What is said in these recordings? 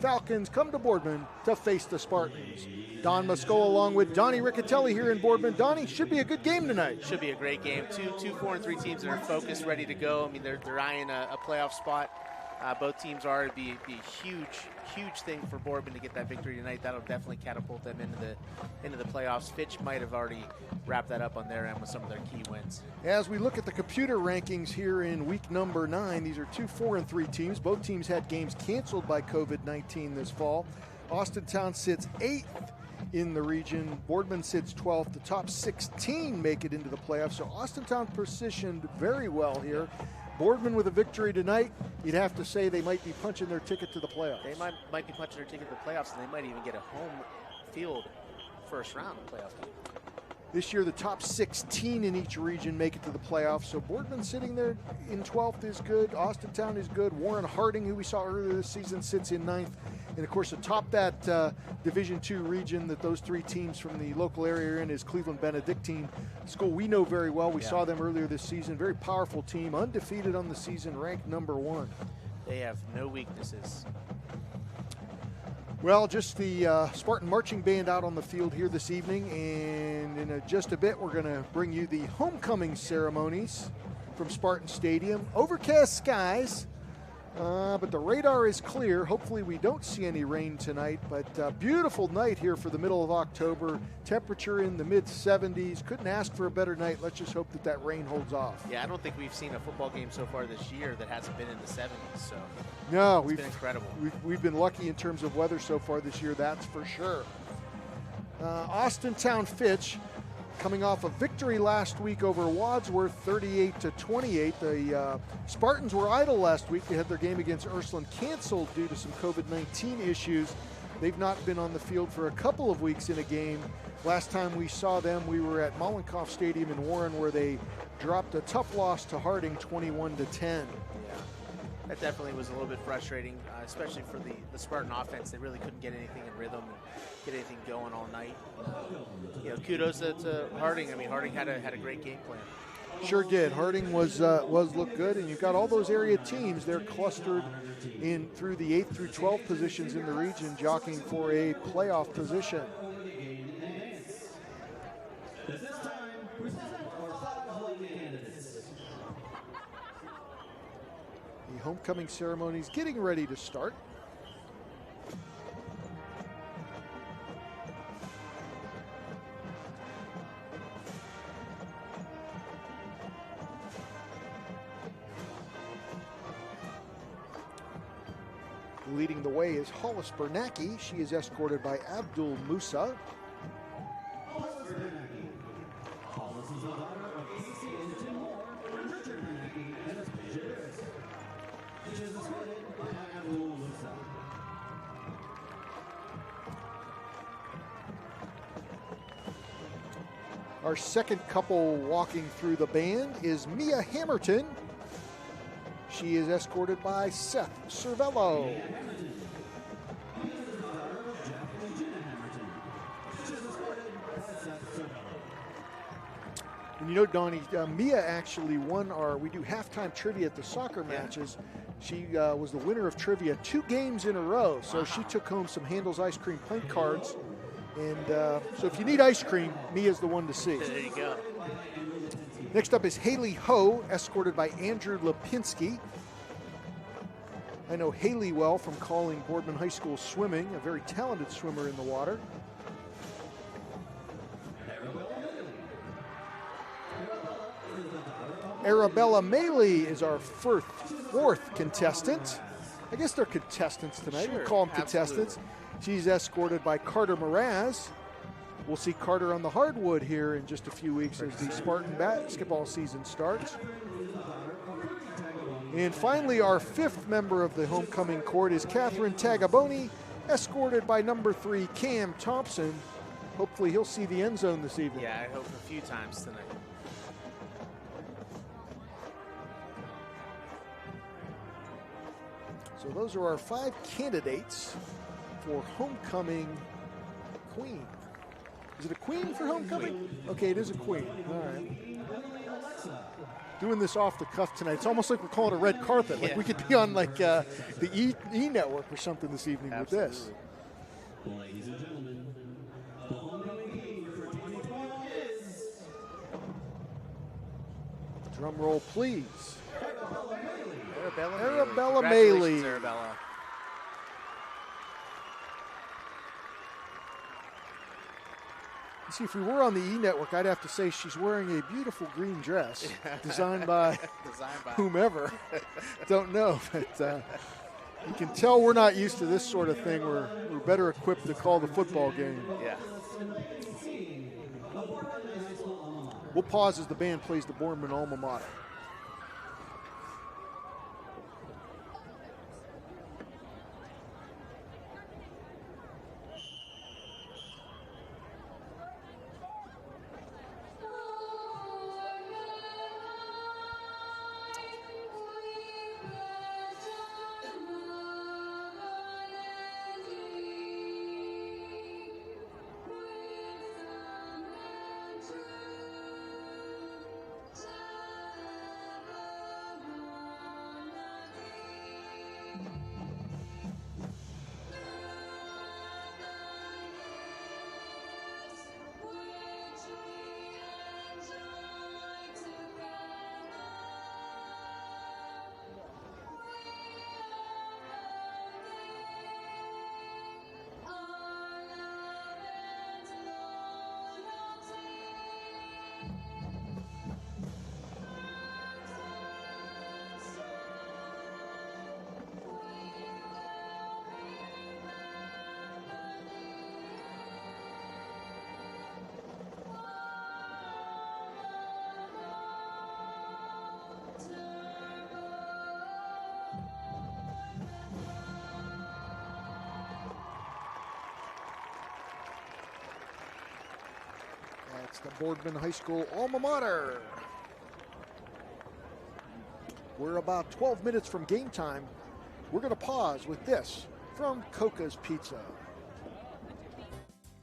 Falcons come to Boardman to face the Spartans. Don must go along with Donnie Riccatelli here in Boardman. Donnie, should be a good game tonight. Should be a great game. Two 4-3 teams that are focused, ready to go. I mean, they're eyeing a playoff spot. Both teams are. It'd be a huge thing for Boardman to get that victory tonight. That'll definitely catapult them into the playoffs. Fitch might have already wrapped that up on their end with some of their key wins. As we look at the computer rankings here in week number 9, these are two 4-3 teams. Both teams had games canceled by COVID-19 this fall. Austintown sits 8th in the region. Boardman sits 12th. The top 16 make it into the playoffs. So Austintown positioned very well here. Boardman with a victory tonight, you'd have to say they might be punching their ticket to the playoffs. They might be punching their ticket to the playoffs, and they might even get a home field first round playoff game. This year, the top 16 in each region make it to the playoffs. So Boardman sitting there in 12th is good. Austintown is good. Warren Harding, who we saw earlier this season, sits in 9th. And, of course, atop that Division II region that those three teams from the local area are in is Cleveland Benedictine, a school we know very well. We saw them earlier this season. Very powerful team, undefeated on the season, ranked number 1. They have no weaknesses. Well, just the Spartan Marching Band out on the field here this evening, and in just a bit we're going to bring you the homecoming ceremonies from Spartan Stadium. Overcast skies, but the radar is clear. Hopefully we don't see any rain tonight, but beautiful night here for the middle of October. Temperature in the mid-70s. Couldn't ask for a better night. Let's just hope that that rain holds off. Yeah, I don't think we've seen a football game so far this year that hasn't been in the 70s, so no, it's been incredible. We've been lucky in terms of weather so far this year, that's for sure. Austintown Fitch coming off a victory last week over Wadsworth, 38-28. The Spartans were idle last week. They had their game against Ursuline canceled due to some COVID-19 issues. They've not been on the field for a couple of weeks in a game. Last time we saw them, we were at Mollenkoff Stadium in Warren, where they dropped a tough loss to Harding, 21-10. That definitely was a little bit frustrating, especially for the Spartan offense. They really couldn't get anything in rhythm and get anything going all night. Kudos to Harding. I mean, Harding had a great game plan. Sure did. Harding was looked good, and you've got all those area teams. They're clustered in through the 8th through 12 positions in the region, jockeying for a playoff position. The homecoming ceremony is getting ready to start. Leading the way is Hollis Bernacki. She is escorted by Abdul Musa. Our second couple walking through the band is Mia Hammerton. She is escorted by Seth Cervello. And you know, Donnie, Mia actually won we do halftime trivia at the soccer matches. She was the winner of trivia 2 games in a row. So she took home some Handel's Ice Cream Pint cards. And so if you need ice cream, Mia's the one to see. There you go. Next up is Haley Ho, escorted by Andrew Lipinski. I know Haley well from calling Boardman High School swimming, a very talented swimmer in the water. Arabella Maley is our fourth contestant. I guess they're contestants tonight. Sure, we'll call them absolutely. contestants. She's escorted by Carter Mraz. We'll see Carter on the hardwood here in just a few weeks as the Spartan basketball season starts. And finally, our 5th member of the homecoming court is Catherine Tagaboni, escorted by number 3, Cam Thompson. Hopefully he'll see the end zone this evening. Yeah, I hope a few times tonight. So those are our 5 candidates for homecoming queen. Is it a queen for homecoming? Okay, it is a queen. All right. doing this off the cuff tonight. It's almost like we're calling it a red carpet. Like we could be on like the E Network or something this evening. Absolutely. With this. Ladies and gentlemen, the homecoming king for 2012 is... Drum roll, please. Arabella Maley. Arabella. See, if we were on the E Network, I'd have to say she's wearing a beautiful green dress designed by whomever. Don't know, but you can tell we're not used to this sort of thing. We're better equipped to call the football game. Yeah. We'll pause as the band plays the Boardman alma mater. That's the Boardman High School alma mater. We're about 12 minutes from game time. We're going to pause with this from Coca's Pizza.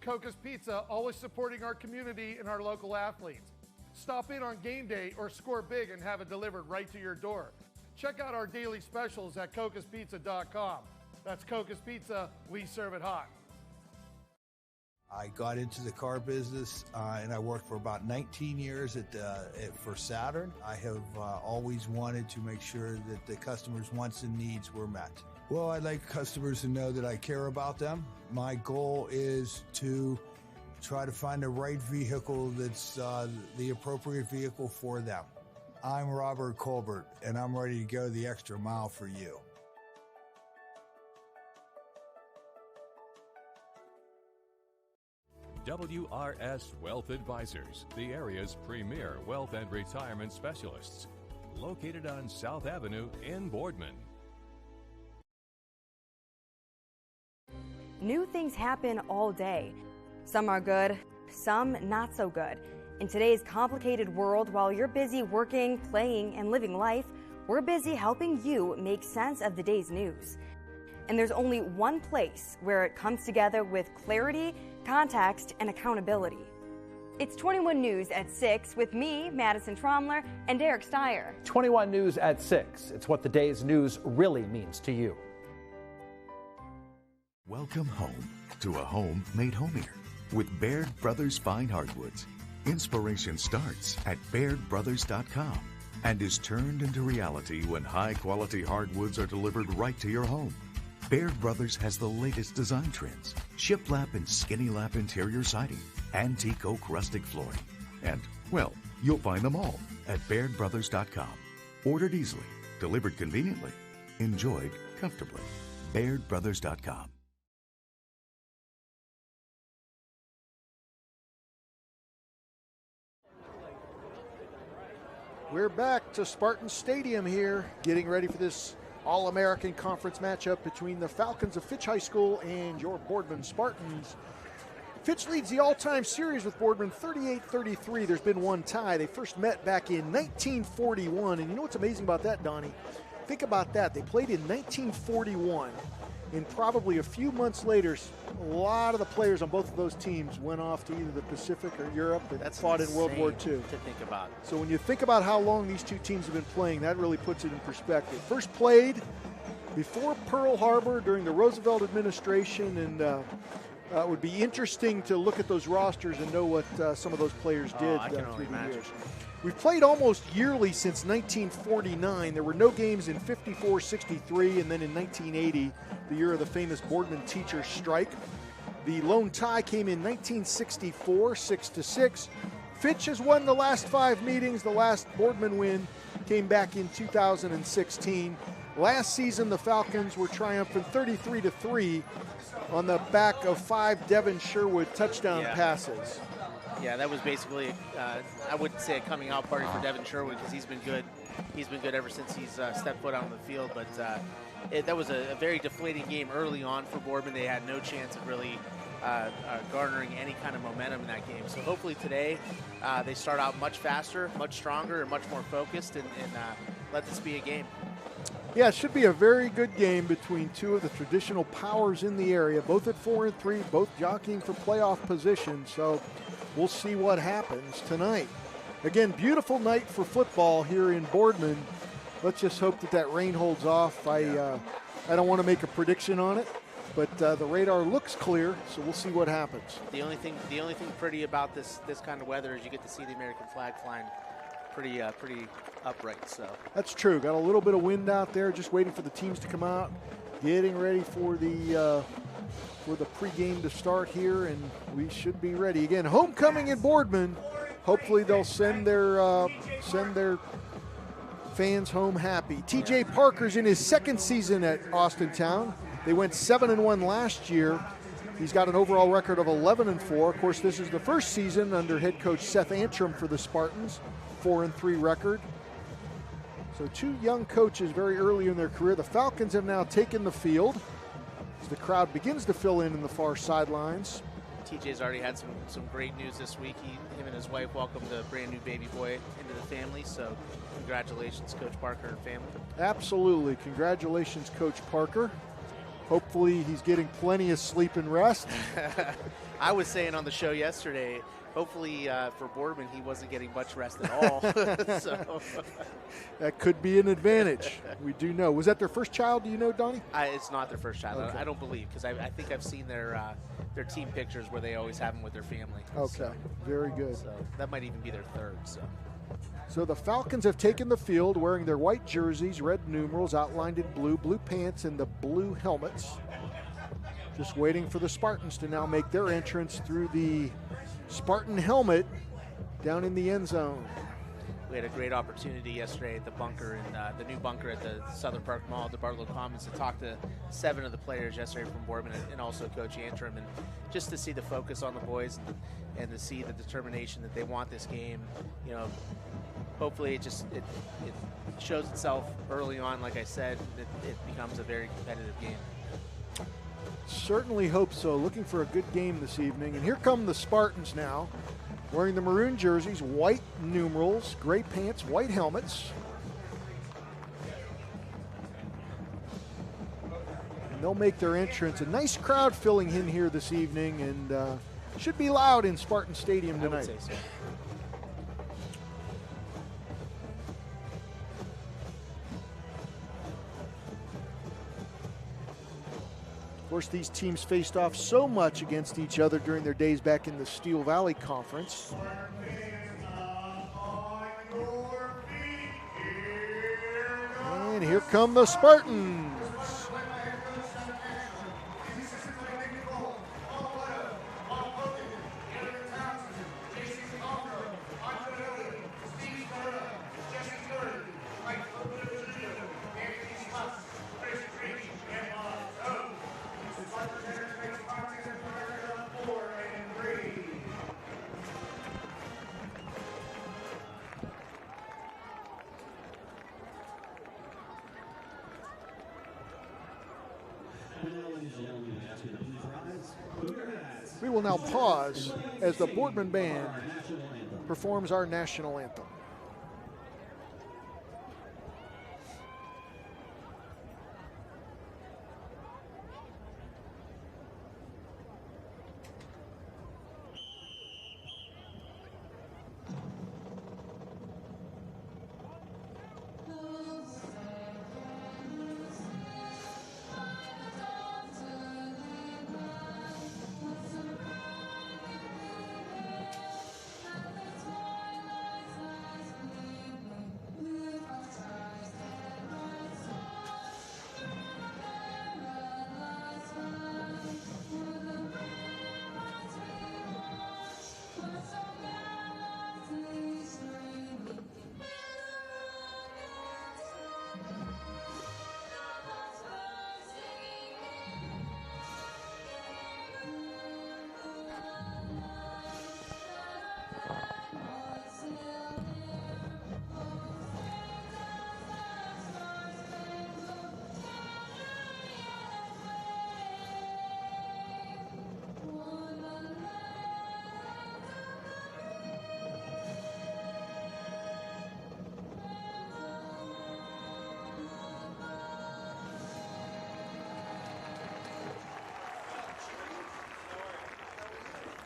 Coca's Pizza, always supporting our community and our local athletes. Stop in on game day or score big and have it delivered right to your door. Check out our daily specials at cocaspizza.com. That's Coca's Pizza, we serve it hot. I got into the car business and I worked for about 19 years for Saturn. I have always wanted to make sure that the customers' wants and needs were met. Well, I'd like customers to know that I care about them. My goal is to try to find the right vehicle that's the appropriate vehicle for them. I'm Robert Colbert, and I'm ready to go the extra mile for you. WRS Wealth Advisors, the area's premier wealth and retirement specialists. Located on South Avenue in Boardman. New things happen all day. Some are good, some not so good. In today's complicated world, while you're busy working, playing, and living life, we're busy helping you make sense of the day's news. And there's only one place where it comes together with clarity, context, and accountability. It's 21 News at 6 with me, Madison Tromler, and Derek Steyer. 21 News at 6. It's what the day's news really means to you. Welcome home to a home made homier with Baird Brothers Fine Hardwoods. Inspiration starts at BairdBrothers.com and is turned into reality when high-quality hardwoods are delivered right to your home. Baird Brothers has the latest design trends, shiplap and skinny lap interior siding, antique oak rustic flooring. And, well, you'll find them all at BairdBrothers.com. Ordered easily, delivered conveniently, enjoyed comfortably. BairdBrothers.com. We're back to Spartan Stadium here, getting ready for this All-American Conference matchup between the Falcons of Fitch High School and your Boardman Spartans. Fitch leads the all-time series with Boardman 38-33. There's been one tie. They first met back in 1941, and you know what's amazing about that, Donnie? Think about that. They played in 1941. And probably a few months later, a lot of the players on both of those teams went off to either the Pacific or Europe and fought in World War II. To think about. So when you think about how long these two teams have been playing, that really puts it in perspective. First played before Pearl Harbor during the Roosevelt administration, and it would be interesting to look at those rosters and know what some of those players did through the years. We've played almost yearly since 1949. There were no games in 54, 63, and then in 1980, the year of the famous Boardman teachers strike. The lone tie came in 1964, 6-6. Fitch has won the last 5 meetings. The last Boardman win came back in 2016. Last season, the Falcons were triumphant 33-3 on the back of 5 Devin Sherwood touchdown passes. Yeah, that was basically, I wouldn't say a coming out party for Devin Sherwood because he's been good. He's been good ever since he's stepped foot on the field. But that was a very deflating game early on for Boardman. They had no chance of really garnering any kind of momentum in that game. So hopefully today they start out much faster, much stronger, and much more focused, and let this be a game. Yeah, it should be a very good game between two of the traditional powers in the area, both at 4-3, both jockeying for playoff position. So we'll see what happens tonight. Again, beautiful night for football here in Boardman. Let's just hope that rain holds off. I don't want to make a prediction on it, but the radar looks clear, so we'll see what happens. The only thing pretty about this kind of weather is you get to see the American flag flying pretty upright. So that's true. Got a little bit of wind out there, just waiting for the teams to come out, getting ready for the pregame to start here, and we should be ready. Again, homecoming in Boardman. Hopefully they'll send their fans home happy. TJ Parker's in his second season at Austintown. They went 7-1 last year. He's got an overall record of 11-4. Of course, this is the first season under head coach Seth Antrim for the Spartans, 4-3 record. So 2 young coaches very early in their career. The Falcons have now taken the field as the crowd begins to fill in the far sidelines. TJ's already had some great news this week. Him and his wife welcomed a brand new baby boy into the family. So congratulations, Coach Parker and family. Absolutely. Congratulations, Coach Parker. Hopefully he's getting plenty of sleep and rest. I was saying on the show yesterday, hopefully for Boardman, he wasn't getting much rest at all. So that could be an advantage. We do know. Was that their first child? Do you know, Donnie? It's not their first child. Okay. I don't believe, because I think I've seen their team pictures where they always have them with their family. Okay, so, very good. So that might even be their third. So the Falcons have taken the field wearing their white jerseys, red numerals outlined in blue pants, and the blue helmets. Just waiting for the Spartans to now make their entrance through the Spartan helmet down in the end zone. We had a great opportunity yesterday at the bunker, the new bunker at the Southern Park Mall at the Barlow Commons, to talk to 7 of the players yesterday from Boardman and also Coach Antrim, and just to see the focus on the boys and to see the determination that they want this game. You know, hopefully it shows itself early on. Like I said, it becomes a very competitive game. Certainly hope so. Looking for a good game this evening. And here come the Spartans now, wearing the maroon jerseys, white numerals, gray pants, white helmets. And they'll make their entrance. A nice crowd filling in here this evening, and should be loud in Spartan Stadium tonight. I would say so. Of course, these teams faced off so much against each other during their days back in the Steel Valley Conference. And here come the Spartans. We will now pause as the Boardman Band performs our national anthem.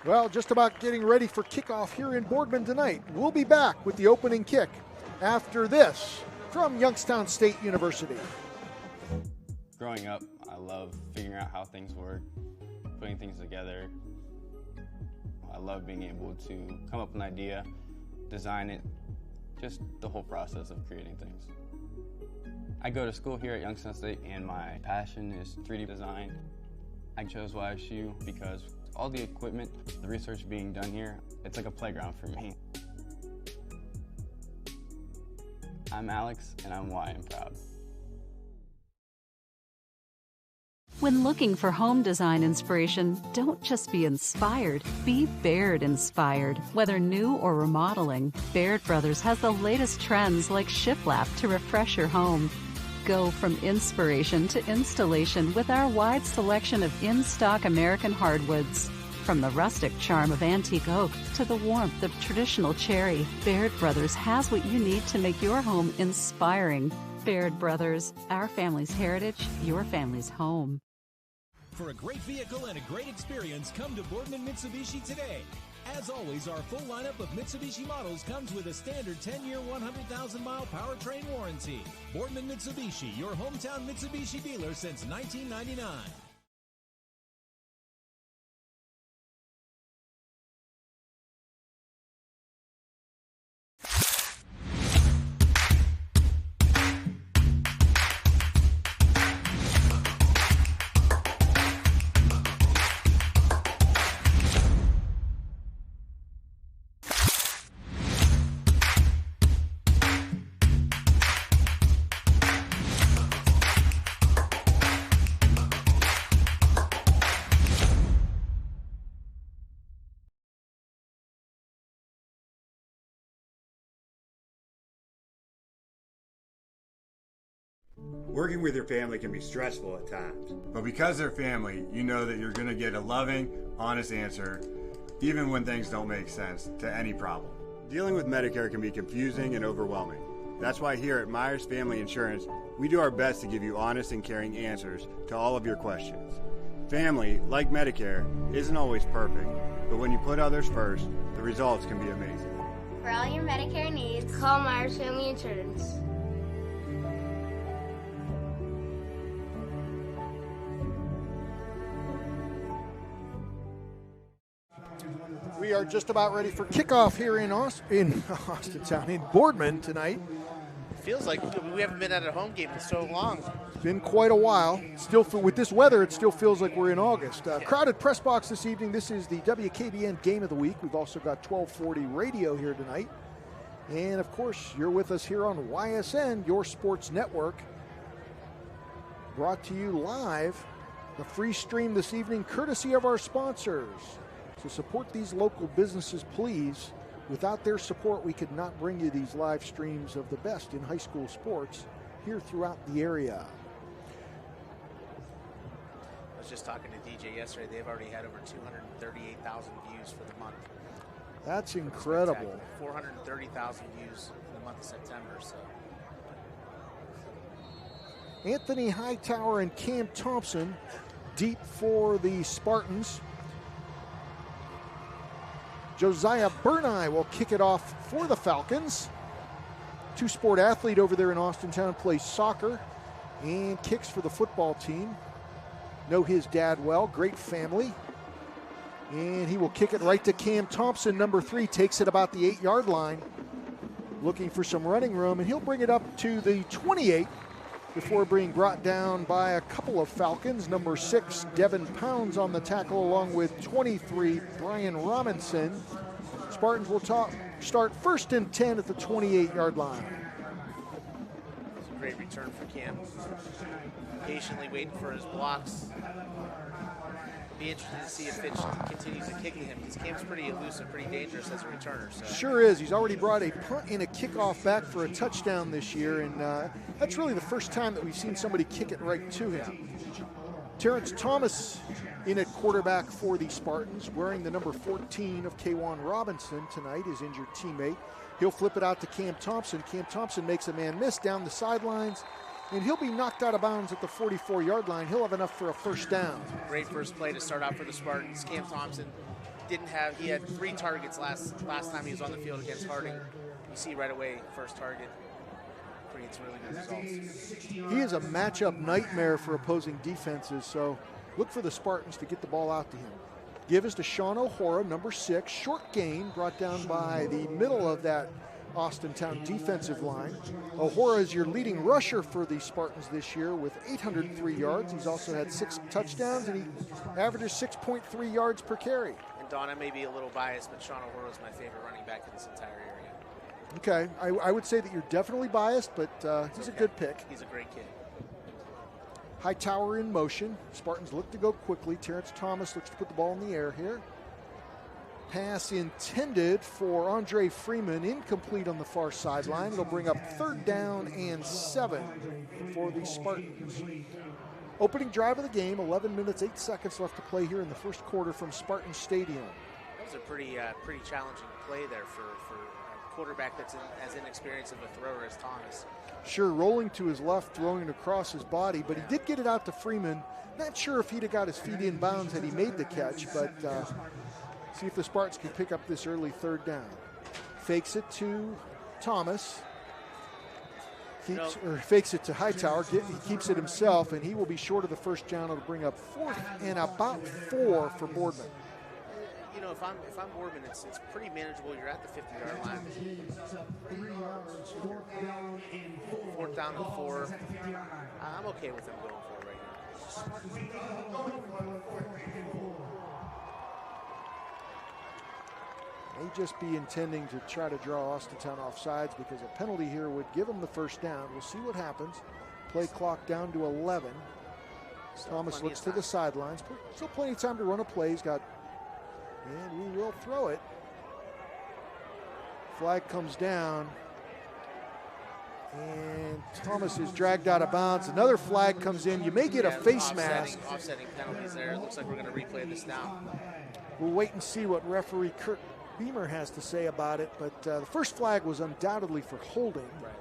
Well, just about getting ready for kickoff here in Boardman tonight. We'll be back with the opening kick after this from Youngstown State University. Growing up, I love figuring out how things work, putting things together. I love being able to come up with an idea, design it, just the whole process of creating things. I go to school here at Youngstown State, and my passion is 3D design. I chose YSU because all the equipment, the research being done here, it's like a playground for me. I'm Alex, and I'm why I'm proud. When looking for home design inspiration, don't just be inspired, be Baird inspired. Whether new or remodeling, Baird Brothers has the latest trends like shiplap to refresh your home. Go from inspiration to installation with our wide selection of in-stock American hardwoods. From the rustic charm of antique oak to the warmth of traditional cherry, Baird Brothers has what you need to make your home inspiring. Baird Brothers, our family's heritage, your family's home. For a great vehicle and a great experience, come to Boardman Mitsubishi today. As always, our full lineup of Mitsubishi models comes with a standard 10-year, 100,000-mile powertrain warranty. Boardman Mitsubishi, your hometown Mitsubishi dealer since 1999. Working with your family can be stressful at times, but because they're family, you know that you're going to get a loving, honest answer, even when things don't make sense, to any problem. Dealing with Medicare can be confusing and overwhelming. That's why here at Myers Family Insurance, we do our best to give you honest and caring answers to all of your questions. Family, like Medicare, isn't always perfect, but when you put others first, the results can be amazing. For all your Medicare needs, call Myers Family Insurance. We are just about ready for kickoff here in Austintown, in Boardman tonight. Feels like we haven't been at a home game in so long. It's been quite a while. Still, with this weather, it still feels like we're in August. Crowded press box this evening. This is the WKBN Game of the Week. We've also got 1240 radio here tonight. And, of course, you're with us here on YSN, your sports network. Brought to you live, the free stream this evening, courtesy of our sponsors. So support these local businesses, please. Without their support, we could not bring you these live streams of the best in high school sports here throughout the area. I was just talking to DJ yesterday. They've already had over 238,000 views for the month. That's incredible. 430,000 views in the month of September. So Anthony Hightower and Cam Thompson deep for the Spartans. Josiah Burney will kick it off for the Falcons. Two-sport athlete over there in Austintown, plays soccer and kicks for the football team. Know his dad well, great family. And he will kick it right to Cam Thompson, number 3, takes it about the 8-yard line. Looking for some running room, and he'll bring it up to the 28 before being brought down by a couple of Falcons. Number 6, Devin Pounds on the tackle, along with 23, Brian Robinson. Spartans will start first and 10 at the 28-yard line. it's a great return for Cam. Patiently waiting for his blocks. Be interested to see if Fitch continues to kick to him, because Cam's pretty elusive, pretty dangerous as a returner. So. Sure is. He's already brought a punt and a kickoff back for a touchdown this year, and that's really the first time that we've seen somebody kick it right to him. Terrence Thomas in at quarterback for the Spartans, wearing the number 14 of K'Wan Robinson tonight, his injured teammate. He'll flip it out to Cam Thompson. Cam Thompson makes a man miss down the sidelines, and he'll be knocked out of bounds at the 44-yard line. He'll have enough for a first down. Great first play to start out for the Spartans. Cam Thompson he had 3 targets last time he was on the field against Harding. You see right away, first target creates really good results. He is a matchup nightmare for opposing defenses, so look for the Spartans to get the ball out to him. Give is to Sean O'Hora, number 6. Short gain brought down by the middle of that Austintown defensive line. O'Hora is your leading rusher for the Spartans this year with 803 yards. He's also had 6 touchdowns, and he averages 6.3 yards per carry. And Don, I may be a little biased, but Sean O'Hora is my favorite running back in this entire area. Okay, I would say that you're definitely biased, but he's a good pick. He's a great kid. Hightower in motion. Spartans look to go quickly. Terrence Thomas looks to put the ball in the air here. Pass intended for Andre Freeman, incomplete on the far sideline. It'll bring up 3rd down and 7 for the Spartans. Opening drive of the game, 11 minutes, 8 seconds left to play here in the first quarter from Spartan Stadium. That was a pretty challenging play there for a quarterback that's as inexperienced of a thrower as Thomas. Sure, rolling to his left, throwing it across his body, but he did get it out to Freeman. Not sure if he'd have got his feet in bounds had he made the catch, but see if the Spartans can pick up this early 3rd down. Fakes it to Thomas. Fakes it to Hightower. He keeps it himself, and he will be short of the first down. It'll bring up 4th and about 4 for Boardman. You know, if I'm Boardman, it's pretty manageable. You're at the 50-yard line. 4th down and 4. I'm okay with him going for it right now. May just be intending to try to draw Austintown off sides because a penalty here would give him the first down. We'll see what happens. Play clock down to 11. Thomas looks to the sidelines. Still plenty of time to run a play. He's got, and we will throw it. Flag comes down. And Thomas is dragged out of bounds. Another flag comes in. You may get a face mask. Offsetting penalties there. It looks like we're going to replay this now. We'll wait and see what referee Kurt Beamer has to say about it, but the first flag was undoubtedly for holding. Right.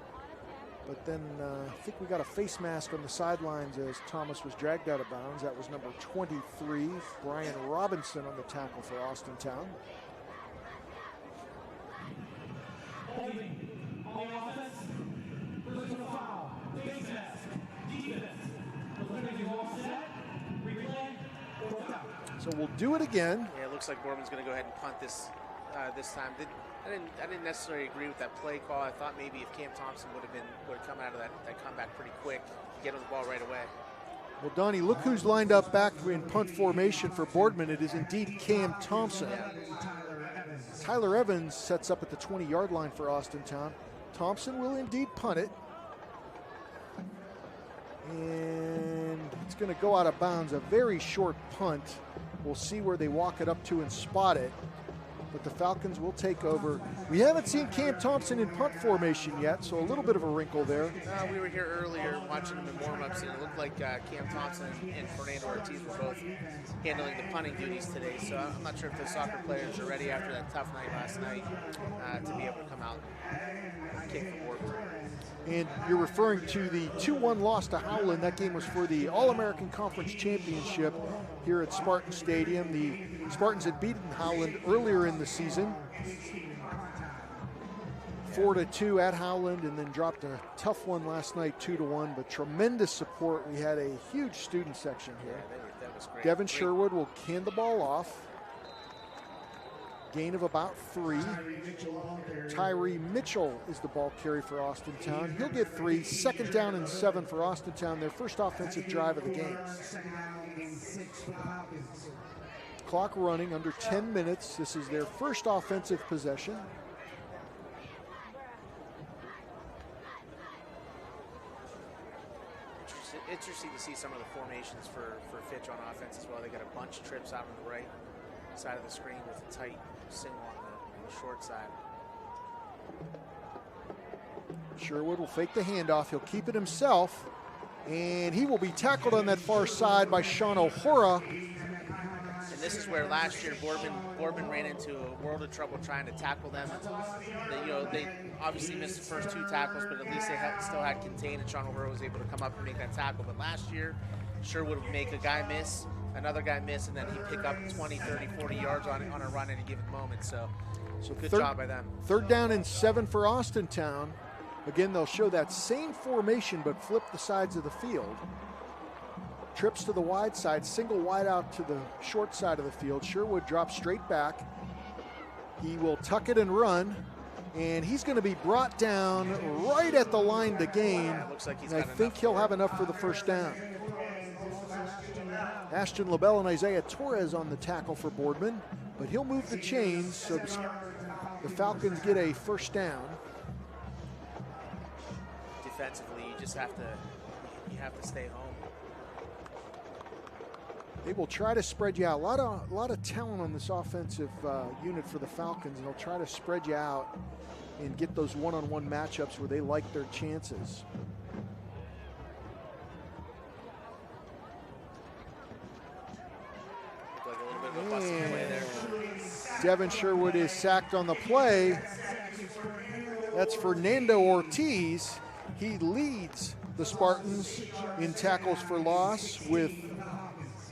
But then I think we got a face mask on the sidelines as Thomas was dragged out of bounds. That was number 23, Brian Robinson, on the tackle for Austintown. So we'll do it again. Yeah, it looks like Boardman's going to go ahead and punt this time. I didn't necessarily agree with that play call. I thought maybe if Cam Thompson would have come out of that comeback pretty quick, get on the ball right away. Well, Donnie, look who's lined up back in punt formation for Boardman. It is indeed Cam Thompson. Yeah. Tyler Evans sets up at the 20-yard line for Austintown. Thompson will indeed punt it. And it's going to go out of bounds. A very short punt. We'll see where they walk it up to and spot it. But the Falcons will take over. We haven't seen Cam Thompson in punt formation yet, so a little bit of a wrinkle there. We were here earlier watching him in warm-ups, and it looked like Cam Thompson and Fernando Ortiz were both handling the punting duties today. So I'm not sure if the soccer players are ready after that tough night last night to be able to come out and kick the board. And you're referring to the 2-1 loss to Howland. That game was for the All-American Conference Championship here at Spartan Stadium. The Spartans had beaten Howland earlier in the season, 4-2 at Howland, and then dropped a tough one last night, 2-1. But tremendous support. We had a huge student section here. Yeah, that was great. Devin Sherwood will hand the ball off. Gain of about 3. Tyree Mitchell is the ball carry for Austintown. He'll get 3. 2nd down and 7 for Austintown, their first offensive drive of the game. Clock running under 10 minutes. This is their first offensive possession. Interesting to see some of the formations for Fitch on offense as well. They got a bunch of trips out on the right side of the screen with a tight single on the short side. Sherwood will fake the handoff. He'll keep it himself, and he will be tackled on that far side by Sean O'Hora. And this is where last year Boardman ran into a world of trouble trying to tackle them. They obviously missed the first 2 tackles, but at least they still had contained, and Sean O'Hora was able to come up and make that tackle. But last year, Sherwood would make a guy miss, another guy miss, and then he pick up 20, 30, 40 yards on a run at a given moment. So good job by them. 3rd down and 7 for Austintown. Again, they'll show that same formation, but flip the sides of the field. Trips to the wide side, single wide out to the short side of the field. Sherwood drops straight back. He will tuck it and run, and he's going to be brought down right at the line to gain. Looks like he's and I got think he'll have enough for the 1st down. Ashton LaBelle and Isaiah Torres on the tackle for Boardman, but he'll move the chains, so the Falcons get a 1st down. Defensively, you just have to stay home. They will try to spread you out. A lot of talent on this offensive unit for the Falcons, and they'll try to spread you out and get those one-on-one matchups where they like their chances. Looked like a little bit of a busted play there. Devin Sherwood is sacked on the play. That's Fernando Ortiz. He leads the Spartans in tackles for loss with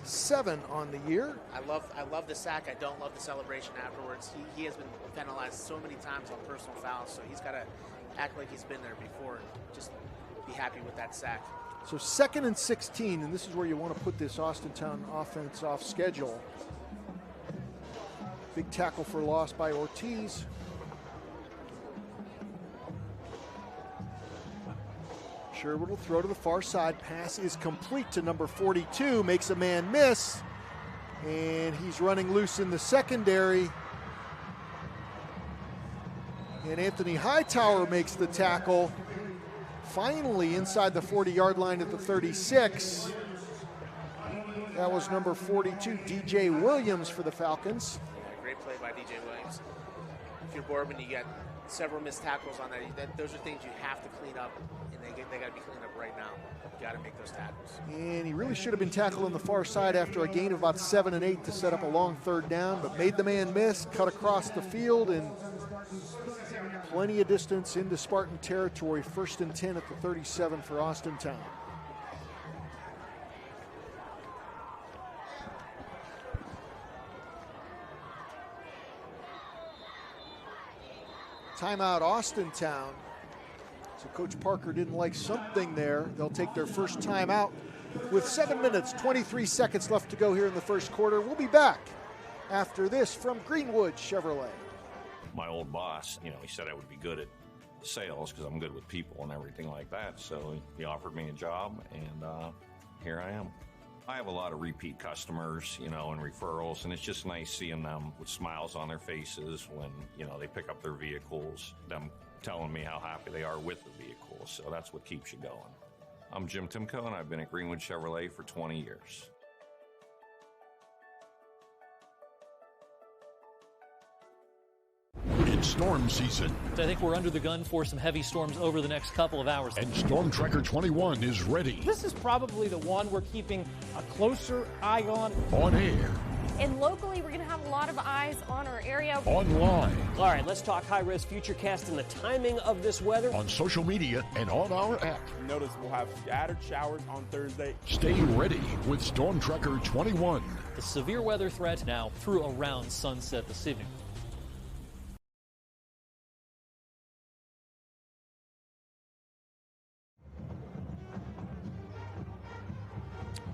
7 on the year. I love the sack. I don't love the celebration afterwards. He has been penalized so many times on personal fouls, so he's got to act like he's been there before and just be happy with that sack. So 2nd and 16, and this is where you want to put this Austintown offense off schedule. Big tackle for loss by Ortiz. Sherwood will throw to the far side. Pass is complete to number 42. Makes a man miss. And he's running loose in the secondary. And Anthony Hightower makes the tackle. Finally inside the 40-yard line at the 36. That was number 42, DJ Williams for the Falcons. Yeah, great play by DJ Williams. If you're Boardman, you got several missed tackles on that. Those are things you have to clean up, and they got to be cleaned up right now. You got to make those tackles. And he really should have been tackled on the far side after a gain of about 7 and 8 to set up a long 3rd down, but made the man miss, cut across the field, and plenty of distance into Spartan territory. 1st and 10 at the 37 for Austintown. Timeout Austintown. So Coach Parker didn't like something there. They'll take their first timeout with 7 minutes, 23 seconds left to go here in the 1st quarter. We'll be back after this from Greenwood Chevrolet. My old boss, he said I would be good at sales because I'm good with people and everything like that. So he offered me a job, and here I am. I have a lot of repeat customers, and referrals, and it's just nice seeing them with smiles on their faces when, they pick up their vehicles, them telling me how happy they are with the vehicles. So that's what keeps you going. I'm Jim Timko, and I've been at Greenwood Chevrolet for 20 years. It's storm season. I think we're under the gun for some heavy storms over the next couple of hours. And Storm Tracker 21 is ready. This is probably the one we're keeping a closer eye on. On air. And locally, we're going to have a lot of eyes on our area. Online. All right, let's talk high-risk futurecast and the timing of this weather. On social media and on our app. Notice we'll have scattered showers on Thursday. Stay ready with Storm Tracker 21. The severe weather threat now through around sunset this evening.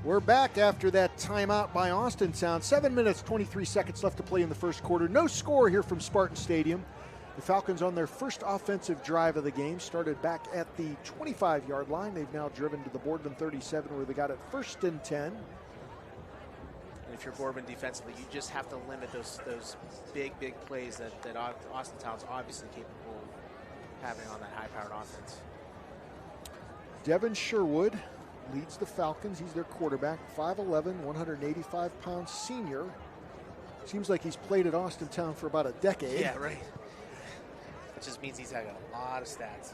We're back after that timeout by Austintown. 7 minutes, 23 seconds left to play in the 1st quarter. No score here from Spartan Stadium. The Falcons on their first offensive drive of the game started back at the 25-yard line. They've now driven to the Boardman 37 where they got it 1st and 10. And if you're Boardman defensively, you just have to limit those big plays that Austintown's obviously capable of having on that high-powered offense. Devin Sherwood leads the Falcons. He's their quarterback, 5'11", 185-pound senior. Seems like he's played at Austintown for about a decade. Yeah, right. It just means he's had a lot of stats.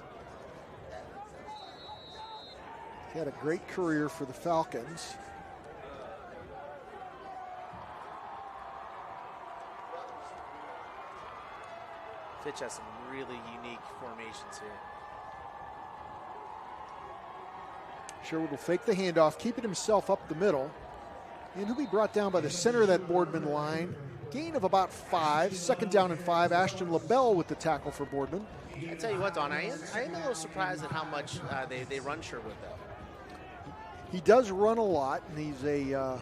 He had a great career for the Falcons. Fitch has some really unique formations here. Sherwood will fake the handoff, keeping himself up the middle. And he'll be brought down by the center of that Boardman line. Gain of about 5. Second down and 5. Ashton LaBelle with the tackle for Boardman. I tell you what, Don, I am a little surprised at how much they run Sherwood, though. He does run a lot, and he's a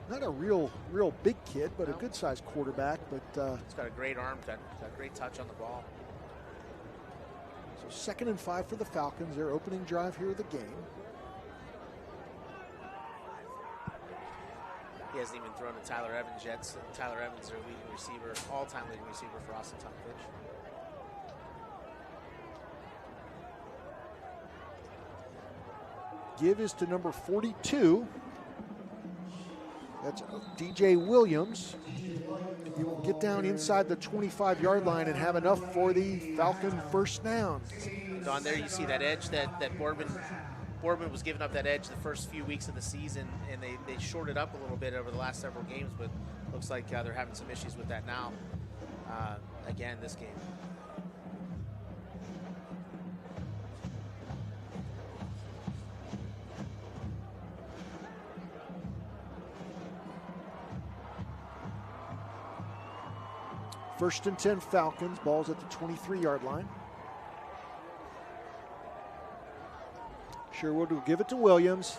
not a real big kid, but a good-sized quarterback. But he's got a great arm, got great touch on the ball. So 2nd and 5 for the Falcons. Their opening drive here of the game. He hasn't even thrown to Tyler Evans yet. So Tyler Evans, their leading receiver, all-time leading receiver for Austintown Fitch. Give is to number 42. That's DJ Williams. He will get down inside the 25-yard line and have enough for the Falcon first down. Don, there you see that edge that Boardman was giving up that edge the first few weeks of the season, and they shorted up a little bit over the last several games, but looks like they're having some issues with that now. Again, this game. First and 10 Falcons. Ball's at the 23-yard line. Sherwood will give it to Williams.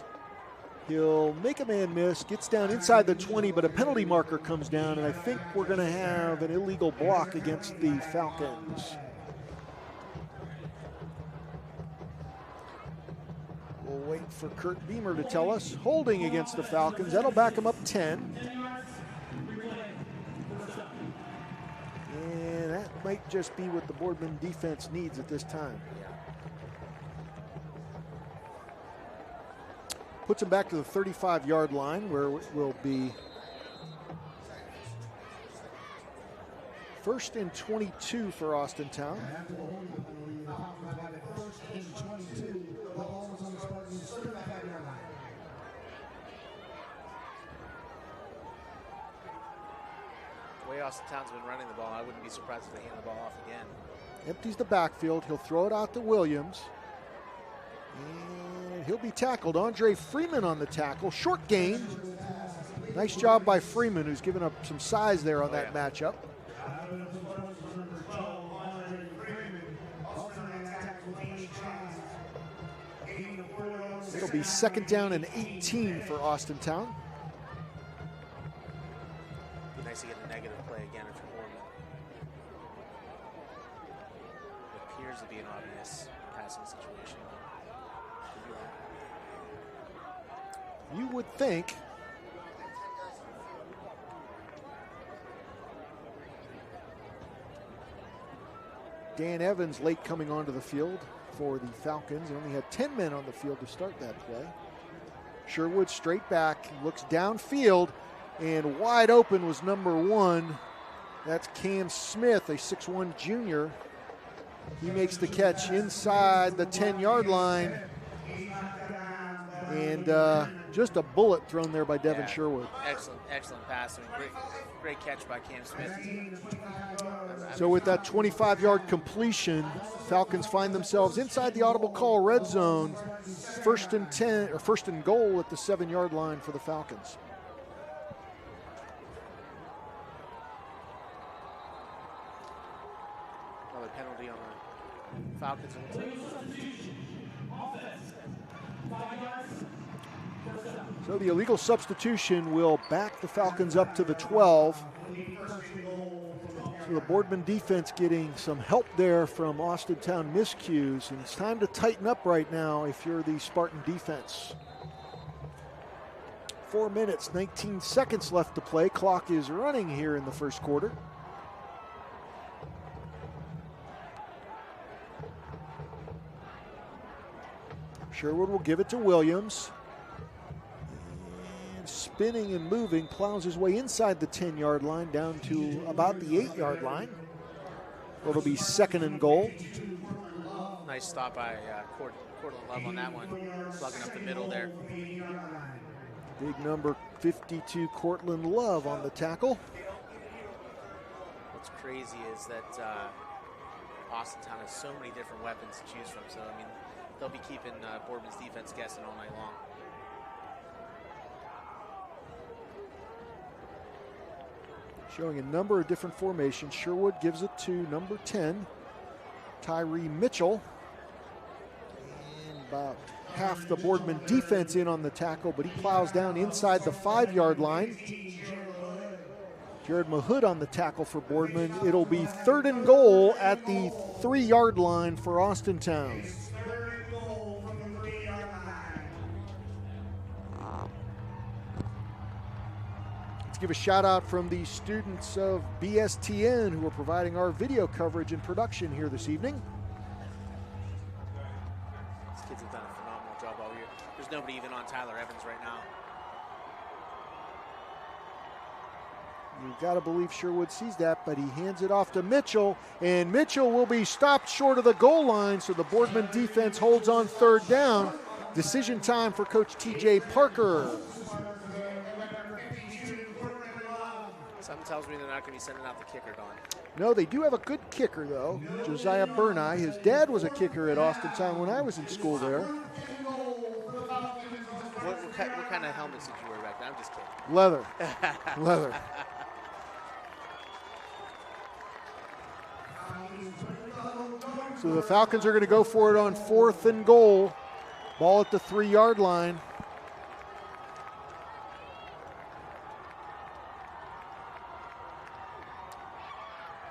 He'll make a man miss, gets down inside the 20, but a penalty marker comes down, and I think we're going to have an illegal block against the Falcons. We'll wait for Kurt Beamer to tell us. Holding against the Falcons. That'll back him up 10. And that might just be what the Boardman defense needs at this time. Puts him back to the 35-yard line, where it will be 1st and 22 for Austintown. The way Austintown's been running the ball, I wouldn't be surprised if they hand the ball off again. Empties the backfield. He'll throw it out to Williams. And he'll be tackled. Andre Freeman on the tackle. Short gain. Nice job by Freeman, who's given up some size there on that matchup. It'll be 2nd down and 18 for Austintown. Be nice to get a negative play again for Boardman. It appears to be an obvious passing situation. You would think. Dan Evans late coming onto the field for the Falcons. He only had 10 men on the field to start that play. Sherwood straight back, looks downfield, and wide open was number 1. That's Cam Smith, a 6'1 junior. He makes the catch inside the 10-yard line. And just a bullet thrown there by Devin Sherwood. Excellent pass. I mean, great catch by Cam Smith. So with that 25-yard completion, Falcons find themselves inside the audible call red zone. 1st and 10, or 1st and goal at the 7-yard line for the Falcons. Another penalty on the Falcons. So the illegal substitution will back the Falcons up to the 12. So the Boardman defense getting some help there from Austintown miscues. And it's time to tighten up right now if you're the Spartan defense. 4 minutes, 19 seconds left to play. Clock is running here in the first quarter. Sherwood will give it to Williams. Spinning and moving, plows his way inside the 10-yard line down to about the 8-yard line. It'll be 2nd and goal. Nice stop by Cortland Love on that one, plugging up the middle there. Big number 52, Cortland Love on the tackle. What's crazy is that Austintown has so many different weapons to choose from. So, I mean, they'll be keeping Boardman's defense guessing all night long. showing a number of different formations. Sherwood gives it to number 10, Tyree Mitchell. And about half the Boardman defense in on the tackle, but he plows down inside the 5-yard line. Jared Mahood on the tackle for Boardman. It'll be 3rd and goal at the 3-yard line for Austintown. Let's give a shout out from the students of BSTN who are providing our video coverage and production here this evening. These kids have done a phenomenal job all year. There's nobody even on Tyler Evans right now. You've got to believe Sherwood sees that, but he hands it off to Mitchell, and Mitchell will be stopped short of the goal line, so the Boardman defense holds on 3rd down. Decision time for Coach TJ Parker. Something tells me they're not going to be sending out the kicker, Don. No, they do have a good kicker, though, Josiah Burneye. His dad was a kicker at Austintown when I was in school there. What kind of helmets did you wear back then? I'm just kidding. Leather. Leather. So the Falcons are going to go for it on 4th and goal. Ball at the 3-yard line.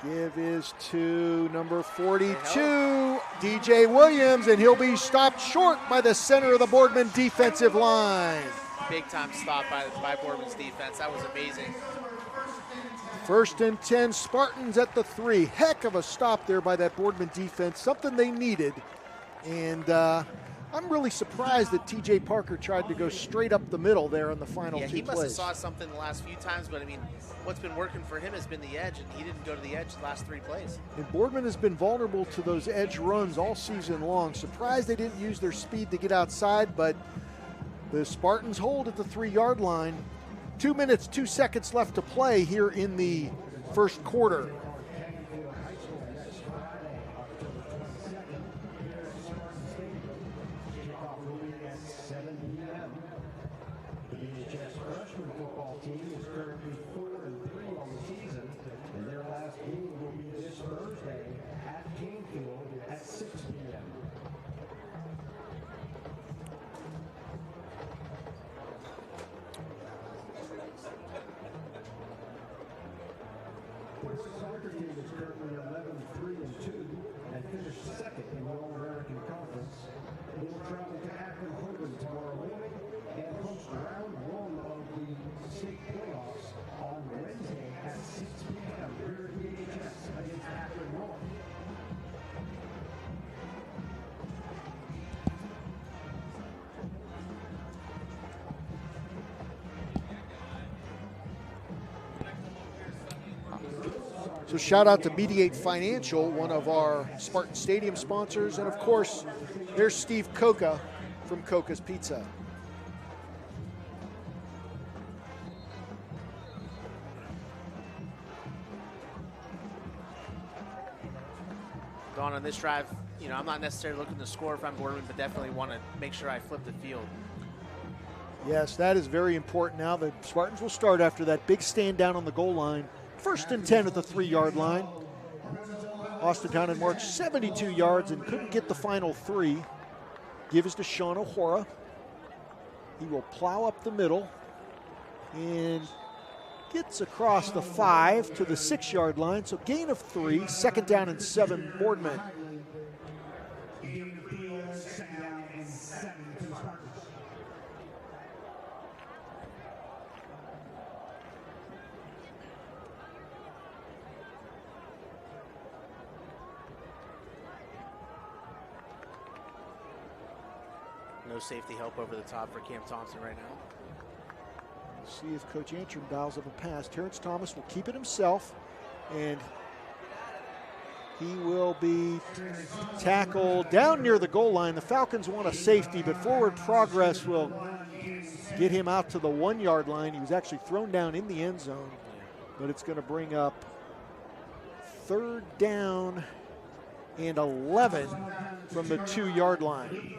Give is to number 42, DJ Williams, and he'll be stopped short by the center of the Boardman defensive line. Big time stop by Boardman's defense. That was amazing. 1st and 10, Spartans at the 3. Heck of a stop there by that Boardman defense, something they needed. And I'm really surprised that TJ Parker tried to go straight up the middle there on the final 2 plays. He must have saw something the last few times, but I mean, what's been working for him has been the edge, and he didn't go to the edge the last 3 plays. And Boardman has been vulnerable to those edge runs all season long. Surprised they didn't use their speed to get outside, but the Spartans hold at the 3-yard line. 2 minutes, 2 seconds left to play here in the first quarter. So shout out to Mediate Financial, one of our Spartan Stadium sponsors. And of course, there's Steve Coca from Coca's Pizza. Don, on this drive, you know, I'm not necessarily looking to score if I'm Boardman, but definitely want to make sure I flip the field. Yes, that is very important now. The Spartans will start after that big stand down on the goal line. 1st and 10 at the 3-yard line. Austintown had marched 72 yards and couldn't get the final 3. Give is to Sean O'Hora. He will plow up the middle and gets across the 5 to the 6-yard line. So gain of 3, 2nd down and 7, Boardman. No safety help over the top for Cam Thompson right now. See if Coach Antrim dials up a pass. Terrence Thomas will keep it himself, and he will be tackled down near the goal line. The Falcons want a safety, but forward progress will get him out to the 1-yard line. He was actually thrown down in the end zone, but it's going to bring up 3rd down and 11 from the 2-yard line.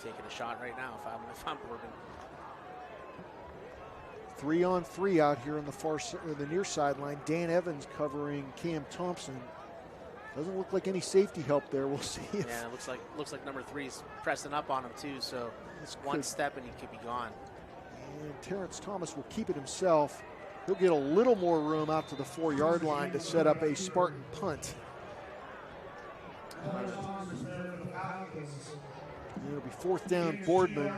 taking a shot right now if I'm Boardman. 3-on-3 out here on the near sideline. Dan Evans covering Cam Thompson. Doesn't look like any safety help there. We'll see. Yeah, it looks like number 3's pressing up on him too. So it's one step and he could be gone. And Terrence Thomas will keep it himself. He'll get a little more room out to the 4-yard line to set up a Spartan punt. It'll be 4th down, Boardman.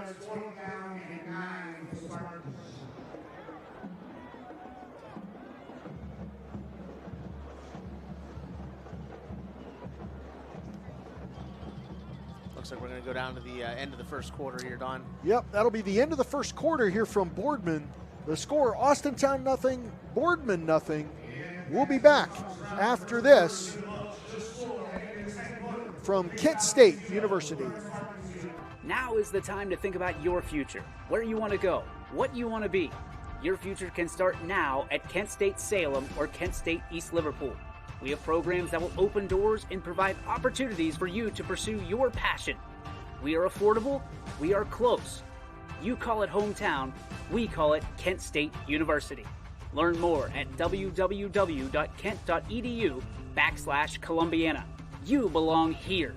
Looks like we're going to go down to the end of the first quarter here, Don. Yep, that'll be the end of the first quarter here from Boardman. The score, Austintown nothing, Boardman nothing. We'll be back after this from Kent State University. Now is the time to think about your future, where you want to go, what you want to be. Your future can start now at Kent State Salem or Kent State East Liverpool. We have programs that will open doors and provide opportunities for you to pursue your passion. We are affordable, we are close. You call it hometown, we call it Kent State University. Learn more at www.kent.edu/Columbiana. You belong here.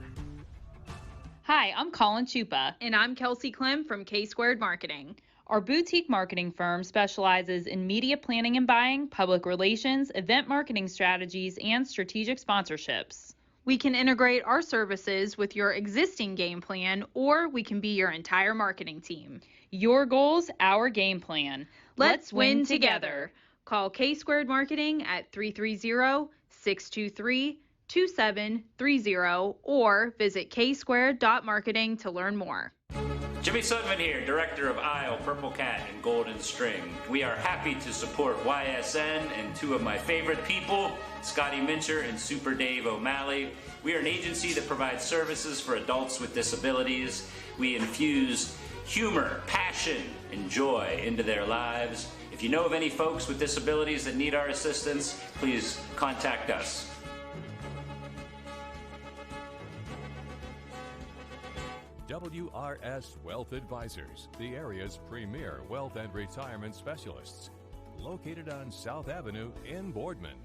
Hi, I'm Colin Chupa. And I'm Kelsey Clem from K-Squared Marketing. Our boutique marketing firm specializes in media planning and buying, public relations, event marketing strategies, and strategic sponsorships. We can integrate our services with your existing game plan, or we can be your entire marketing team. Your goals, our game plan. Let's win together. Call K-Squared Marketing at 330-623-2730 or visit ksquared.marketing to learn more. Jimmy Sudman here, Director of Isle, Purple Cat, and Golden String. We are happy to support YSN and two of my favorite people, Scotty Mincher and Super Dave O'Malley. We are an agency that provides services for adults with disabilities. We infuse humor, passion, and joy into their lives. If you know of any folks with disabilities that need our assistance, please contact us. WRS Wealth Advisors, the area's premier wealth and retirement specialists. Located on South Avenue in Boardman.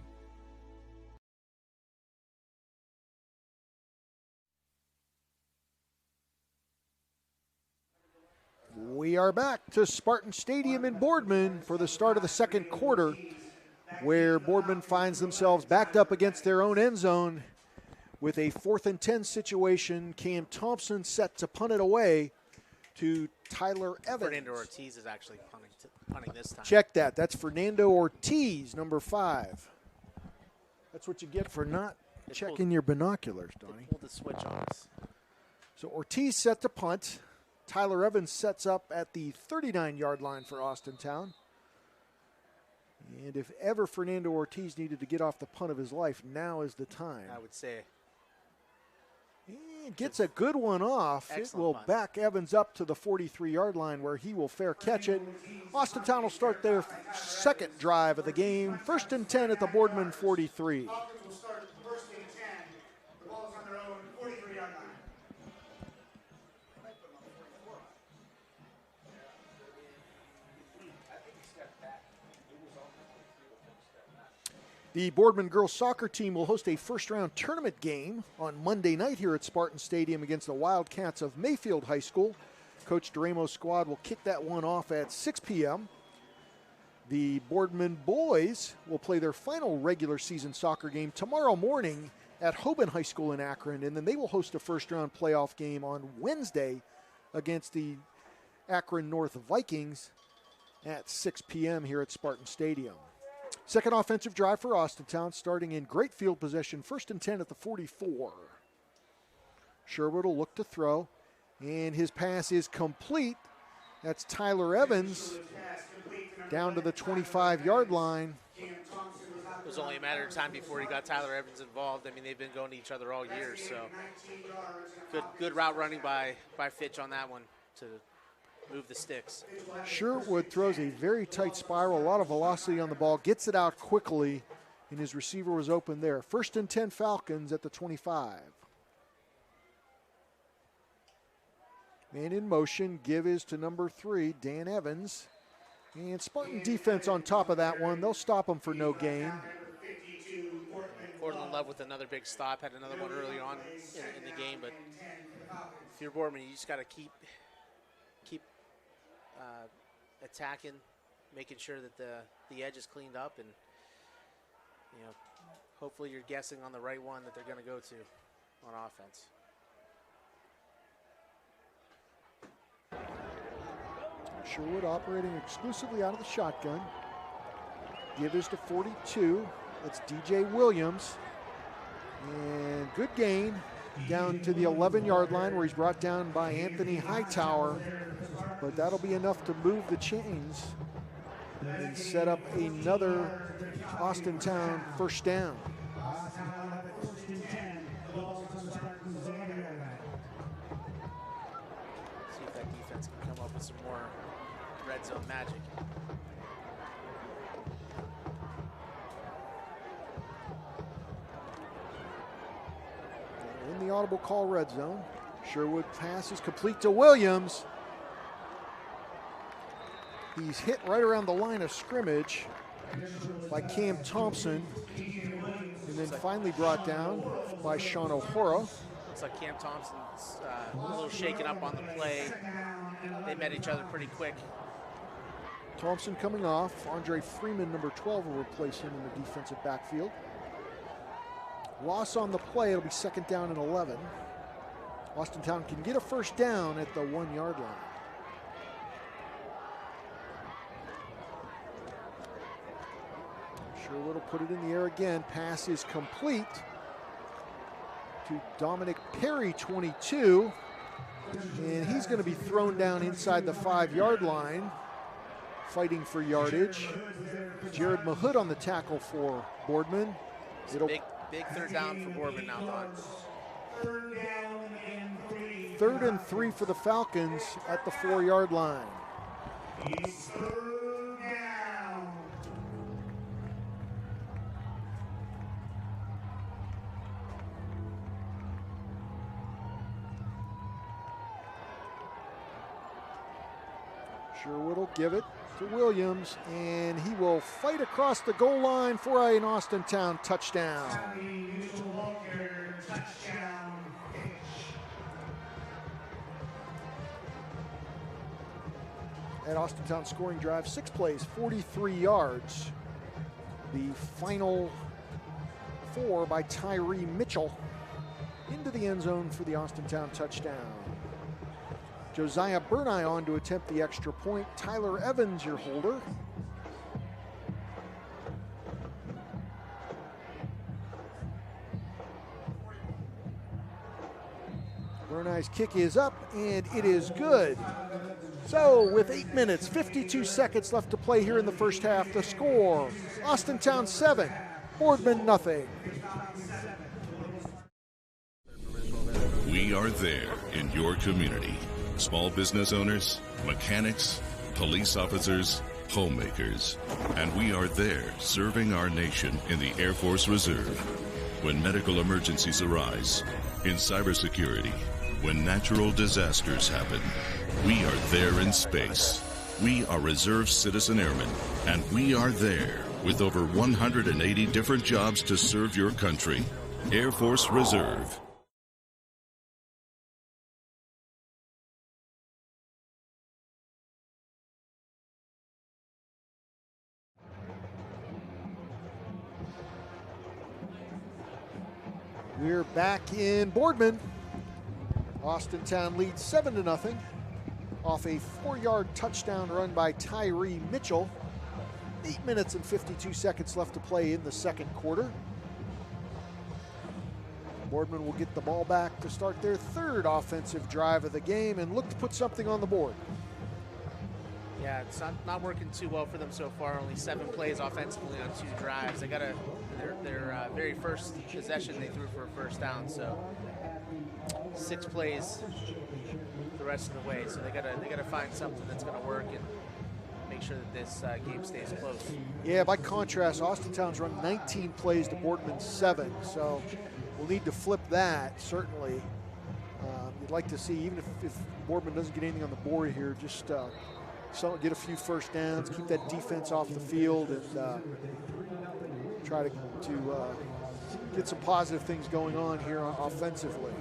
We are back to Spartan Stadium in Boardman for the start of the second quarter, where Boardman finds themselves backed up against their own end zone with a 4th and 10 situation. Cam Thompson set to punt it away to Tyler Evans. Fernando Ortiz is actually punting this time. Check that. That's Fernando Ortiz, number 5. That's what you get for not checking your binoculars, Donnie. Pull the switch on us. So Ortiz set to punt. Tyler Evans sets up at the 39-yard line for Austintown. And if ever Fernando Ortiz needed to get off the punt of his life, now is the time. I would say. And gets a good one off. It will back Evans up to the 43-yard line where he will fair catch it. Austintown will start their second drive of the game. 1st and 10 at the Boardman 43. The Boardman girls soccer team will host a first-round tournament game on Monday night here at Spartan Stadium against the Wildcats of Mayfield High School. Coach Duramo's squad will kick that one off at 6 p.m. The Boardman boys will play their final regular season soccer game tomorrow morning at Hoban High School in Akron, and then they will host a first-round playoff game on Wednesday against the Akron North Vikings at 6 p.m. here at Spartan Stadium. Second offensive drive for Austintown, starting in great field possession, 1st and 10 at the 44. Sherwood will look to throw, and his pass is complete. That's Tyler Evans down to the 25-yard line. It was only a matter of time before he got Tyler Evans involved. I mean, they've been going to each other all year, so good route running by Fitch on that one to move the sticks. Sherwood throws a very tight spiral, a lot of velocity on the ball, gets it out quickly, and his receiver was open there. 1st and 10 Falcons at the 25. Man in motion, give is to number 3, Dan Evans. And Spartan defense on top of that one. They'll stop him for no gain. Portland Love with another big stop, had another one early on in the game, but if you're Boardman, you just got to keep attacking, making sure that the edge is cleaned up, and hopefully you're guessing on the right one that they're going to go to on offense. Sherwood operating exclusively out of the shotgun. Give is to 42. That's DJ Williams. And good gain down to the 11-yard line where he's brought down by Anthony Hightower. But that'll be enough to move the chains and set up another Austintown first down. See if that defense can come up with some more red zone magic. In the audible call red zone, Sherwood pass is complete to Williams. He's hit right around the line of scrimmage by Cam Thompson, and then finally brought down by Sean O'Hara. Looks like Cam Thompson's a little shaken up on the play. They met each other pretty quick. Thompson coming off. Andre Freeman, number 12, will replace him in the defensive backfield. Loss on the play, it'll be second down and 11. Austintown can get a first down at the 1-yard line. Sherwood will put it in the air again. Pass is complete to Dominic Perry, 22. And he's going to be thrown down inside the 5-yard line, fighting for yardage. Jared Mahood on the tackle for Boardman. Big third down for Boardman now, Don. 3rd and 3 for the Falcons at the 4-yard line. Sherwood will give it to Williams, and he will fight across the goal line for an Austintown touchdown. At Austintown scoring drive, 6 plays, 43 yards. The final 4 by Tyree Mitchell into the end zone for the Austintown touchdown. Josiah Burney on to attempt the extra point. Tyler Evans, your holder. Burney's kick is up, and it is good. So with 8 minutes, 52 seconds left to play here in the first half, the score, Austintown 7, Boardman nothing. We are there in your community. Small business owners, mechanics, police officers, homemakers, and we are there serving our nation in the Air Force Reserve. When medical emergencies arise, in cybersecurity, when natural disasters happen, we are there in space. We are Reserve Citizen Airmen, and we are there with over 180 different jobs to serve your country. Air Force Reserve. We're back in Boardman. Austintown leads 7-0 off a 4-yard touchdown run by Tyree Mitchell. 8 minutes and 52 seconds left to play in the second quarter. Boardman will get the ball back to start their 3rd offensive drive of the game and look to put something on the board. Yeah, it's not working too well for them so far. Only 7 plays offensively on 2 drives. They got their very first possession they threw for a first down. So 6 plays the rest of the way. So they gotta find something that's gonna work and make sure that this game stays close. Yeah, by contrast, Austintown's run 19 plays to Boardman's 7. So we'll need to flip that, certainly. You'd like to see, even if Boardman doesn't get anything on the board here. Just get a few first downs, keep that defense off the field, and try to get some positive things going on here offensively.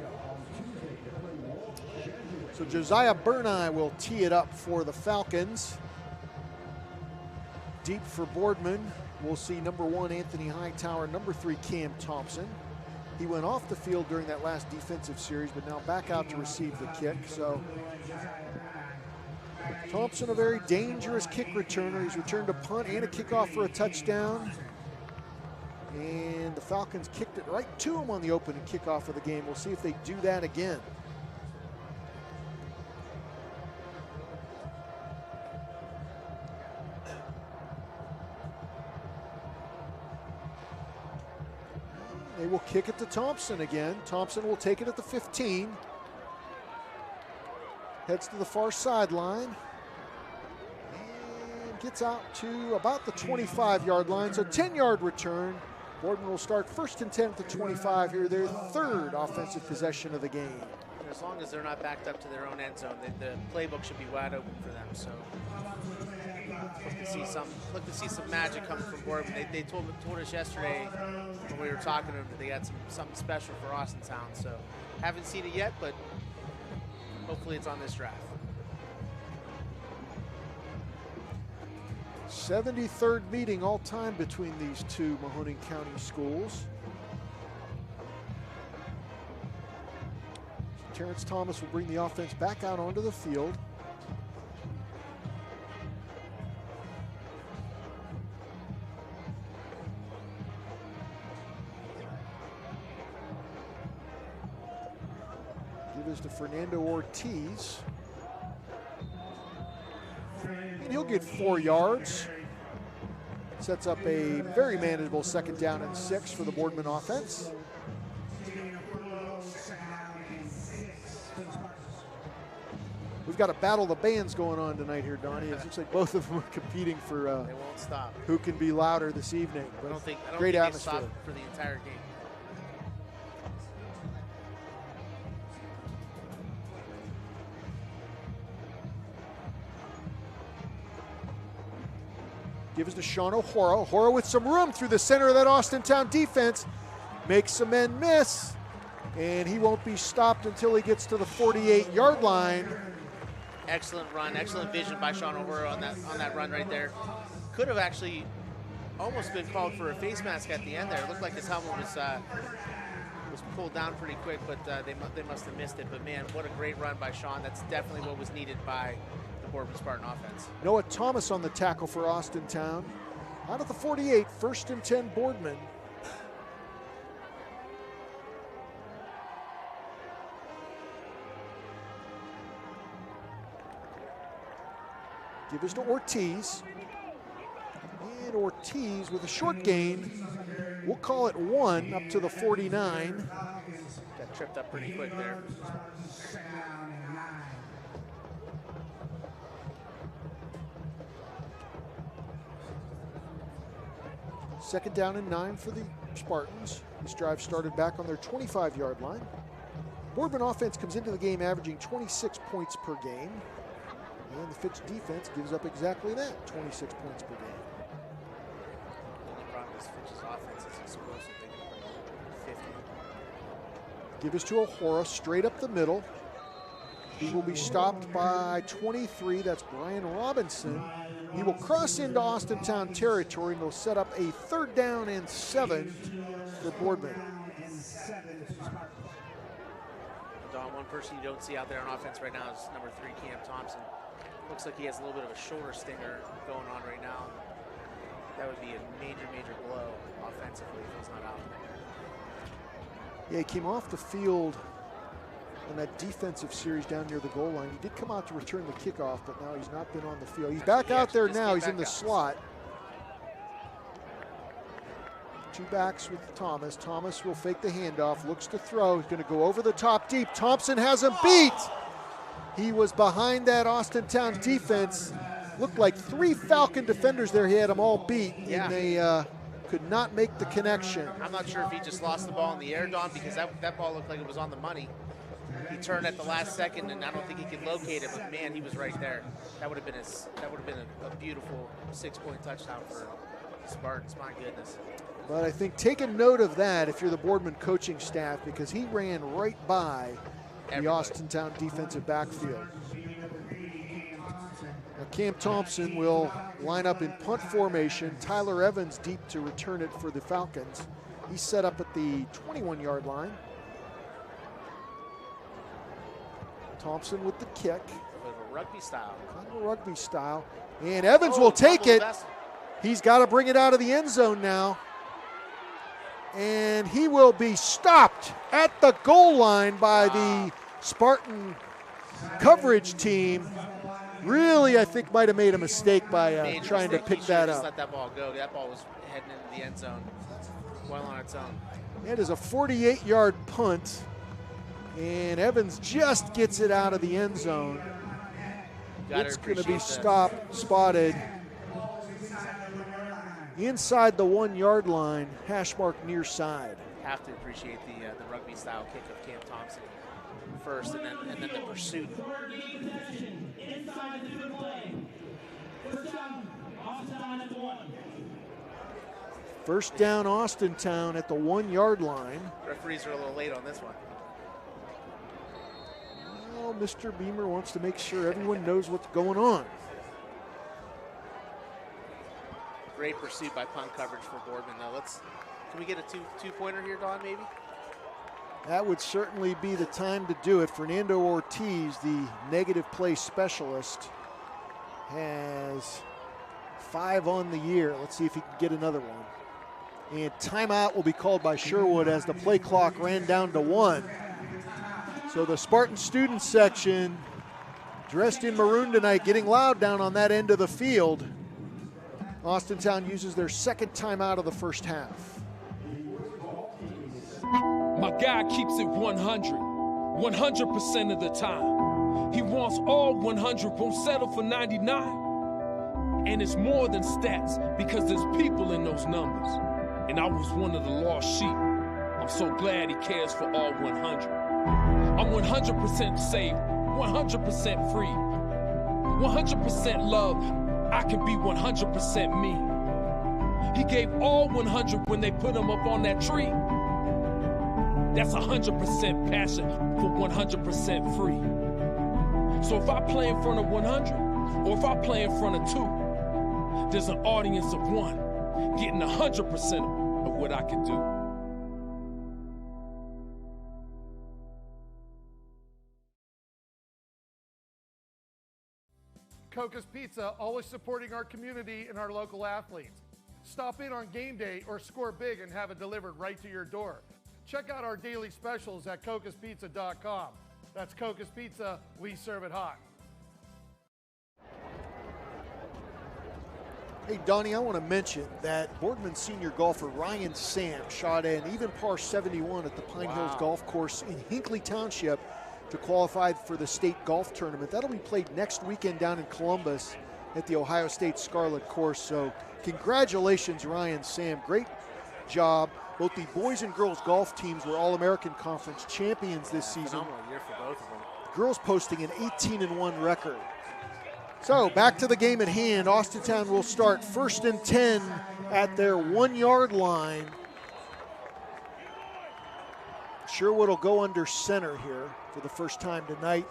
So Josiah Burneye will tee it up for the Falcons. Deep for Boardman, we'll see number 1 Anthony Hightower, number 3 Cam Thompson. He went off the field during that last defensive series, but now back out to receive the kick. So Thompson, a very dangerous kick returner. He's returned a punt and a kickoff for a touchdown. And the Falcons kicked it right to him on the opening kickoff of the game. We'll see if they do that again. They will kick it to Thompson again. Thompson will take it at the 15. Heads to the far sideline. And gets out to about the 25-yard line. So 10-yard return. Boardman will start 1st and 10 at the 25 here, their 3rd offensive possession of the game. As long as they're not backed up to their own end zone, the playbook should be wide open for them. So look to see some magic coming from Boardman. They told us yesterday when we were talking to them that they got something special for Austintown. So haven't seen it yet, but hopefully it's on this drive. 73rd meeting all time between these two Mahoning County schools. Terrence Thomas will bring the offense back out onto the field. Give this to Fernando Ortiz. And he'll get 4 yards. Sets up a very manageable 2nd down and 6 for the Boardman offense. We've got a battle of the bands going on tonight here, Donnie. It looks like both of them are competing for they won't stop. Who can be louder this evening. I don't think great they atmosphere stop for the entire game. Gives to Sean O'Hara. O'Hara with some room through the center of that Austintown defense. Makes some men miss. And he won't be stopped until he gets to the 48-yard line. Excellent run, excellent vision by Sean O'Hara on that run right there. Could have actually almost been called for a face mask at the end there. It looked like his helmet was pulled down pretty quick, but they must have missed it. But man, what a great run by Sean. That's definitely what was needed by the Boardman Spartan offense. Noah Thomas on the tackle for Austintown. Out of the 48, 1st and 10 Boardman. Give us to Ortiz. And Ortiz with a short gain. We'll call it 1 up to the 49. Got tripped up pretty quick there. Second down and 9 for the Spartans. This drive started back on their 25-yard line. Boardman offense comes into the game averaging 26 points per game. And the Fitch defense gives up exactly that, 26 points per game. The only problem is Fitch's offense is explosive. They can put 50. Give us to O'Hara, straight up the middle. He will be stopped by 23, that's Brian Robinson. He will cross into Austintown territory and will set up a 3rd down and 7 for Boardman. Don, one person you don't see out there on offense right now is number 3, Cam Thompson. Looks like he has a little bit of a shoulder stinger going on right now. That would be a major, major blow offensively if he's not out. Yeah, he came off the field in that defensive series down near the goal line. He did come out to return the kickoff, but now he's not been on the field. He's back out there now. He's in the slot. 2 backs with Thomas. Thomas will fake the handoff, looks to throw. He's going to go over the top deep. Thompson has him beat. He was behind that Austintown defense. Looked like 3 Falcon defenders there. He had them all beat, and they could not make the connection. I'm not sure if he just lost the ball in the air, Don, because that ball looked like it was on the money. he turned at the last second, and I don't think he could locate it. But man, he was right there. That would have been a beautiful 6-point touchdown for the Spartans. My goodness. But I think take a note of that if you're the Boardman coaching staff, because he ran right by the Austintown defensive backfield. Now Cam Thompson will line up in punt formation. Tyler Evans deep to return it for the Falcons. He's set up at the 21-yard line. Thompson with the kick. Kind of a rugby style. Kind of a rugby style. And Evans will take it. He's got to bring it out of the end zone now. And he will be stopped at the goal line by the Spartan coverage team. Really, I think might have made a mistake by trying to pick that up. Let that ball go. That ball was heading into the end zone, well on its own. It is a 48-yard punt, and Evans just gets it out of the end zone. It's going to be spotted inside the 1-yard line, hash mark near side. Have to appreciate the rugby style kick of Cam Thompson first, and then the pursuit. First down, Austintown at the 1-yard line. Referees are a little late on this one. Well, Mr. Beamer wants to make sure everyone knows what's going on. Great pursuit by punt coverage for Boardman, though. Can we get a two-pointer here, Don, maybe? That would certainly be the time to do it. Fernando Ortiz, the negative play specialist, has 5 on the year. Let's see if he can get another one. And timeout will be called by Sherwood as the play clock ran down to 1. So the Spartan student section, dressed in maroon tonight, getting loud down on that end of the field. Austintown uses their second timeout of the first half. My guy keeps it 100% of the time. He wants all 100, won't settle for 99. And it's more than stats because there's people in those numbers. And I was one of the lost sheep. I'm so glad he cares for all 100. I'm 100% safe, 100% free, 100% love. I can be 100% me. He gave all 100 when they put him up on that tree. That's 100% passion for 100% free. So if I play in front of 100, or if I play in front of 2, there's an audience of 1 getting 100% of what I can do. Coca's Pizza, always supporting our community and our local athletes. Stop in on game day or score big and have it delivered right to your door. Check out our daily specials at cocaspizza.com. That's Coca's Pizza, we serve it hot. Hey, Donnie, I want to mention that Boardman senior golfer Ryan Sam shot an even par 71 at the Pine Hills Golf Course in Hinckley Township to qualify for the state golf tournament. That'll be played next weekend down in Columbus at the Ohio State Scarlet Course. So congratulations, Ryan Sam. Great job. Both the boys and girls golf teams were All-American Conference champions this season. Phenomenal year for both of them. Girls posting an 18-1 record. So back to the game at hand. Austintown will start 1st and 10 at their 1-yard line. Sherwood will go under center here for the first time tonight.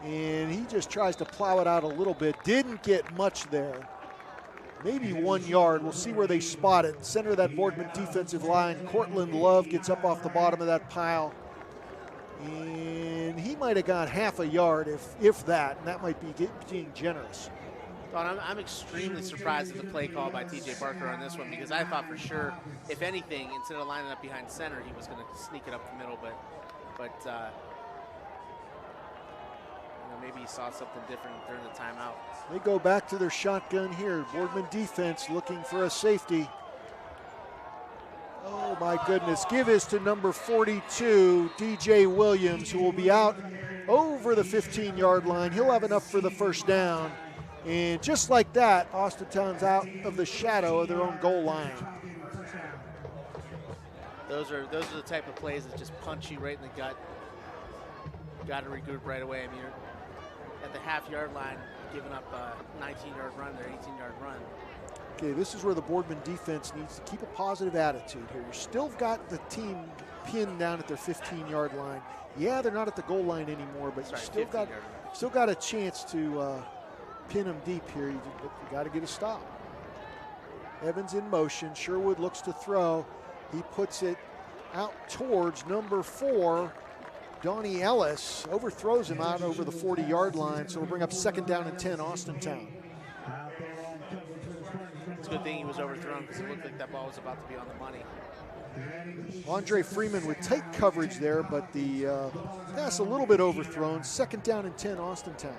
And he just tries to plow it out a little bit. Didn't get much there. Maybe 1 yard. We'll see where they spot it. Center of that Boardman defensive line. Cortland Love gets up off the bottom of that pile. And he might have got half a yard, if that, and that might be being generous. Don, I'm extremely surprised at the play call by T.J. Parker on this one, because I thought for sure, if anything, instead of lining up behind center, he was going to sneak it up the middle, but maybe he saw something different during the timeout. They go back to their shotgun here. Boardman defense looking for a safety. Oh my goodness, give is to number 42, DJ Williams, who will be out over the 15-yard line. He'll have enough for the first down. And just like that, Austintown's out of the shadow of their own goal line. Those are the type of plays that just punch you right in the gut. got to regroup right away. I mean, you're at the half-yard line, giving up a 19-yard run or 18-yard run. Okay, this is where the Boardman defense needs to keep a positive attitude here. You still got the team pinned down at their 15-yard line. Yeah, they're not at the goal line anymore, but you still got a chance to pin them deep here. You got to get a stop. Evans in motion. Sherwood looks to throw. He puts it out towards number 4, Donnie Ellis. Overthrows him out over the 40-yard line, so we'll bring up 2nd down and 10, Austintown. It's a good thing he was overthrown because it looked like that ball was about to be on the money. Andre Freeman with tight coverage there, but the pass a little bit overthrown. 2nd down and 10, Austintown.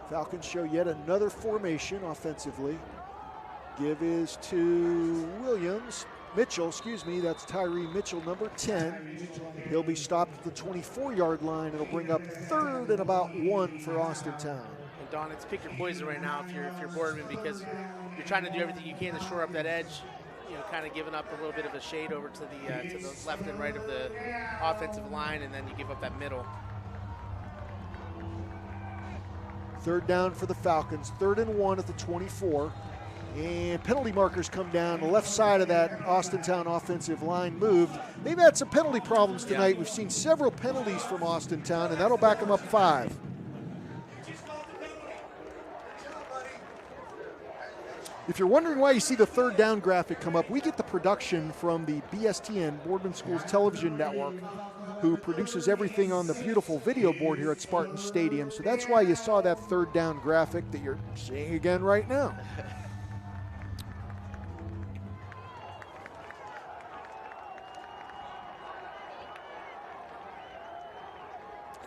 Falcons show yet another formation offensively. Give is to Mitchell, that's Tyree Mitchell, number 10. He'll be stopped at the 24-yard line. It'll bring up 3rd and about 1 for Austintown. And Don, it's pick your poison right now if you're Boardman, because you're trying to do everything you can to shore up that edge. Kind of giving up a little bit of a shade over to the left and right of the offensive line, and then you give up that middle. 3rd down for the Falcons, 3rd and 1 at the 24. And penalty markers come down. The left side of that Austintown offensive line moved. They've had some penalty problems tonight. Yeah. We've seen several penalties from Austintown, and that'll back them up 5. If you're wondering why you see the 3rd down graphic come up, we get the production from the BSTN, Boardman Schools Television Network, who produces everything on the beautiful video board here at Spartan Stadium. So that's why you saw that 3rd down graphic that you're seeing again right now.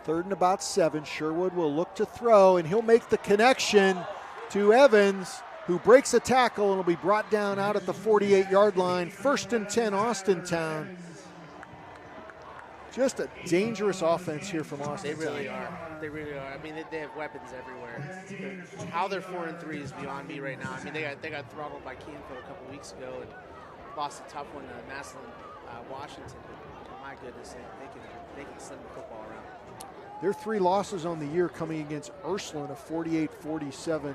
Third and about 7. Sherwood will look to throw, and he'll make the connection to Evans, who breaks a tackle and will be brought down out at the 48-yard line. 1st and 10, Austintown. Just a dangerous offense here from Austintown. They really are. They really are. I mean, they have weapons everywhere. How they're 4-3 is beyond me right now. I mean, they got throttled by Canfield a couple weeks ago and lost a tough one to Massillon, Washington. But my goodness, they can sling the football around. Their 3 losses on the year coming against Ursuline, a 48-47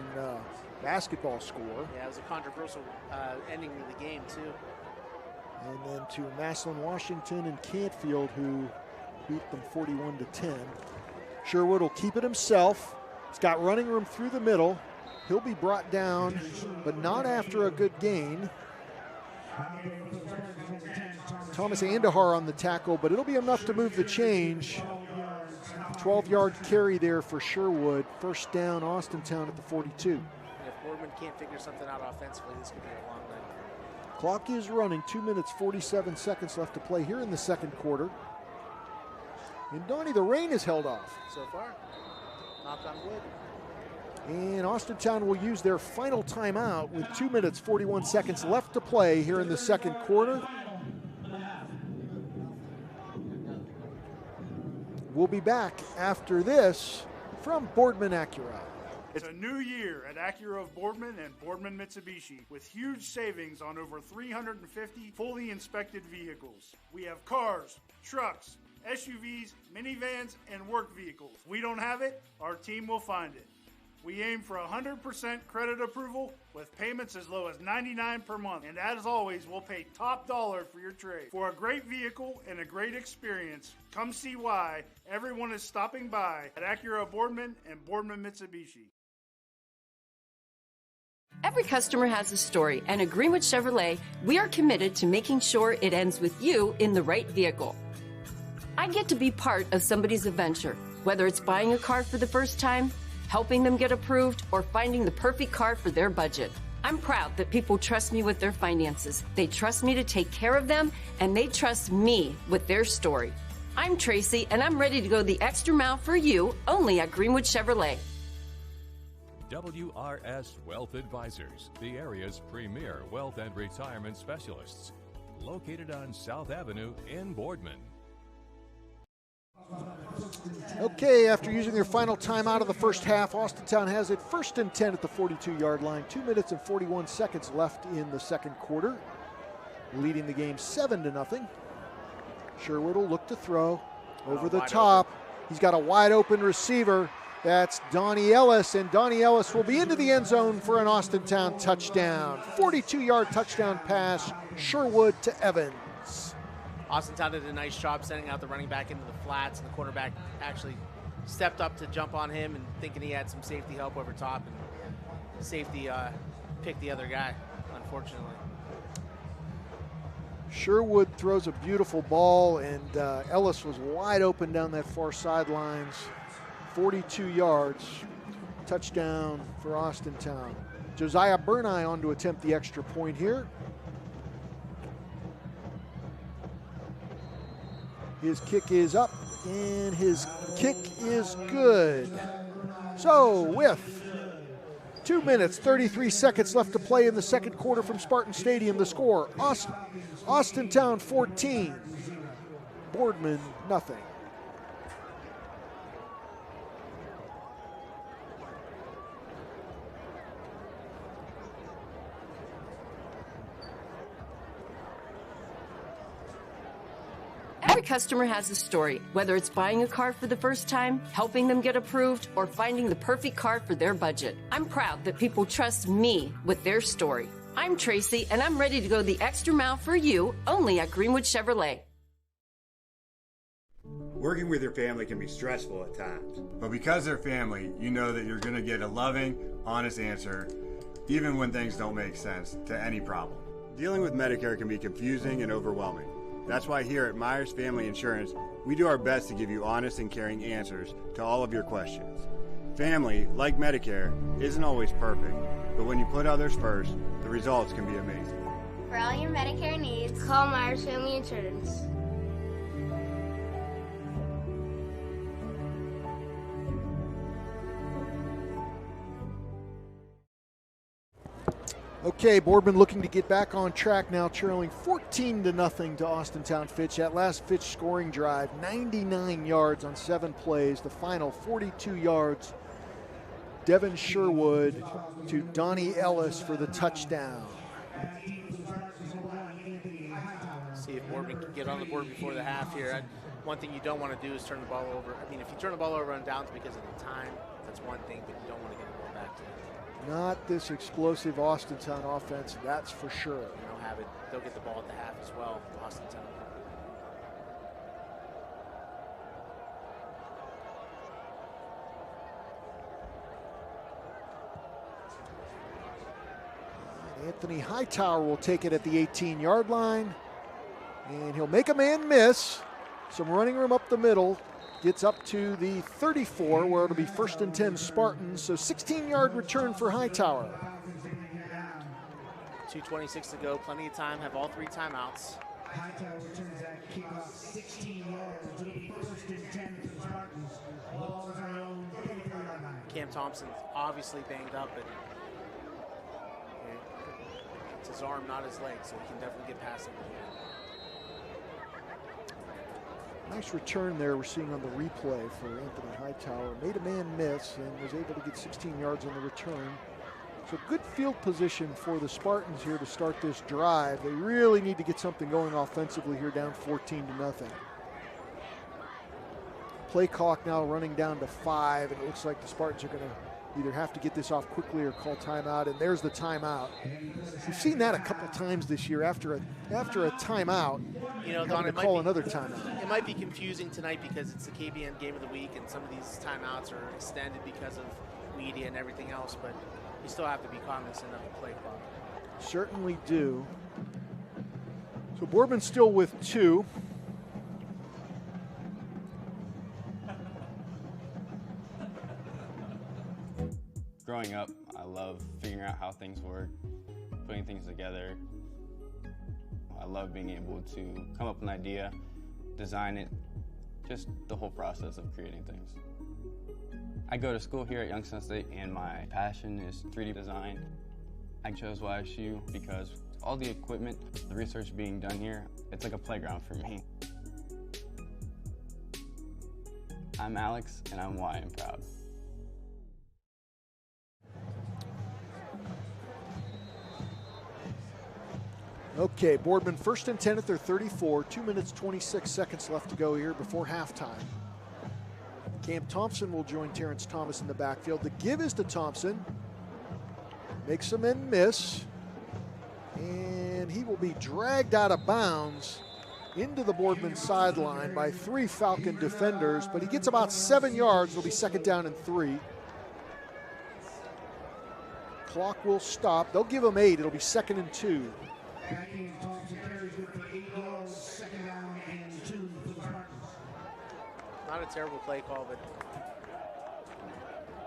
basketball score. Yeah, it was a controversial ending to the game, too. And then to Massillon, Washington, and Canfield, who beat them 41-10. Sherwood will keep it himself. He's got running room through the middle. He'll be brought down, but not after a good gain. Thomas Andahar on the tackle, but it'll be enough to move the change. 12-yard carry there for Sherwood. 1st down, Austintown at the 42. And if Boardman can't figure something out offensively, this could be a long night. Clock is running. 2 minutes, 47 seconds left to play here in the 2nd quarter. And Donnie, the rain is held off. So far, knock on wood. And Austintown will use their final timeout with 2 minutes, 41 seconds left to play here in the 2nd quarter. We'll be back after this from Boardman Acura. It's a new year at Acura of Boardman and Boardman Mitsubishi with huge savings on over 350 fully inspected vehicles. We have cars, trucks, SUVs, minivans, and work vehicles. If we don't have it, our team will find it. We aim for 100% credit approval with payments as low as $99 per month. And as always, we'll pay top dollar for your trade. For a great vehicle and a great experience, come see why everyone is stopping by at Acura Boardman and Boardman Mitsubishi. Every customer has a story, and at Greenwood Chevrolet, we are committed to making sure it ends with you in the right vehicle. I get to be part of somebody's adventure, whether it's buying a car for the first time, helping them get approved, or finding the perfect car for their budget. I'm proud that people trust me with their finances. They trust me to take care of them, and they trust me with their story. I'm Tracy, and I'm ready to go the extra mile for you, only at Greenwood Chevrolet. WRS Wealth Advisors, the area's premier wealth and retirement specialists. Located on South Avenue in Boardman. Okay, after using their final timeout of the first half, Austintown has it 1st and 10 at the 42-yard line. 2 minutes and 41 seconds left in the second quarter. Leading the game 7-0. Sherwood will look to throw over the top. He's got a wide open receiver. That's Donnie Ellis, and Donnie Ellis will be into the end zone for an Austintown touchdown. 42-yard touchdown pass, Sherwood to Evans. Austintown did a nice job sending out the running back into the flats, and the quarterback actually stepped up to jump on him and thinking he had some safety help over top, and safety picked the other guy, unfortunately. Sherwood throws a beautiful ball, and Ellis was wide open down that far sidelines. 42 yards, touchdown for Austintown. Josiah Burneye on to attempt the extra point here. His kick is up, and his kick is good. So with 2 minutes, 33 seconds left to play in the second quarter from Spartan Stadium, the score, Austintown 14, Boardman nothing. Every customer has a story, whether it's buying a car for the first time, helping them get approved, or finding the perfect car for their budget. I'm proud that people trust me with their story. I'm Tracy, and I'm ready to go the extra mile for you, only at Greenwood Chevrolet. Working with your family can be stressful at times, but because they're family, you know that you're going to get a loving, honest answer, even when things don't make sense, to any problem. Dealing with Medicare can be confusing and overwhelming. That's why here at Myers Family Insurance, we do our best to give you honest and caring answers to all of your questions. Family, like Medicare, isn't always perfect, but when you put others first, the results can be amazing. For all your Medicare needs, call Myers Family Insurance. Okay, Boardman looking to get back on track now, trailing 14-0 to Austintown Fitch. That last Fitch scoring drive, 99 yards on 7 plays. The final 42 yards. Devin Sherwood to Donnie Ellis for the touchdown. See if Boardman can get on the board before the half here. One thing you don't want to do is turn the ball over. I mean, if you turn the ball over on downs because of the time, that's one thing, but you don't want to get the ball back to them. Not this explosive Austintown offense, that's for sure. They'll have it. They'll get the ball at the half as well, Austintown. Anthony Hightower will take it at the 18-yard line, and he'll make a man miss. Some running room up the middle. Gets up to the 34, where it'll be 1st and 10 Spartans. So 16-yard return for Hightower. 2:26 to go, plenty of time, have all 3 timeouts. Hightower returns that kickoff 16 yards to the 1st and 10 for Spartans. Ball is around the 34-yard line. Cam Thompson's obviously banged up, but it's his arm, not his leg, so he can definitely get past him. Nice return there we're seeing on the replay for Anthony Hightower. Made a man miss and was able to get 16 yards on the return. So good field position for the Spartans here to start this drive. They really need to get something going offensively here, down 14-0. Play clock now running down to 5, and it looks like the Spartans are going to either have to get this off quickly or call timeout, and there's the timeout. We've seen that a couple times this year after a timeout. You know, Don, call another timeout. It might be confusing tonight because it's the KBN game of the week, and some of these timeouts are extended because of media and everything else, but you still have to be cognizant of the play clock. Certainly do. So Boardman still with 2. Growing up, I love figuring out how things work, putting things together. I love being able to come up with an idea, design it, just the whole process of creating things. I go to school here at Youngstown State, and my passion is 3D design. I chose YSU because all the equipment, the research being done here, it's like a playground for me. I'm Alex, and I'm why I'm proud. Okay, Boardman 1st and 10 at their 34. 2 minutes, 26 seconds left to go here before halftime. Cam Thompson will join Terrence Thomas in the backfield. The give is to Thompson. Makes a men miss. And he will be dragged out of bounds into the Boardman sideline by 3 Falcon defenders, but he gets about 7 yards. It'll be 2nd down and 3. Clock will stop. They'll give him 8. It'll be 2nd and 2. Not a terrible play call, but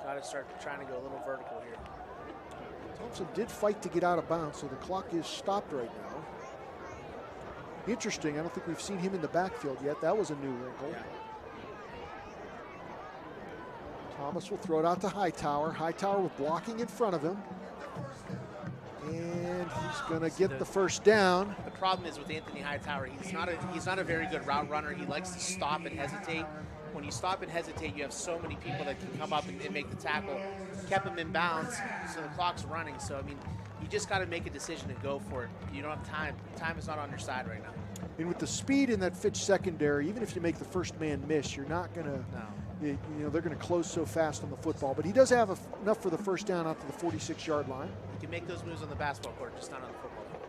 got to start trying to go a little vertical here. Thompson did fight to get out of bounds, so the clock is stopped right now. Interesting, I don't think we've seen him in the backfield yet. That was a new wrinkle. Yeah. Thomas will throw it out to Hightower. Hightower with blocking in front of him. And he's going to get the first down. The problem is with Anthony Hightower, he's not a very good route runner. He likes to stop and hesitate. When you stop and hesitate, you have so many people that can come up and make the tackle. Kept him in bounds, so the clock's running. So, I mean, you just got to make a decision and go for it. You don't have time. Time is not on your side right now. And with the speed in that Fitch secondary, even if you make the first man miss, you're not going to, you know, they're going to close so fast on the football. But he does have enough for the first down out to the 46-yard line. You can make those moves on the basketball court, just not on the football court.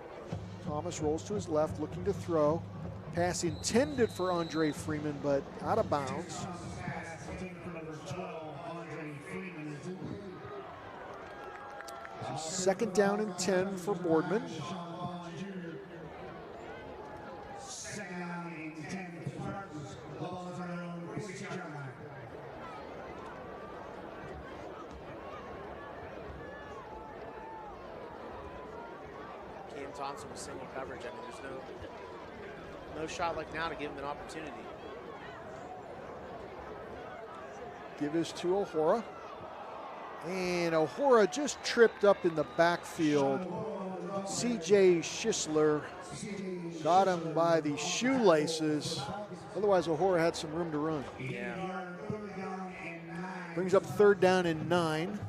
Thomas rolls to his left, looking to throw. Pass intended for Andre Freeman, but out of bounds. So 2nd down and 10 for Boardman. Cam Thompson with single coverage. I mean, there's no shot like now to give him an opportunity. Give is to O'Hora. And O'Hora just tripped up in the backfield. C.J. Schisler got him by the shoelaces. Otherwise, O'Hora had some room to run. Yeah. Brings up 3rd down and 9.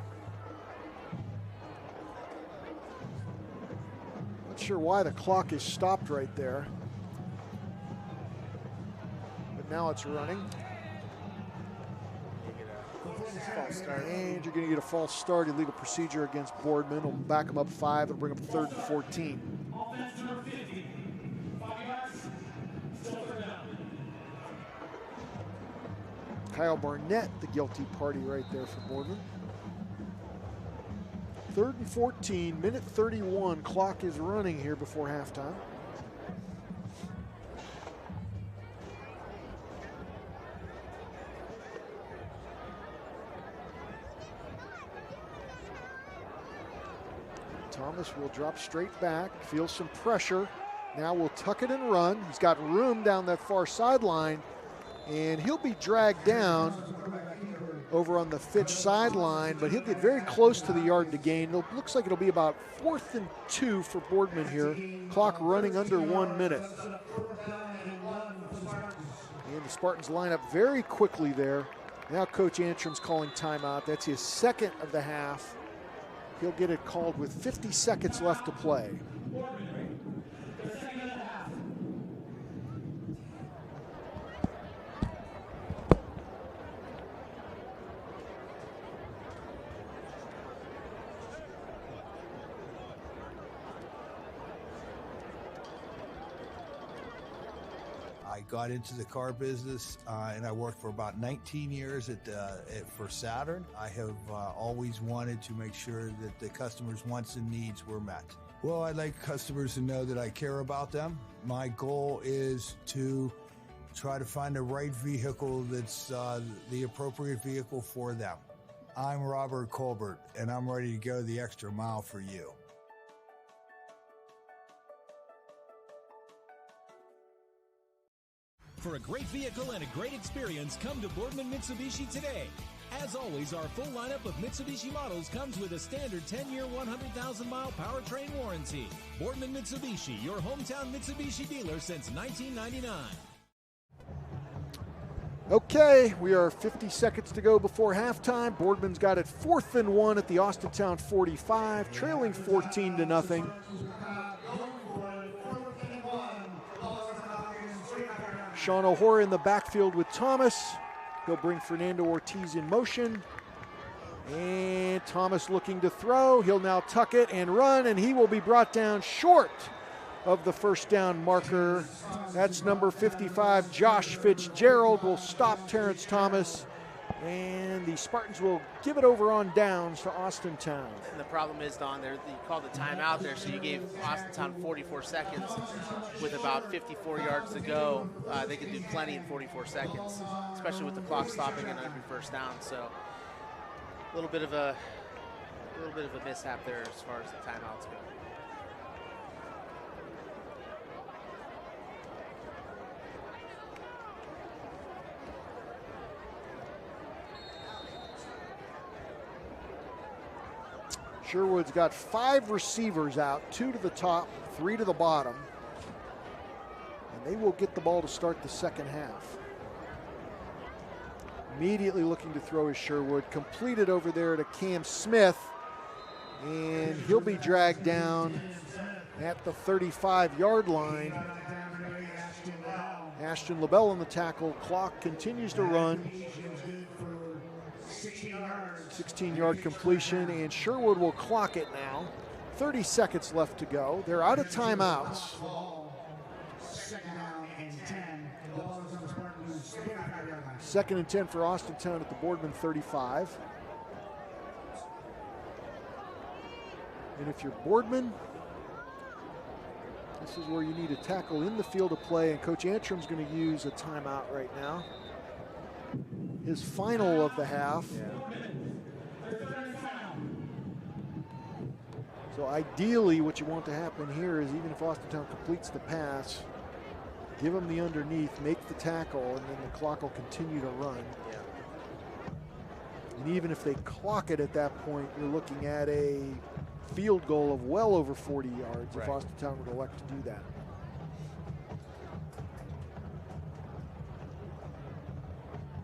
Not sure why the clock is stopped right there. But now it's running. False start. And you're going to get a false start, illegal procedure against Boardman. It'll back him up 5. It'll bring up 3rd and 14. Kyle Barnett, the guilty party right there for Boardman. 3rd and 14, minute 31. Clock is running here before halftime. Thomas will drop straight back, feels some pressure. Now we'll tuck it and run. He's got room down that far sideline, and he'll be dragged down over on the Fitch sideline, but he'll get very close to the yard to gain. It looks like it'll be about 4th and 2 for Boardman here. Clock running under 1 minute. And the Spartans line up very quickly there. Now Coach Antrim's calling timeout. That's his 2nd of the half. He'll get it called with 50 seconds left to play. I got into the car business and I worked for about 19 years for Saturn. I have always wanted to make sure that the customers' wants and needs were met. Well, I'd like customers to know that I care about them. My goal is to try to find the right vehicle that's the appropriate vehicle for them. I'm Robert Colbert, and I'm ready to go the extra mile for you. For a great vehicle and a great experience, come to Boardman Mitsubishi today. As always, our full lineup of Mitsubishi models comes with a standard 10-year, 100,000-mile powertrain warranty. Boardman Mitsubishi, your hometown Mitsubishi dealer since 1999. Okay, we are 50 seconds to go before halftime. Boardman's got it 4th and 1 at the Austintown 45, trailing 14-0. Sean O'Hora in the backfield with Thomas. He'll bring Fernando Ortiz in motion. And Thomas looking to throw. He'll now tuck it and run, and he will be brought down short of the first down marker. That's number 55, Josh Fitzgerald, will stop Terrence Thomas, and the Spartans will give it over on downs to Austintown. And the problem is, Don, you called the timeout there, so you gave Austintown 44 seconds with about 54 yards to go. They can do plenty in 44 seconds, especially with the clock stopping in every first down. So a little bit of a mishap there as far as the timeouts go. Sherwood's got 5 receivers out, 2 to the top, 3 to the bottom. And they will get the ball to start the second half. Immediately looking to throw is Sherwood. Completed over there to Cam Smith. And he'll be dragged down at the 35-yard line. Ashton LaBelle on the tackle. Clock continues to run. 16-yard completion, and Sherwood will clock it now. 30 seconds left to go. They're out of timeouts. Second and 10 for Austintown at the Boardman 35. And if you're Boardman, this is where you need a tackle in the field of play, and Coach Antrim's going to use a timeout right now. His final of the half. So ideally what you want to happen here is, even if Austintown completes the pass, give them the underneath, make the tackle, and then the clock will continue to run. And even if they clock it at that point, you're looking at a field goal of well over 40 yards if Austintown would elect to do that.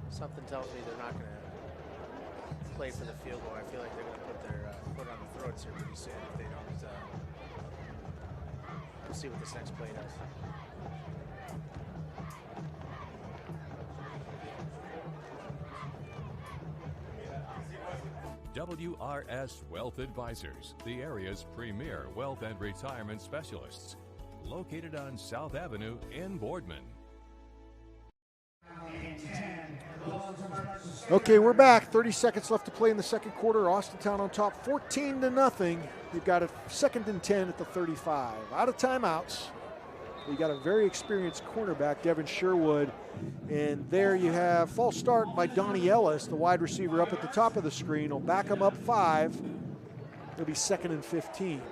Something tells me they're not going to play for the field goal. I feel like they're going to put their foot on the throats here pretty soon if they don't. We'll see what this next play does. WRS Wealth Advisors, the area's premier wealth and retirement specialists. Located on South Avenue in Boardman. Okay, we're back. 30 seconds left to play in the second quarter. Austintown on top, 14-0. They've got a 2nd and 10 at the 35. Out of timeouts. We got a very experienced cornerback, Devin Sherwood. And there you have false start by Donnie Ellis, the wide receiver up at the top of the screen. Will back him up 5. It'll be 2nd and 15.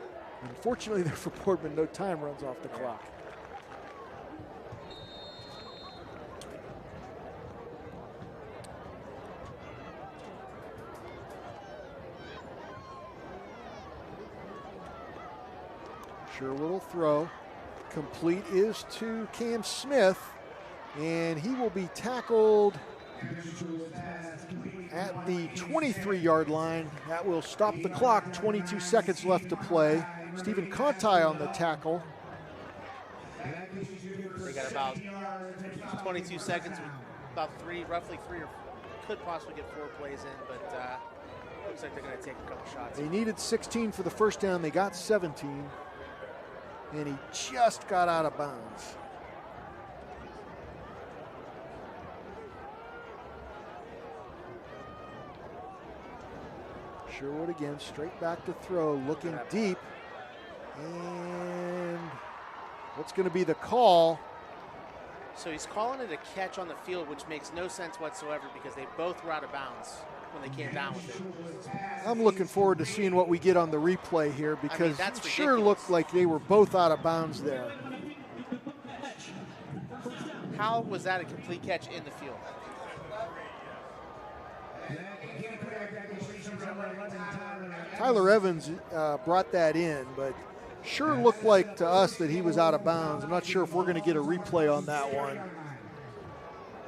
Unfortunately there for Boardman, no time runs off the clock. Sherwood will throw. Complete is to Cam Smith, and he will be tackled at the 23-yard line. That will stop the clock. 22 seconds left to play. Stephen Conti on the tackle. They got about 22 seconds, with about roughly three, or could possibly get 4 plays in, but looks like they're going to take a couple shots. They needed 16 for the first down. They got 17. And he just got out of bounds. Sherwood again, straight back to throw, looking deep. And what's going to be the call? So he's calling it a catch on the field, which makes no sense whatsoever because they both were out of bounds when they came down with it. I'm looking forward to seeing what we get on the replay here because it sure looked like they were both out of bounds there. How was that a complete catch in the field? Tyler Evans brought that in, but sure looked like to us that he was out of bounds. I'm not sure if we're going to get a replay on that one.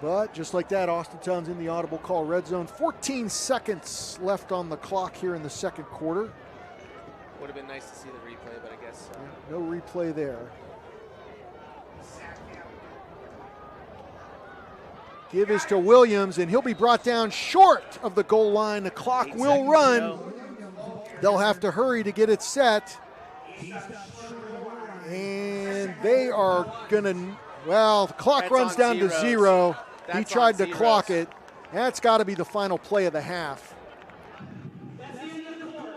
But just like that, Austintown's in the audible call red zone. 14 seconds left on the clock here in the second quarter. Would have been nice to see the replay, but I guess no replay there. Give is to Williams, and he'll be brought down short of the goal line. The clock will run. They'll have to hurry to get it set. And they are going to, well, the clock runs down to 0. He tried to clock it. That's got to be the final play of the half.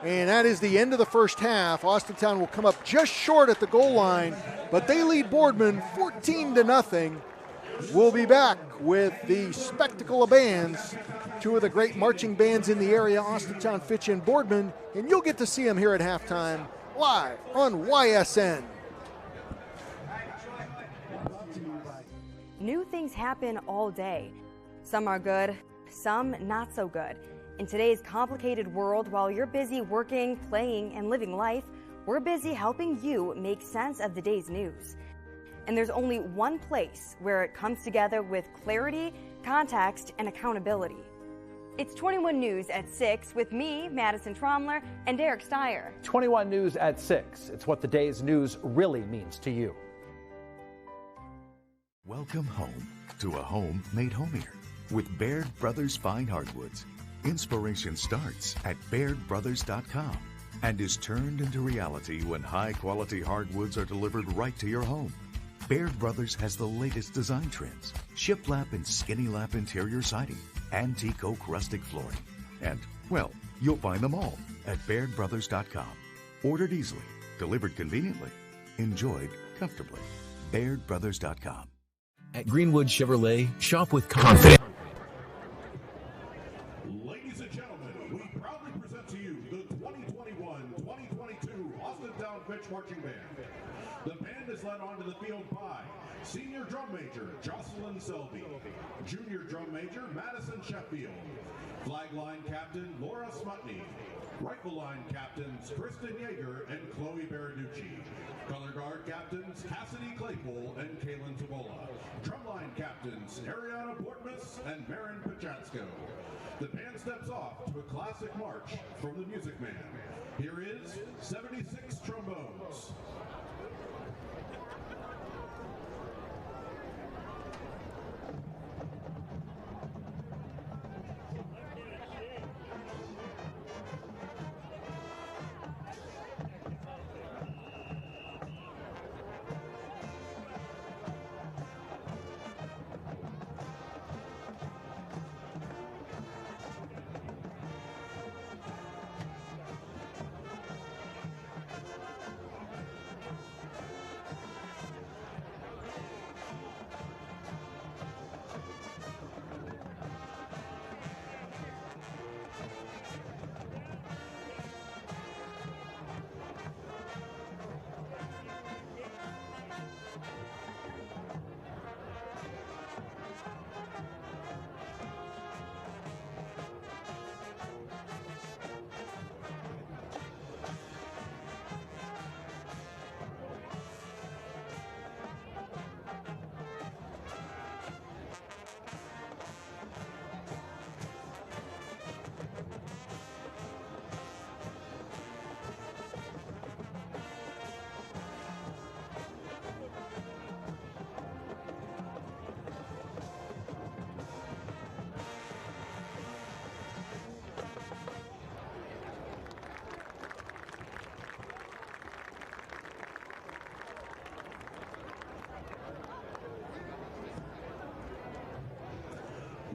And that is the end of the first half. Austintown will come up just short at the goal line, but they lead Boardman 14-0. We'll be back with the spectacle of bands, two of the great marching bands in the area, Austintown, Fitch, and Boardman, and you'll get to see them here at halftime live on YSN. New things happen all day. Some are good, some not so good. In today's complicated world, while you're busy working, playing, and living life, we're busy helping you make sense of the day's news. And there's only one place where it comes together with clarity, context, and accountability. It's 21 News at 6 with me, Madison Tromler, and Derek Steyer. 21 News at 6. It's what the day's news really means to you. Welcome home to a home made homier with Baird Brothers Fine Hardwoods. Inspiration starts at BairdBrothers.com and is turned into reality when high-quality hardwoods are delivered right to your home. Baird Brothers has the latest design trends, shiplap and skinny lap interior siding, antique oak rustic flooring. And, well, you'll find them all at BairdBrothers.com. Ordered easily, delivered conveniently, enjoyed comfortably. BairdBrothers.com. At Greenwood Chevrolet, shop with confidence. Ladies and gentlemen, we proudly present to you the 2021-2022 Austintown Fitch Marching Band. The band is led onto the field by Senior Drum Major Jocelyn Selby, Junior Drum Major Madison Sheffield, Flag Line Captain Laura Smutney, Rifle Line Captains Kristen Yeager and Chloe Baraducci, Color Guard Captains Cassidy Claypool and Kaylin Tabola, Drumline Captains Ariana Bortmas and Marin Pachatsko. The band steps off to a classic march from the Music Man. Here is 76 Trombones.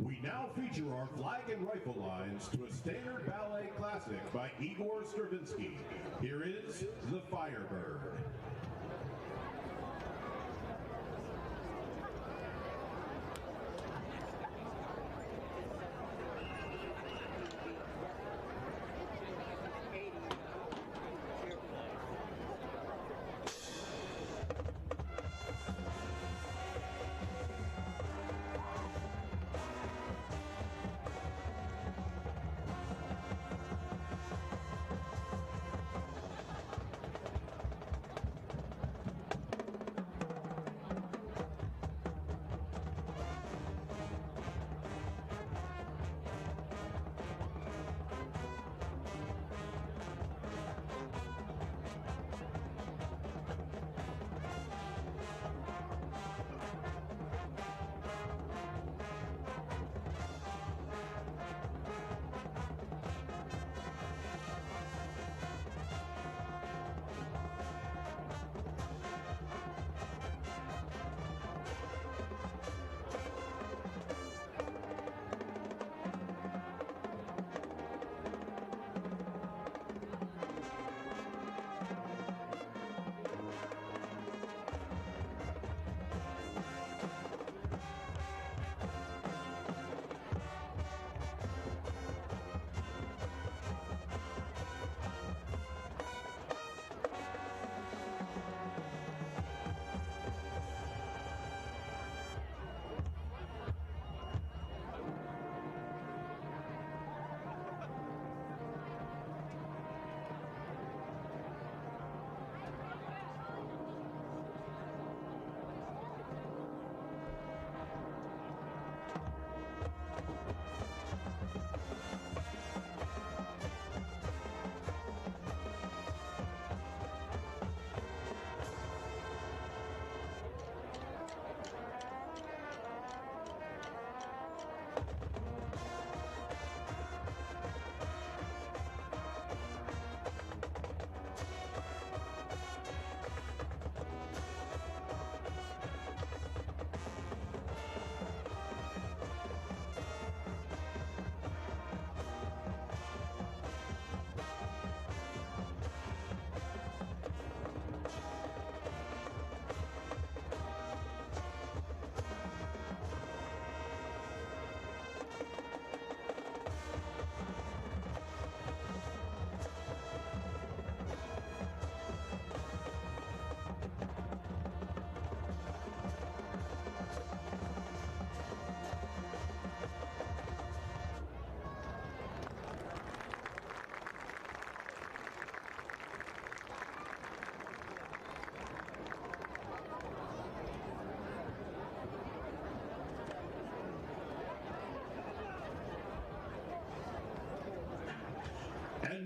We now feature our flag and rifle lines to a standard ballet classic by Igor Stravinsky. Here is The Firebird.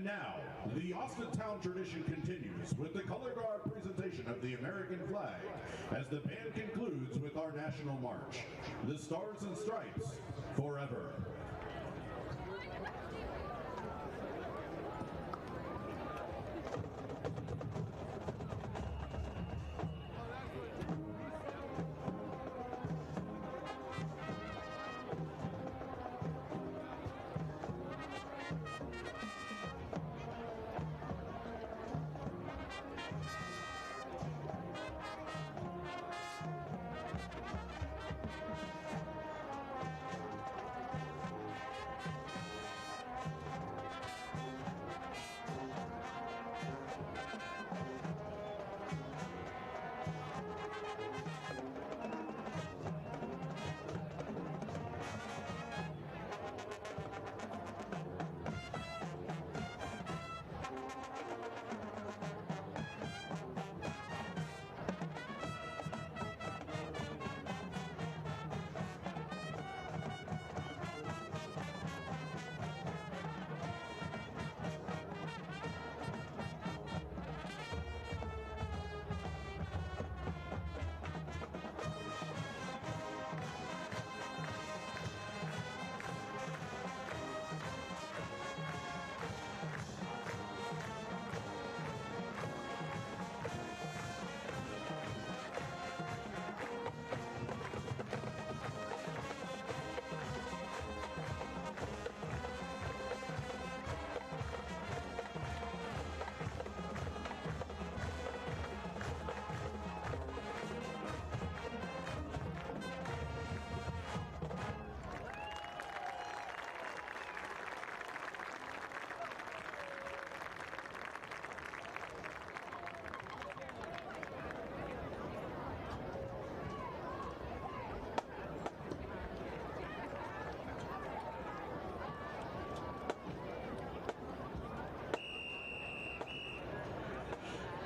now, the Austintown tradition continues with the color guard presentation of the American flag as the band concludes with our national march. The Stars and Stripes, forever.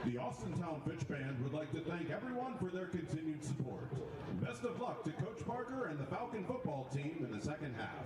The Austintown Fitch Band would like to thank everyone for their continued support. Best of luck to Coach Parker and the Falcon football team in the second half.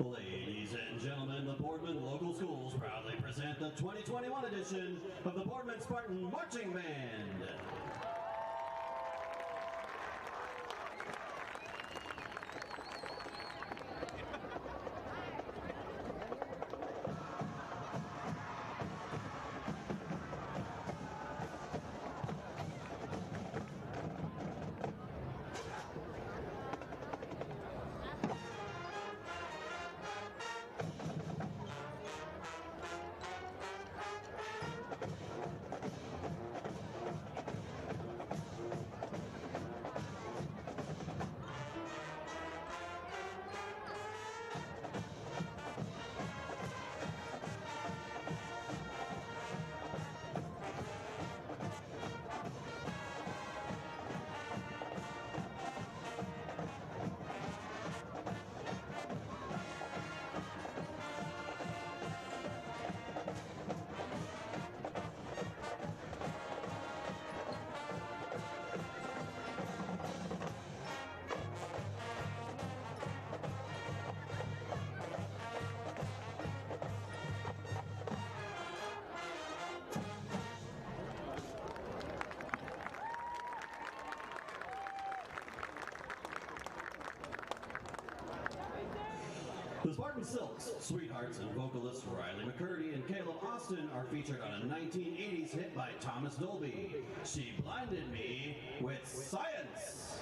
Ladies and gentlemen, the Boardman Local Schools proudly present the 2021 edition of the Boardman Spartan Marching Band. The Spartan Silks, Sweethearts, and vocalists Riley McCurdy and Caleb Austin are featured on a 1980s hit by Thomas Dolby, She Blinded Me with Science.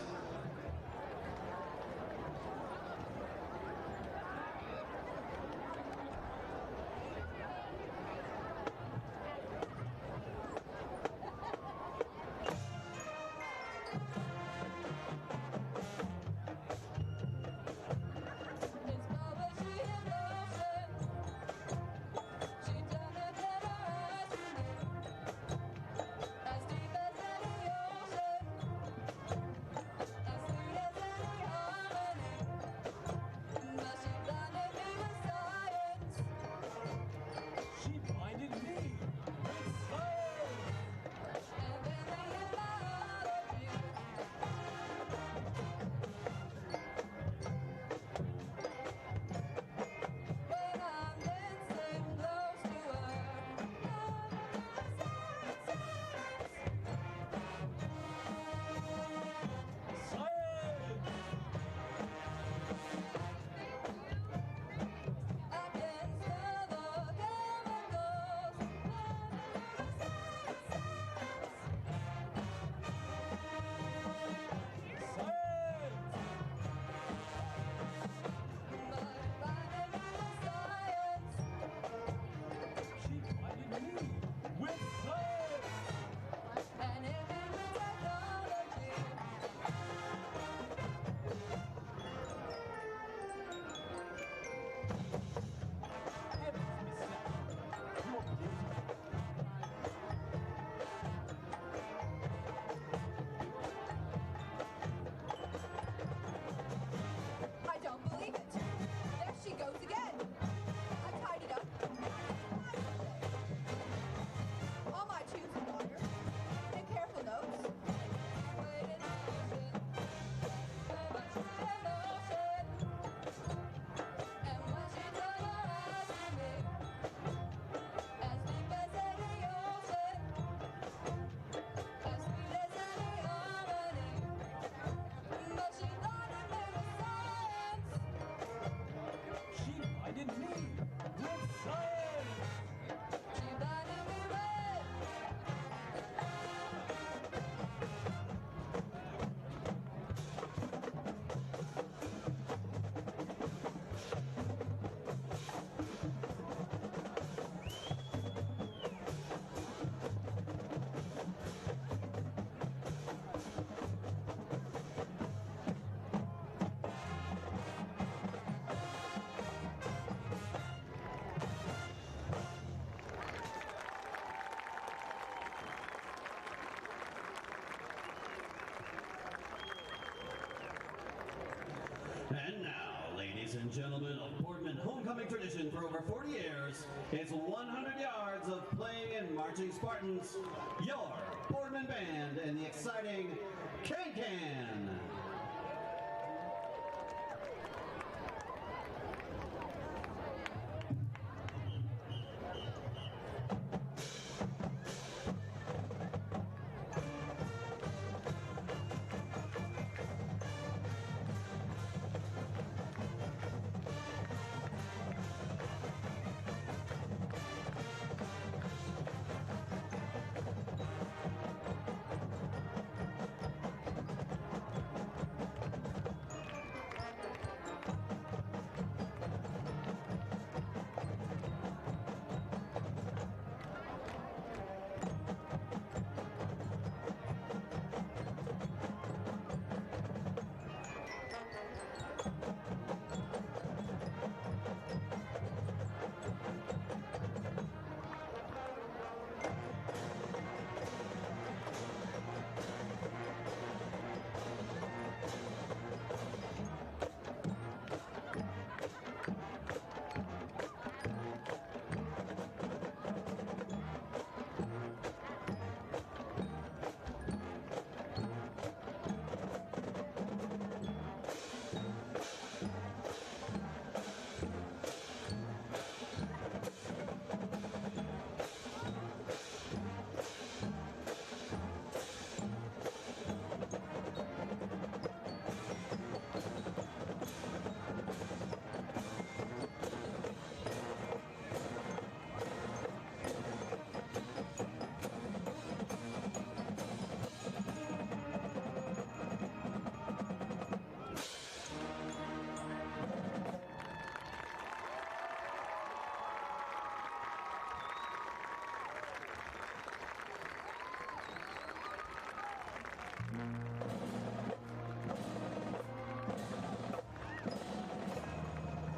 tradition for over 40 years. It's 100 yards of playing and marching Spartans. Your Boardman Band and the exciting Can-Can.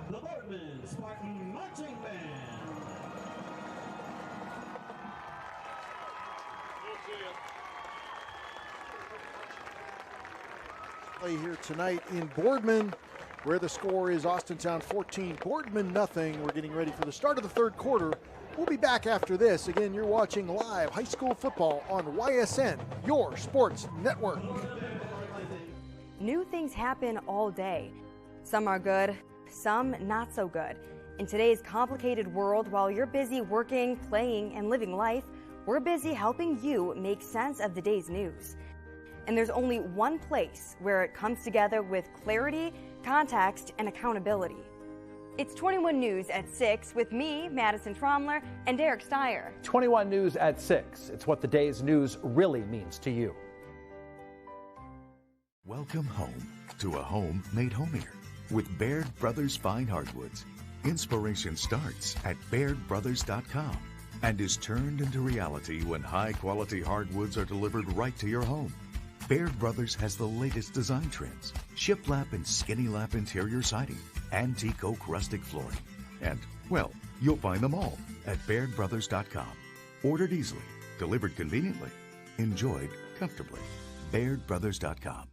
The Boardman Spartan Marching Band. Play here tonight in Boardman, where the score is Austintown 14, Boardman nothing. We're getting ready for the start of the third quarter. We'll be back after this. Again, you're watching live high school football on YSN, your sports network. New things happen all day. Some are good, some not so good. In today's complicated world, while you're busy working, playing, and living life, we're busy helping you make sense of the day's news. And there's only one place where it comes together with clarity, context, and accountability. It's 21 News at 6 with me, Madison Tromler, and Derek Steyer. 21 News at 6. It's what the day's news really means to you. Welcome home to a home made homier with Baird Brothers Fine Hardwoods. Inspiration starts at BairdBrothers.com and is turned into reality when high-quality hardwoods are delivered right to your home. Baird Brothers has the latest design trends, shiplap and skinny lap interior siding, antique oak rustic flooring. And, well, you'll find them all at BairdBrothers.com. Ordered easily, delivered conveniently, enjoyed comfortably. BairdBrothers.com.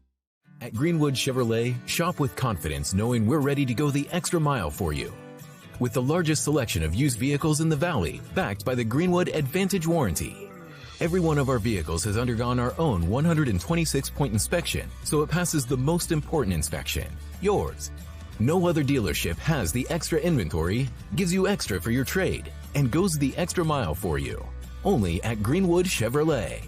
At Greenwood Chevrolet, shop with confidence knowing we're ready to go the extra mile for you. With the largest selection of used vehicles in the Valley, backed by the Greenwood Advantage Warranty. Every one of our vehicles has undergone our own 126-point inspection, so it passes the most important inspection, yours. No other dealership has the extra inventory, gives you extra for your trade, and goes the extra mile for you. Only at Greenwood Chevrolet.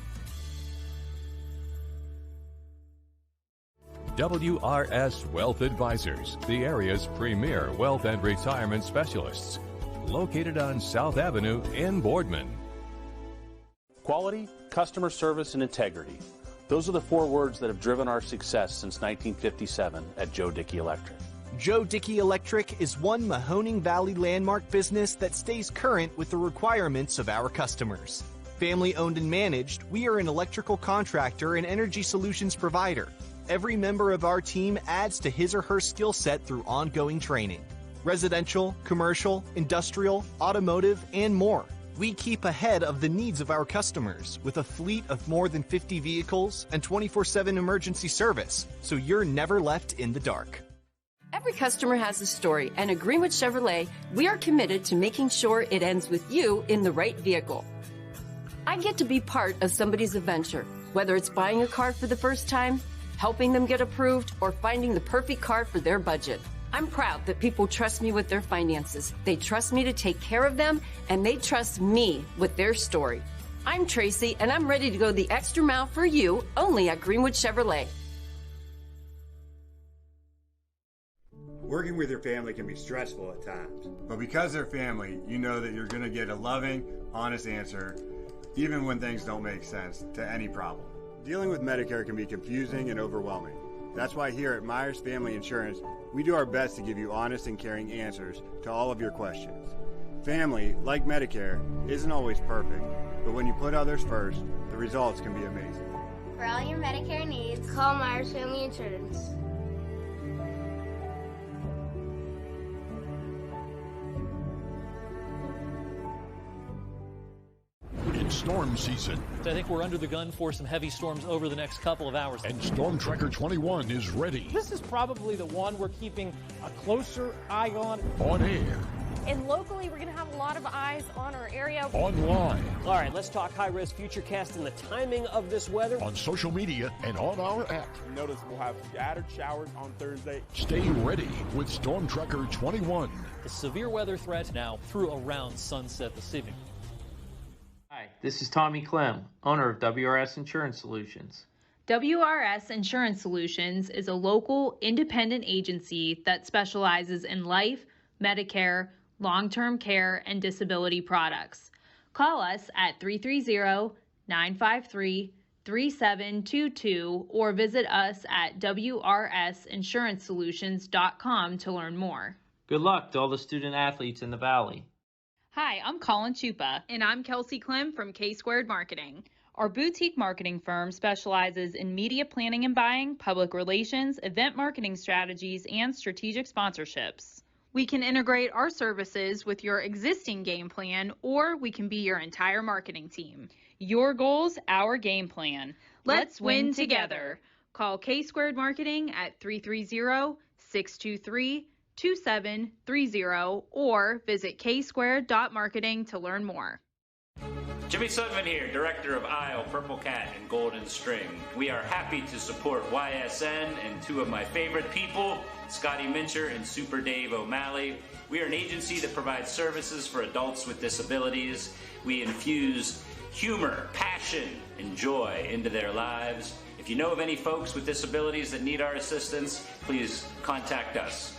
WRS Wealth Advisors, the area's premier wealth and retirement specialists. Located on South Avenue in Boardman. Quality, customer service, and integrity. Those are the four words that have driven our success since 1957 at Joe Dickey Electric. Joe Dickey Electric is one Mahoning Valley landmark business that stays current with the requirements of our customers. Family owned and managed, we are an electrical contractor and energy solutions provider. Every member of our team adds to his or her skill set through ongoing training. Residential, commercial, industrial, automotive, and more. We keep ahead of the needs of our customers with a fleet of more than 50 vehicles and 24/7 emergency service, so you're never left in the dark. Every customer has a story, and at Greenwood Chevrolet, we are committed to making sure it ends with you in the right vehicle. I get to be part of somebody's adventure, whether it's buying a car for the first time, helping them get approved, or finding the perfect car for their budget. I'm proud that people trust me with their finances. They trust me to take care of them, and they trust me with their story. I'm Tracy, and I'm ready to go the extra mile for you, only at Greenwood Chevrolet. Working with your family can be stressful at times, but because they're family, you know that you're going to get a loving, honest answer, even when things don't make sense, to any problem. Dealing with Medicare can be confusing and overwhelming. That's why here at Myers Family Insurance, we do our best to give you honest and caring answers to all of your questions. Family, like Medicare, isn't always perfect, but when you put others first, the results can be amazing. For all your Medicare needs, call Myers Family Insurance. It's storm season. I think we're under the gun for some heavy storms over the next couple of hours. And Storm Tracker 21 is ready. This is probably the one we're keeping a closer eye on. On air. And locally, we're going to have a lot of eyes on our area. Online. All right, let's talk high-risk futurecast and the timing of this weather. On social media and on our app. We notice we'll have scattered showers on Thursday. Stay ready with Storm Tracker 21. The severe weather threat now through around sunset this evening. Hi, this is Tommy Clem, owner of WRS Insurance Solutions. WRS Insurance Solutions is a local independent agency that specializes in life, Medicare, long-term care, and disability products. Call us at 330-953-3722 or visit us at wrsinsuranceSolutions.com to learn more. Good luck to all the student athletes in the Valley. Hi, I'm Colin Chupa. And I'm Kelsey Clem from K-Squared Marketing. Our boutique marketing firm specializes in media planning and buying, public relations, event marketing strategies, and strategic sponsorships. We can integrate our services with your existing game plan, or we can be your entire marketing team. Your goals, our game plan. Let's win together. Call K-Squared Marketing at 330-623-2730 or visit ksquared.marketing to learn more. Jimmy Sutton here, Director of Isle, Purple Cat, and Golden String. We are happy to support YSN and two of my favorite people, Scotty Mincher and Super Dave O'Malley. We are an agency that provides services for adults with disabilities. We infuse humor, passion, and joy into their lives. If you know of any folks with disabilities that need our assistance, please contact us.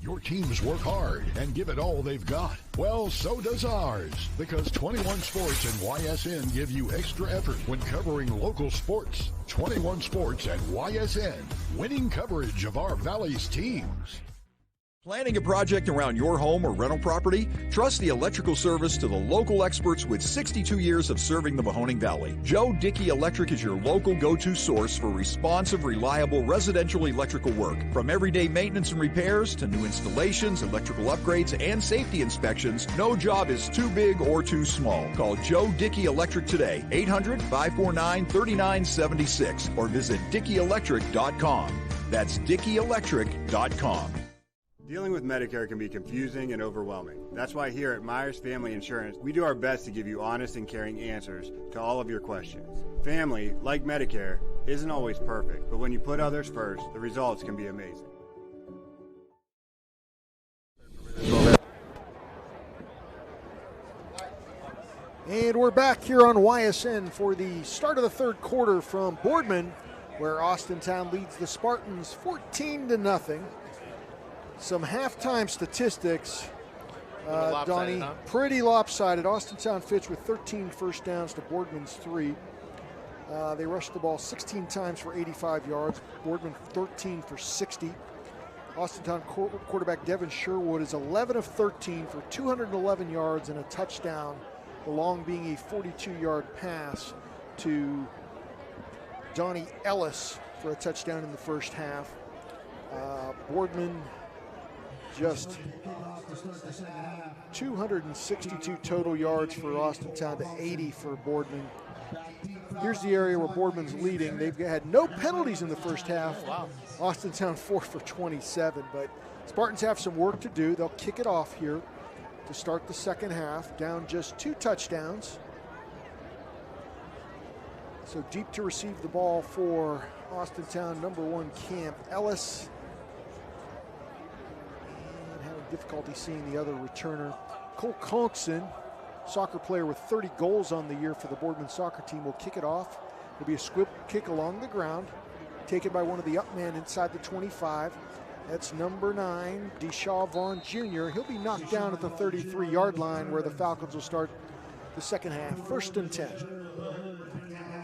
Your teams work hard and give it all they've got. Well, so does ours, because 21 Sports and YSN give you extra effort when covering local sports. 21 Sports and YSN, winning coverage of our Valley's teams. Planning a project around your home or rental property? Trust the electrical service to the local experts with 62 years of serving the Mahoning Valley. Joe Dickey Electric is your local go-to source for responsive, reliable residential electrical work. From everyday maintenance and repairs to new installations, electrical upgrades, and safety inspections, no job is too big or too small. Call Joe Dickey Electric today, 800-549-3976, or visit DickeyElectric.com. That's DickeyElectric.com. Dealing with Medicare can be confusing and overwhelming. That's why here at Myers Family Insurance, we do our best to give you honest and caring answers to all of your questions. Family, like Medicare, isn't always perfect, but when you put others first, the results can be amazing. And we're back here on YSN for the start of the third quarter from Boardman, where Austintown leads the Spartans 14-0. Some halftime statistics, Donnie, huh? Pretty lopsided. Austintown Fitch with 13 first downs to Boardman's 3. They rushed the ball 16 times for 85 yards. Boardman 13 for 60. Austintown quarterback Devin Sherwood is 11 of 13 for 211 yards and a touchdown, the long being a 42-yard pass to Donnie Ellis for a touchdown in the first half. Boardman just 262 total yards for Austintown to 80 for Boardman. Here's the area where Boardman's leading. They've had no penalties in the first half. Oh, wow. Austintown 4 for 27, but Spartans have some work to do. They'll kick it off here to start the second half, down just 2 touchdowns. So deep to receive the ball for Austintown, number 1, Cam Ellis. And having difficulty seeing the other returner, Cole Conkson, soccer player with 30 goals on the year for the Boardman soccer team, will kick it off. It'll be a squib kick along the ground, taken by one of the up men inside the 25. That's number 9, Deshaw Vaughn Jr. He'll be knocked down at the 33-yard line where the Falcons will start the second half, 1st and 10.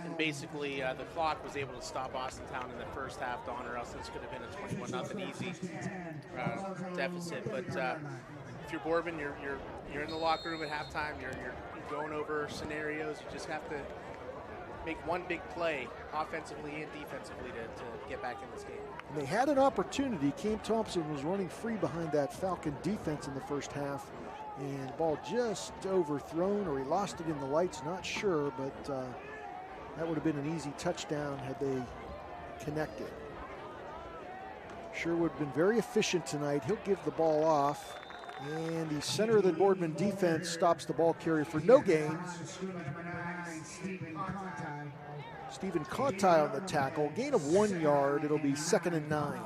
And basically, the clock was able to stop Austintown in the first half, Don, or else this could have been a 21-0 easy deficit. But if you're Boardman, you're in the locker room at halftime. You're going over scenarios. You just have to make one big play offensively and defensively to get back in this game. And they had an opportunity. Cam Thompson was running free behind that Falcon defense in the first half, and the ball just overthrown, or he lost it in the lights, not sure, but that would have been an easy touchdown had they connected. Sherwood been very efficient tonight. He'll give the ball off, and the center of the Boardman defense stops the ball carrier for no gain. Stephen Conti on the tackle, gain of 1 yard. It'll be 2nd and 9.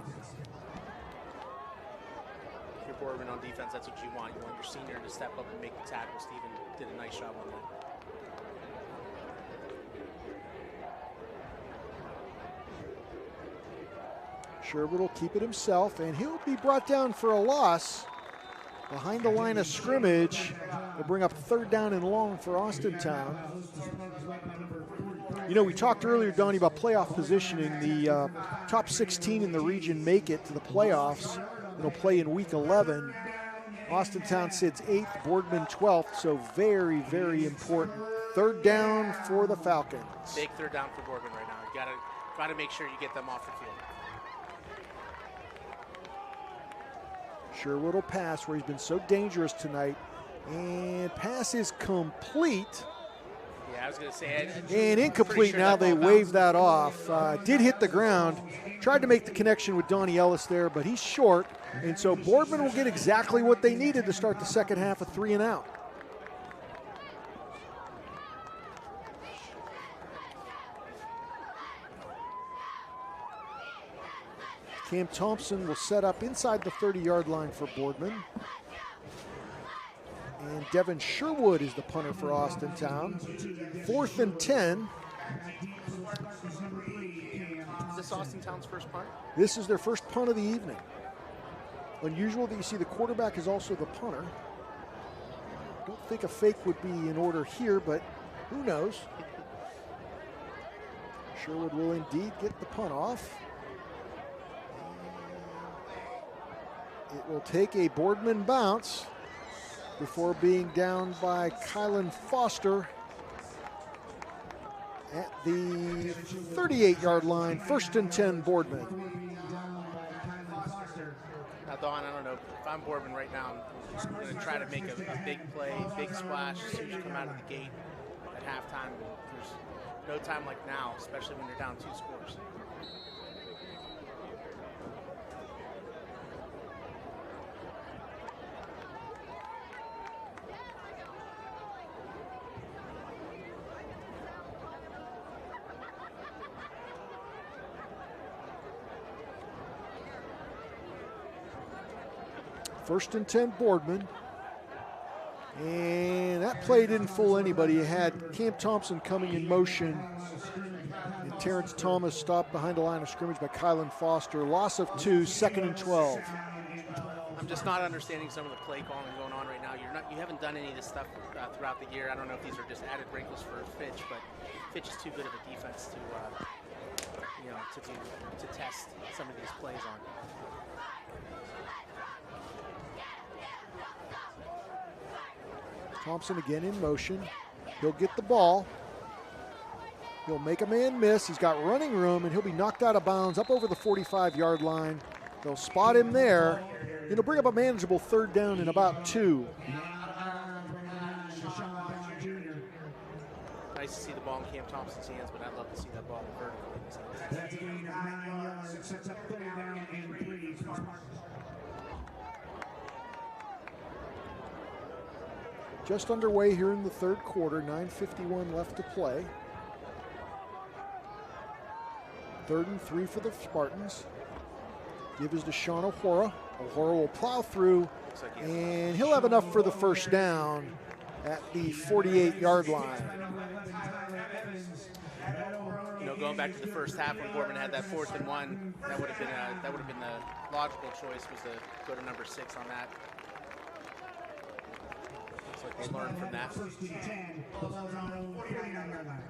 If you're Boardman on defense, that's what you want. You want your senior to step up and make the tackle. Stephen did a nice job on that. Sherwood will keep it himself, and he'll be brought down for a loss behind the line of scrimmage. They'll bring up 3rd down and long for Austintown. You know, we talked earlier, Donnie, about playoff positioning. The top 16 in the region make it to the playoffs. They'll play in week 11. Austintown sits 8th, Boardman 12th, so very, very important. 3rd down for the Falcons. Big 3rd down for Boardman right now. You gotta make sure you get them off the field. Sherwood will pass where he's been so dangerous tonight, and pass is complete. Yeah, I was going to say. And incomplete. Sure now they wave that off. Did hit the ground. Tried to make the connection with Donnie Ellis there, but he's short. And so Boardman will get exactly what they needed to start the second half, of 3 and out. Cam Thompson will set up inside the 30-yard line for Boardman. And Devin Sherwood is the punter for Austintown. 4th and 10. Is this Austintown's first punt? This is their first punt of the evening. Unusual that you see the quarterback is also the punter. Don't think a fake would be in order here, but who knows? Sherwood will indeed get the punt off. It will take a Boardman bounce before being down by Kylan Foster at the 38-yard line. 1st and 10, Boardman. Now, Dawn, I don't know. If I'm Boardman right now, I'm going to try to make a big play, big splash as soon as you come out of the gate at halftime. There's no time like now, especially when you're down 2 scores. First and 10, Boardman. And that play didn't fool anybody. You had Cam Thompson coming in motion, and Terrence Thomas stopped behind the line of scrimmage by Kylan Foster. Loss of 2, 2nd and 12. I'm just not understanding some of the play calling going on right now. You haven't done any of this stuff throughout the year. I don't know if these are just added wrinkles for Fitch, but Fitch is too good of a defense to test some of these plays on. Thompson again in motion. He'll get the ball. He'll make a man miss. He's got running room, and he'll be knocked out of bounds up over the 45-yard line. They'll spot him there. It'll bring up a manageable 3rd down and about 2. Nice to see the ball in Cam Thompson's hands, but I'd love to see that ball vertical in his hands. That's a gain of 9 yards. Sets up 3rd down and 3. Just underway here in the third quarter, 9:51 left to play. 3rd and 3 for the Spartans. Give is to Sean O'Hora. O'Hora will plow through, and he'll have enough for the first down at the 48-yard line. You know, going back to the first half when Boardman had that 4th and 1, that would have been the logical choice, was to go to number 6 on that. Looks like they learned from that. 1st and 10. Ball's on the 49-yard line.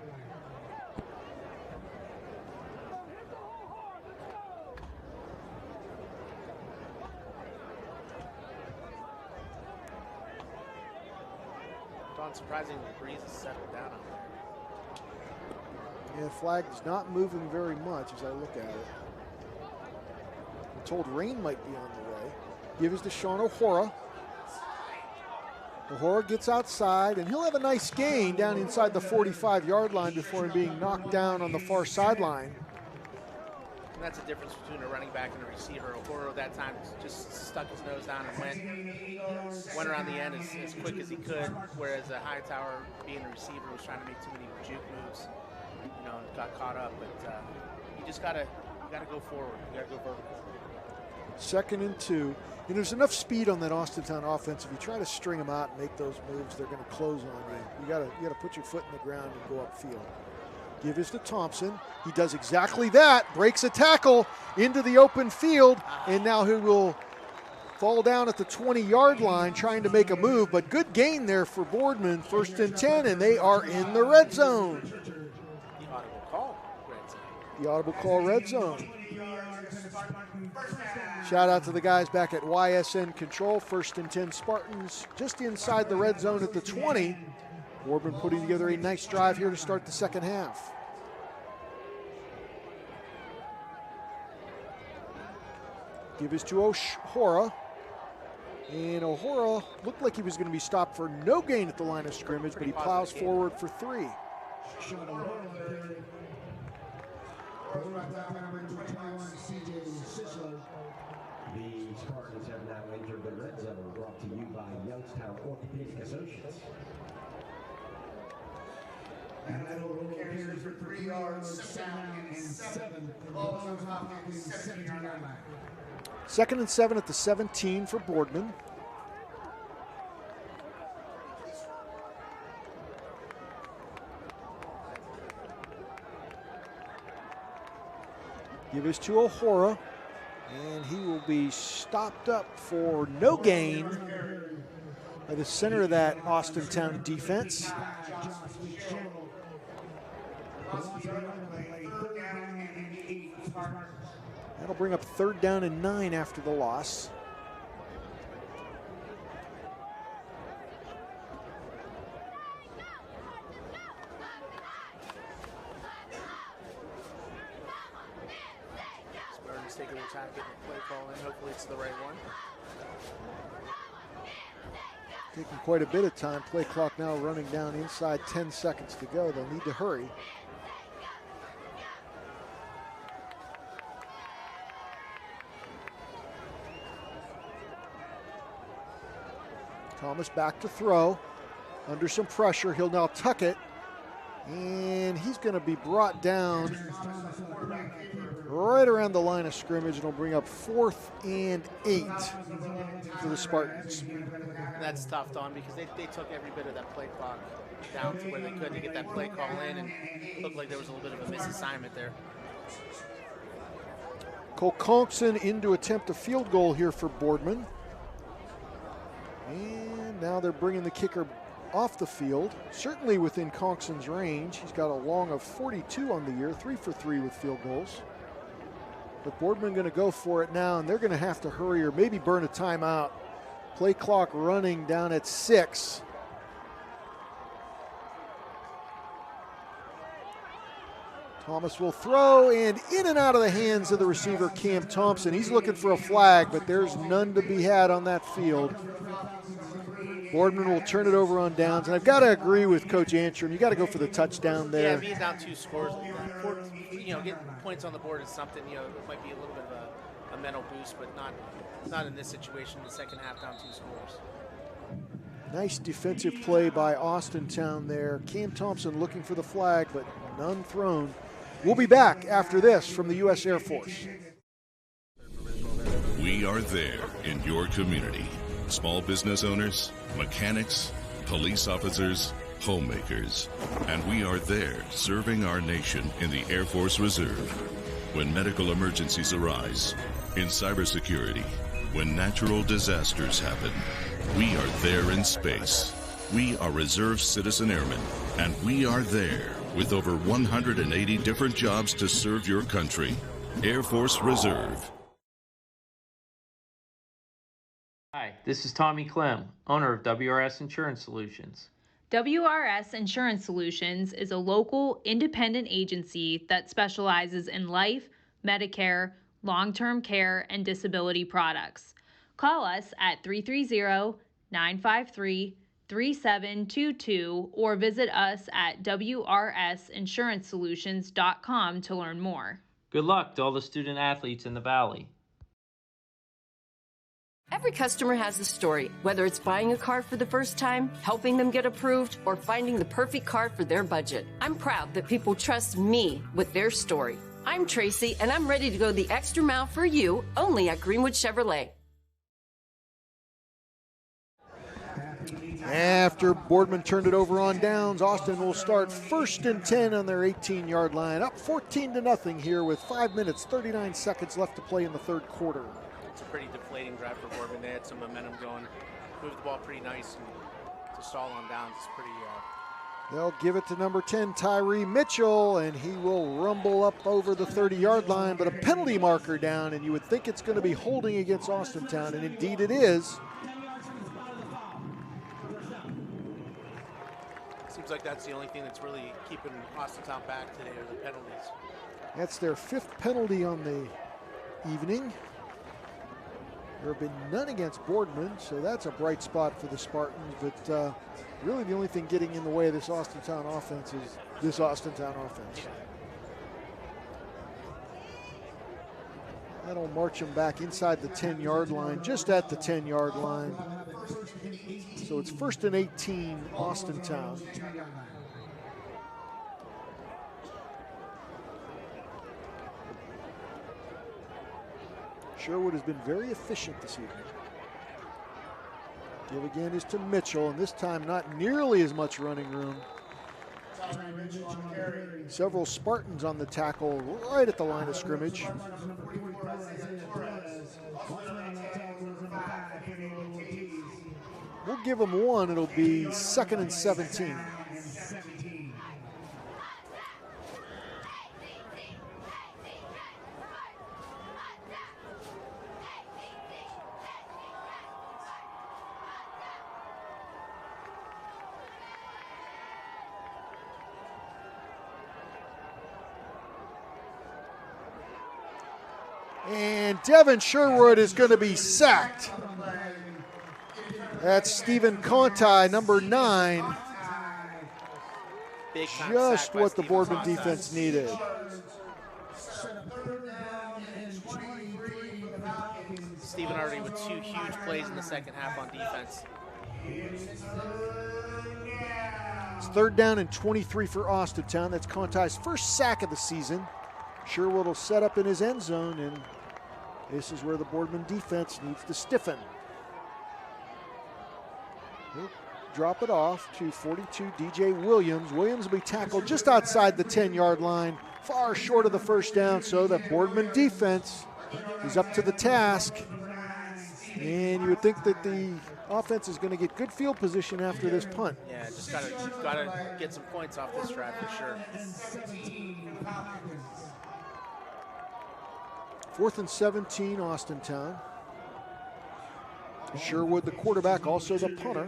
Surprisingly, the breeze has settled down out there. Yeah, flag is not moving very much as I look at it. I'm told rain might be on the way. Give is to Sean O'Hora. O'Hora gets outside, and he'll have a nice gain down inside the 45-yard line before him being knocked down on the far sideline. And that's the difference between a running back and a receiver. O'Hora that time just stuck his nose down and went around the end as quick as he could, whereas Hightower, being a receiver, was trying to make too many juke moves, you know, and got caught up. But you gotta go forward. You gotta go vertical. 2nd and 2. And there's enough speed on that Austintown offense. If you try to string them out and make those moves, they're going to close on you. You gotta put your foot in the ground and go upfield. Give is to Thompson. He does exactly that. Breaks a tackle into the open field, and now he will fall down at the 20-yard line trying to make a move, but good gain there for Boardman. 1st and 10, and they are in the red zone. The audible call, red zone. The audible call, red zone. Shout out to the guys back at YSN Control. 1st and 10 Spartans just inside the red zone at the 20. Boardman putting together a nice drive here to start the second half. Give is to O'Hora. And O'Hora looked like he was going to be stopped for no gain at the line of scrimmage, but he plows forward for 3. The Spartans have now entered the red zone, brought to you by Youngstown Orthopedic Associates. And that'll carries for 3 yards, 2nd and 7. The ball on top of the 17-yard line. 2nd and 7 at the 17 for Boardman. Give is to O'Hora, and he will be stopped up for no gain by the center of that Austintown defense. That'll bring up 3rd down and 9 after the loss. Spartans taking their time getting the play call in. Hopefully it's the right one. Taking quite a bit of time. Play clock now running down inside 10 seconds to go. They'll need to hurry. Thomas back to throw. Under some pressure, he'll now tuck it. And he's going to be brought down right around the line of scrimmage, and will bring up 4th and 8 for the Spartans. And that's tough, Don, because they took every bit of that play clock down to where they could to get that play call in, and it looked like there was a little bit of a misassignment there. Cole Conkson in to attempt a field goal here for Boardman. And now they're bringing the kicker off the field, certainly within Conkson's range. He's got a long of 42 on the year, 3 for 3 with field goals. But Boardman going to go for it now, and they're going to have to hurry or maybe burn a timeout. Play clock running down at 6. Thomas will throw, and in and out of the hands of the receiver, Cam Thompson. He's looking for a flag, but there's none to be had on that field. Boardman will turn it over on downs, and I've got to agree with Coach Antrim. You got to go for the touchdown there. Yeah, being down 2 scores, getting points on the board is something, it might be a little bit of a mental boost, but not in this situation. The second half, down 2 scores. Nice defensive play by Austintown there. Cam Thompson looking for the flag, but none thrown. We'll be back after this from the U.S. Air Force. We are there in your community. Small business owners, mechanics, police officers, homemakers. And we are there serving our nation in the Air Force Reserve. When medical emergencies arise, in cybersecurity, when natural disasters happen, we are there in space. We are Reserve Citizen Airmen, and we are there with over 180 different jobs to serve your country. Air Force Reserve. Hi, this is Tommy Clem, owner of WRS Insurance Solutions. WRS Insurance Solutions is a local, independent agency that specializes in life, Medicare, long-term care, and disability products. Call us at 330-953-3722 or visit us at wrsinsuranceSolutions.com to learn more. Good luck to all the student athletes in the Valley. Every customer has a story, whether it's buying a car for the first time, helping them get approved, or finding the perfect car for their budget. I'm proud that people trust me with their story. I'm Tracy, and I'm ready to go the extra mile for you, only at Greenwood Chevrolet. After Boardman turned it over on downs, Austin will start 1st and 10 on their 18-yard line, up 14-0 here with 5 minutes, 39 seconds left to play in the third quarter. It's a pretty deflating drive for Boardman. They had some momentum going, moved the ball pretty nice, and to stall on downs is pretty. They'll give it to number 10, Tyree Mitchell, and he will rumble up over the 30-yard line, but a penalty marker down, and you would think it's going to be holding against Austintown, and indeed it is. Seems like that's the only thing that's really keeping Austintown back today are the penalties. That's their 5th penalty on the evening. There have been none against Boardman, so that's a bright spot for the Spartans. But really the only thing getting in the way of this Austintown offense is this Austintown offense. That'll march them back inside the 10-yard line, just at the 10-yard line. So it's 1st and 18, Austintown. Sherwood has been very efficient this evening. Give again is to Mitchell, and this time not nearly as much running room. Several Spartans on the tackle right at the line of scrimmage. We'll give them one. It'll be 2nd and 17. And Devin Sherwood is going to be sacked. That's Stephen Conti, number 9. Just what the Boardman defense needed. Stephen already with 2 huge plays in the second half on defense. It's 3rd down and 23 for Austintown. That's Conti's first sack of the season. Sherwood will set up in his end zone, and this is where the Boardman defense needs to stiffen. He'll drop it off to 42, DJ Williams. Williams will be tackled just outside the 10-yard line, far short of the first down, so the Boardman defense is up to the task. And you would think that the offense is going to get good field position after this punt. Yeah, just gotta get some points off this drive for sure. 4th and 17, Austintown. Sherwood, the quarterback, also the punter.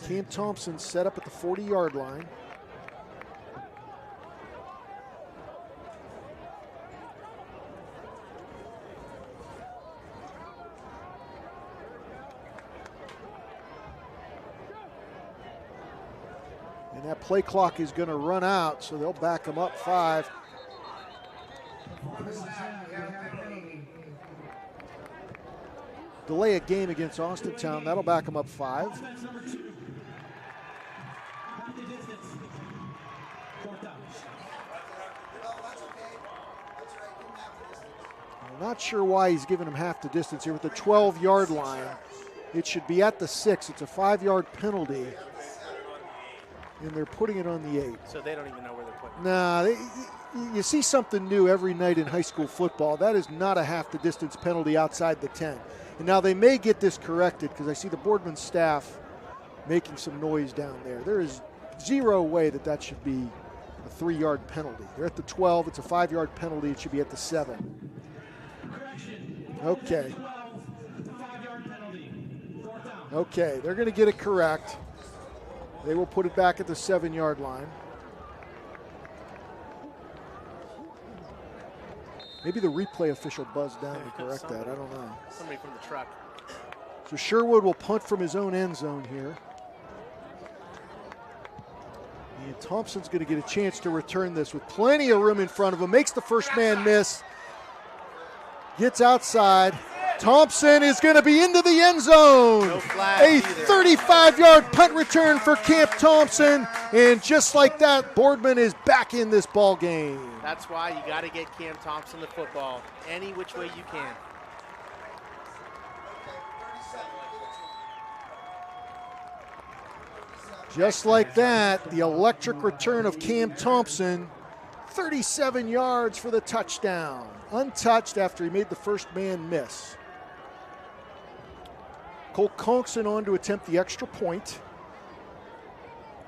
Cam Thompson set up at the 40-yard line. That play clock is going to run out, so they'll back him up 5. Delay a game against Austintown. That'll back him up 5. I'm not sure why he's giving him half the distance here with the 12-yard line. It should be at the 6. It's a 5-yard penalty. And they're putting it on the 8. So they don't even know where they're putting it. Nah, you see something new every night in high school football. That is not a half the distance penalty outside the 10. And now they may get this corrected because I see the Boardman staff making some noise down there. There is zero way that should be a 3-yard penalty. They're at the 12. It's a 5-yard penalty. It should be at the 7. Okay. Okay, they're going to get it correct. They will put it back at the 7-yard line. Maybe the replay official buzzed down to correct that. I don't know. Somebody from the truck. So Sherwood will punt from his own end zone here. And Thompson's going to get a chance to return this with plenty of room in front of him. Makes the first man miss. Gets outside. Thompson is going to be into the end zone. No flag a 35-yard punt return for Camp Thompson. And just like that, Boardman is back in this ball game. That's why you got to get Cam Thompson the football any which way you can. Just like that, the electric return of Cam Thompson. 37 yards for the touchdown. Untouched after he made the first man miss. Cole Conkson on to attempt the extra point.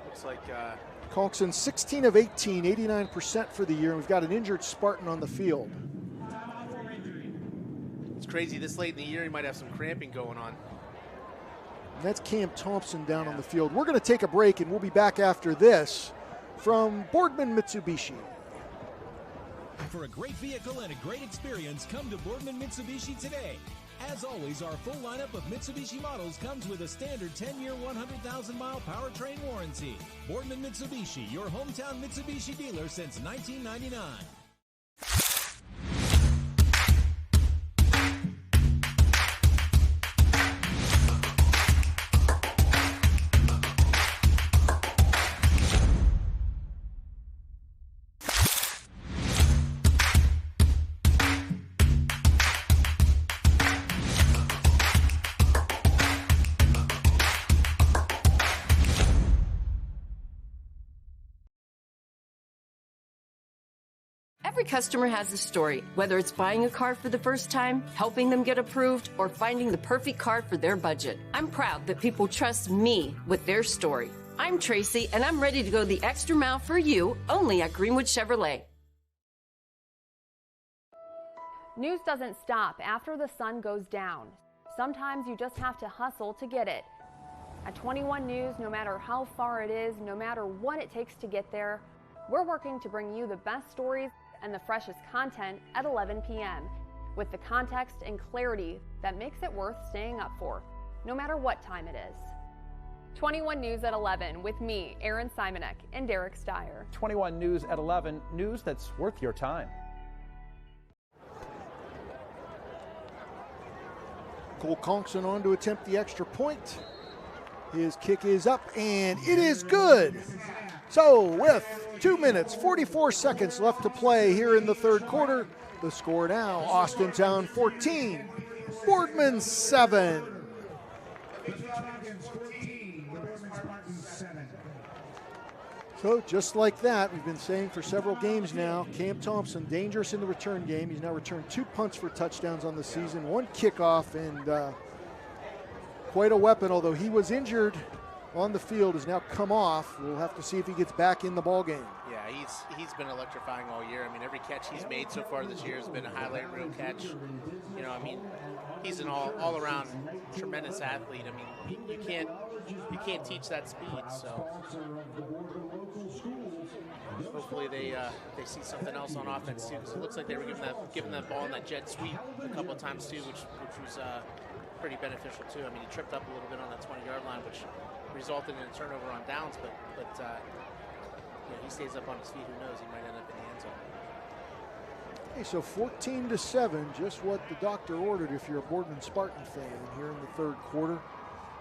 Looks like Conkson 16 of 18, 89% for the year. We've got an injured Spartan on the field. It's crazy this late in the year he might have some cramping going on. And that's Cam Thompson down on the field. We're going to take a break and we'll be back after this from Boardman Mitsubishi. For a great vehicle and a great experience, come to Boardman Mitsubishi today. As always, our full lineup of Mitsubishi models comes with a standard 10-year, 100,000-mile powertrain warranty. Boardman Mitsubishi, your hometown Mitsubishi dealer since 1999. Every customer has a story, whether it's buying a car for the first time, helping them get approved, or finding the perfect car for their budget. I'm proud that people trust me with their story. I'm Tracy, and I'm ready to go the extra mile for you, only at Greenwood Chevrolet. News doesn't stop after the sun goes down. Sometimes you just have to hustle to get it. At 21 News, no matter how far it is, no matter what it takes to get there, we're working to bring you the best stories and the freshest content at 11 p.m. with the context and clarity that makes it worth staying up for, no matter what time it is. 21 News at 11 with me, Aaron Simonek, and Derek Steyer. 21 News at 11, news that's worth your time. Cole Conkson on to attempt the extra point. His kick is up, and it is good. So with 2 minutes, 44 seconds left to play here in the third quarter, the score now, Austintown 14, Boardman 7. So just like that, we've been saying for several games now, Cam Thompson dangerous in the return game. He's now returned 2 punts for touchdowns on the season, 1 kickoff, and quite a weapon, although he was injured on the field, has now come off. We'll have to see if he gets back in the ball game. Yeah, he's been electrifying all year. I mean, every catch he's made so far this year has been a highlight reel catch. You know, I mean, he's an all-around tremendous athlete. I mean, you can't teach that speed. So hopefully they see something else on offense too, because it looks like they were giving that ball in that jet sweep a couple of times too, which was pretty beneficial too. I mean, he tripped up a little bit on that 20-yard line, which resulted in a turnover on downs, but he stays up on his feet, who knows? He might end up in the end zone. Okay, so 14-7, just what the doctor ordered if you're a Boardman Spartan fan here in the third quarter.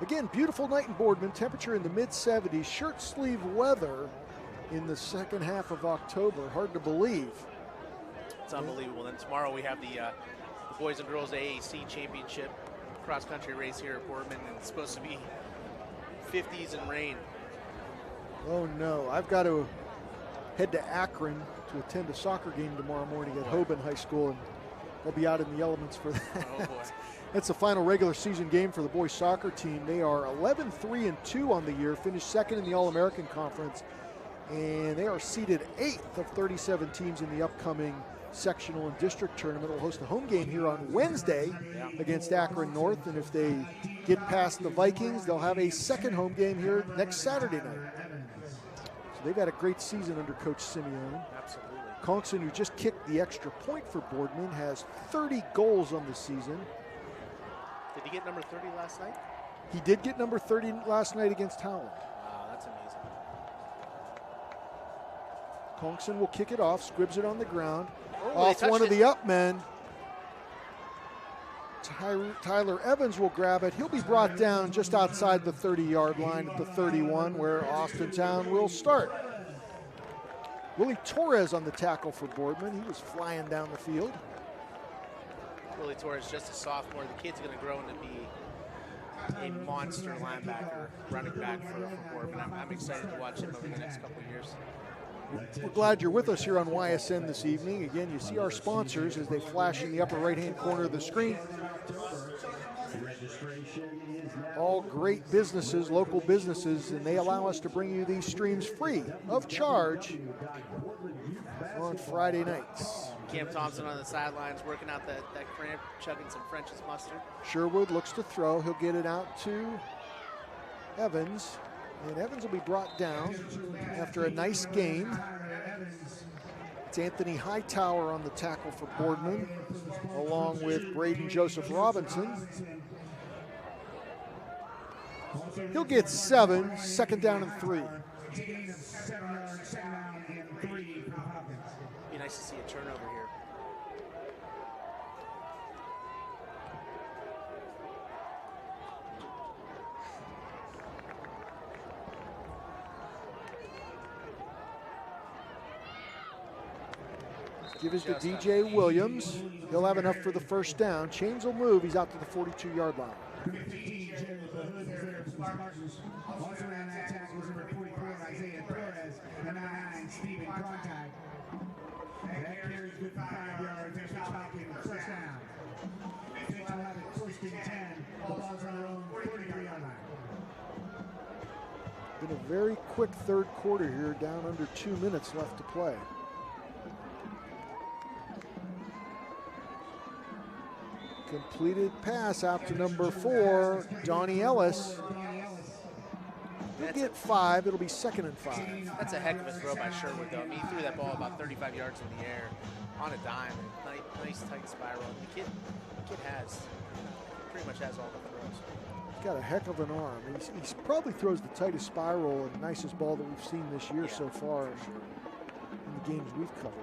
Again, beautiful night in Boardman, temperature in the mid-70s, shirt sleeve weather in the second half of October. Hard to believe. It's unbelievable. Then tomorrow we have the boys and girls AAC championship cross-country race here at Boardman, and it's supposed to be 50s and rain. Oh no, I've got to head to Akron to attend a soccer game tomorrow morning at Hoban High School, and I'll be out in the elements for that. Oh boy. That's the final regular season game for the boys soccer team. They are 11-3-2 on the year, finished second in the All-American Conference, and they are seeded 8th of 37 teams in the upcoming sectional and district tournament. Will host a home game here on Wednesday against Akron North, and if they get past the Vikings, they'll have a second home game here next Saturday night. So they've had a great season under Coach Simeone. Absolutely. Conkson, who just kicked the extra point for Boardman, has 30 goals on the season. Did he get number 30 last night? He did get number 30 last night against Howland. Wow, that's amazing. Conkson will kick it off, squibs it on the ground. Oh, off one of the up men. Tyler Evans will grab it. He'll be brought down just outside the 30-yard line at the 31, where Austintown will start. Willie Torres on the tackle for Boardman. He was flying down the field. Willie Torres, just a sophomore. The kid's going to grow into be a monster linebacker, running back for Boardman. I'm excited to watch him over the next couple of years. We're glad you're with us here on YSN this evening. Again, you see our sponsors as they flash in the upper right-hand corner of the screen. All great businesses, local businesses, and they allow us to bring you these streams free of charge on Friday nights. Cam Thompson on the sidelines working out that cramp, chugging some French's mustard. Sherwood looks to throw. He'll get it out to Evans. And Evans will be brought down after a nice game. It's Anthony Hightower on the tackle for Boardman, along with Braden Joseph Robinson. He'll get 7, second down and 3. Be nice to see a turnover here. Give us to DJ Williams. He'll have enough for the first down. Chains will move. He's out to the 42-yard line. Also around that tackle was number 44, Isaiah Torres, and 9, Stephen Contact. That carries with 5 yards. There's Falcons, first down. Fitch will have it first and 10. Ball's on their own 43-yard line. Been a very quick third quarter here, down under 2 minutes left to play. Completed pass out to number 4, Donnie Ellis. He'll get 5. It'll be second and 5. That's a heck of a throw by Sherwood, though. I mean, he threw that ball about 35 yards in the air on a dime. Nice tight spiral. The kid pretty much has all the throws. He's got a heck of an arm. He probably throws the tightest spiral and nicest ball that we've seen this year so far in the games we've covered.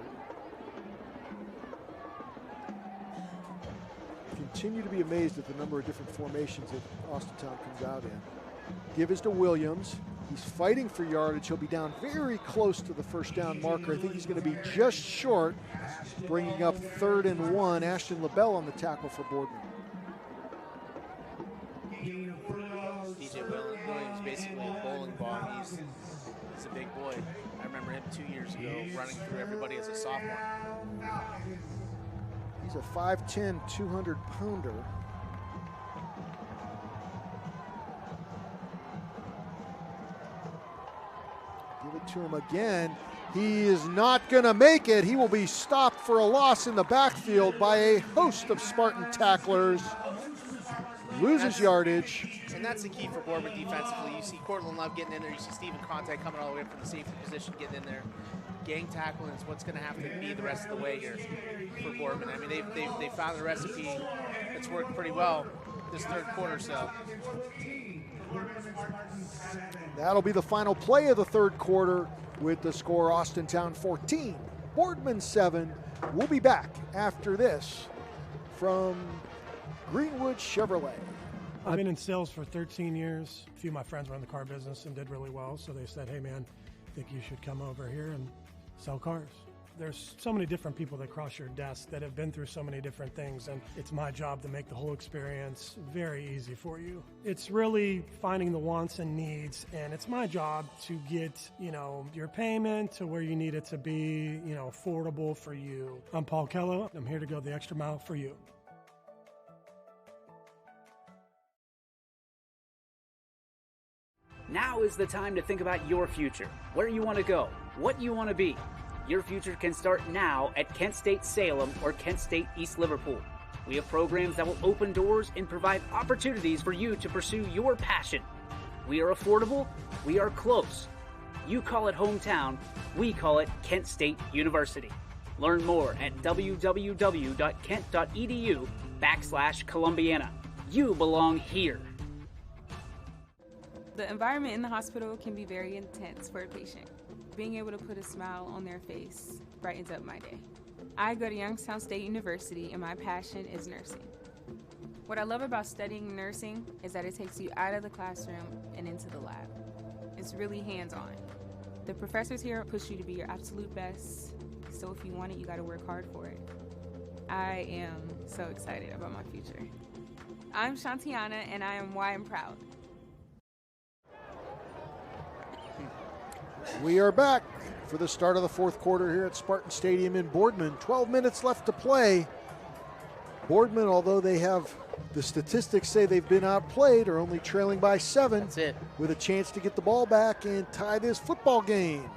Continue to be amazed at the number of different formations that Austintown comes out in. Give is to Williams. He's fighting for yardage. He'll be down very close to the first down marker. I think he's going to be just short, bringing up 3rd and 1. Ashton LaBelle on the tackle for Boardman. DJ Williams basically a bowling ball. He's a big boy. I remember him 2 years ago running through everybody as a sophomore. He's a 5'10", 200-pounder. Give it to him again. He is not going to make it. He will be stopped for a loss in the backfield by a host of Spartan tacklers. Loses yardage. And that's the key for Boardman defensively. You see Cortland Love getting in there. You see Stephen Contact coming all the way up from the safety position, getting in there. Gang tackling is what's going to have to be the rest of the way here for Boardman. I mean, they found the recipe that's worked pretty well this third quarter. So That'll be the final play of the third quarter with the score Austintown 14, Boardman 7. We'll be back after this from Greenwood Chevrolet. I've been in sales for 13 years. A few of my friends were in the car business and did really well, so they said, hey man, I think you should come over here and sell cars. There's so many different people that cross your desk that have been through so many different things, and it's my job to make the whole experience very easy for you. It's really finding the wants and needs, and it's my job to get, your payment to where you need it to be, affordable for you. I'm Paul Kello. I'm here to go the extra mile for you. Now is the time to think about your future, where you want to go, what you want to be. Your future can start now at Kent State Salem or Kent State East Liverpool. We have programs that will open doors and provide opportunities for you to pursue your passion. We are affordable, we are close. You call it hometown, we call it Kent State University. Learn more at www.kent.edu/Columbiana. You belong here. The environment in the hospital can be very intense for a patient. Being able to put a smile on their face brightens up my day. I go to Youngstown State University and my passion is nursing. What I love about studying nursing is that it takes you out of the classroom and into the lab. It's really hands-on. The professors here push you to be your absolute best, so if you want it, you gotta work hard for it. I am so excited about my future. I'm Shantiana and I am why I'm proud. We are back for the start of the fourth quarter here at Spartan Stadium in Boardman. 12 minutes left to play. Boardman, although they have the statistics say they've been outplayed, are only trailing by 7. That's it. With a chance to get the ball back and tie this football game.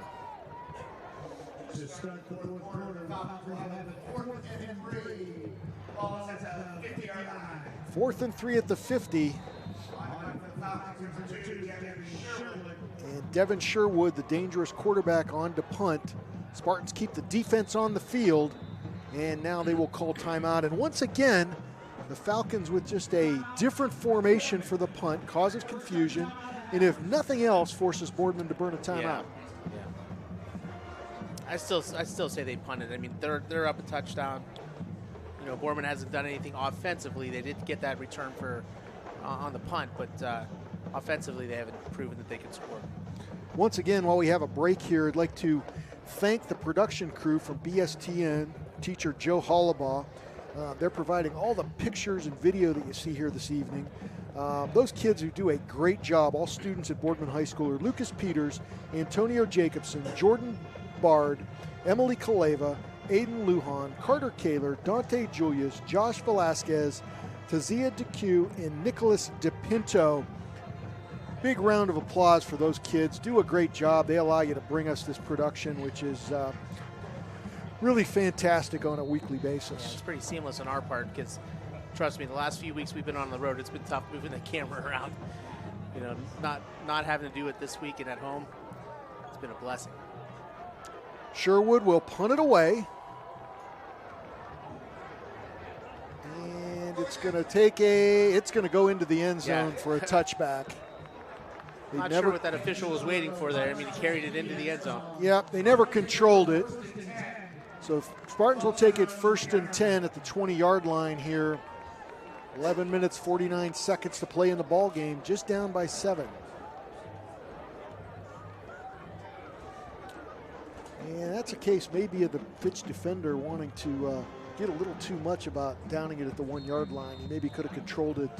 To start the fourth quarter, Falcons have it 4th and 3. Ball at the 50-yard line. 4th and 3 at the 50. And Devin Sherwood, the dangerous quarterback, on to punt. Spartans keep the defense on the field, and now they will call timeout. And once again, the Falcons with just a different formation for the punt causes confusion, and if nothing else, forces Boardman to burn a timeout. Yeah. I still say they punted. I mean, they're up a touchdown. Boardman hasn't done anything offensively. They did get that return for on the punt, but offensively they haven't proven that they can score. Once again, while we have a break here, I'd like to thank the production crew from BSTN, teacher Joe Hollabaugh. They're providing all the pictures and video that you see here this evening. Those kids who do a great job, all students at Boardman High School, are Lucas Peters, Antonio Jacobson, Jordan Bard, Emily Kaleva, Aiden Lujan, Carter Kaler, Dante Julius, Josh Velasquez, Tazia DeQ, and Nicholas DePinto. Big round of applause for those kids. Do a great job. They allow you to bring us this production, which is really fantastic on a weekly basis. Yeah, it's pretty seamless on our part because, trust me, the last few weeks we've been on the road, it's been tough moving the camera around. Not having to do it this week and at home, it's been a blessing. Sherwood will punt it away. And it's going to go into the end zone for a touchback. Not sure what that official was waiting for there. I mean, he carried it into the end zone. Yep, they never controlled it. So Spartans will take it 1st and 10 at the 20-yard line here. 11 minutes, 49 seconds to play in the ball game, just down by 7. And that's a case maybe of the Fitch defender wanting to get a little too much about downing it at the 1-yard line. He maybe could have controlled it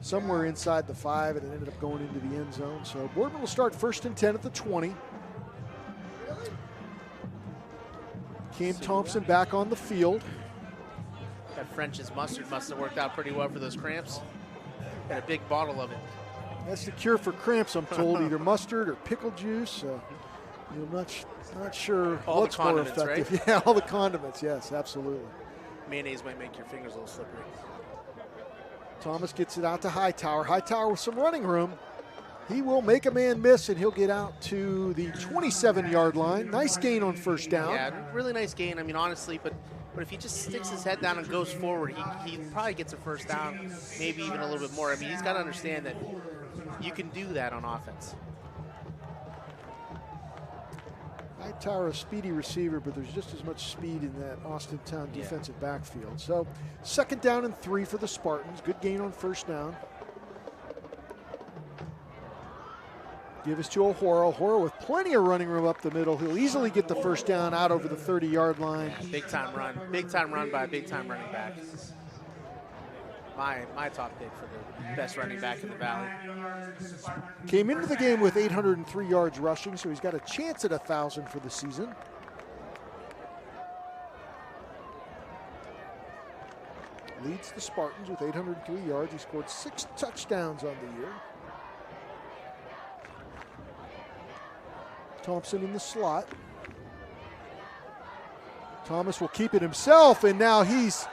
somewhere inside the 5, and it ended up going into the end zone. So Boardman will start 1st and 10 at the 20. Cam Thompson back on the field. That French's mustard must have worked out pretty well for those cramps. Got a big bottle of it. That's the cure for cramps, I'm told, either mustard or pickle juice. I'm not sure all what's the more condiments, effective. right? Yeah, all the condiments, yes, absolutely. Mayonnaise might make your fingers a little slippery. Thomas gets it out to Hightower. Hightower with some running room. He will make a man miss, and he'll get out to the 27-yard line. Nice gain on 1st down. Yeah, really nice gain. I mean, honestly, but if he just sticks his head down and goes forward, he probably gets a 1st down, maybe even a little bit more. I mean, he's got to understand that you can do that on offense. Hightower, a speedy receiver, but there's just as much speed in that Austintown defensive backfield. So 2nd down and 3 for the Spartans. Good gain on 1st down. Give us to O'Hora. O'Hora with plenty of running room up the middle. He'll easily get the 1st down out over the 30-yard line. Yeah, big time run by a big time running back. My top pick for the best running back in the Valley. Came into the game with 803 yards rushing, so he's got a chance at 1,000 for the season. Leads the Spartans with 803 yards. He scored 6 touchdowns on the year. Thompson in the slot. Thomas will keep it himself, and now he's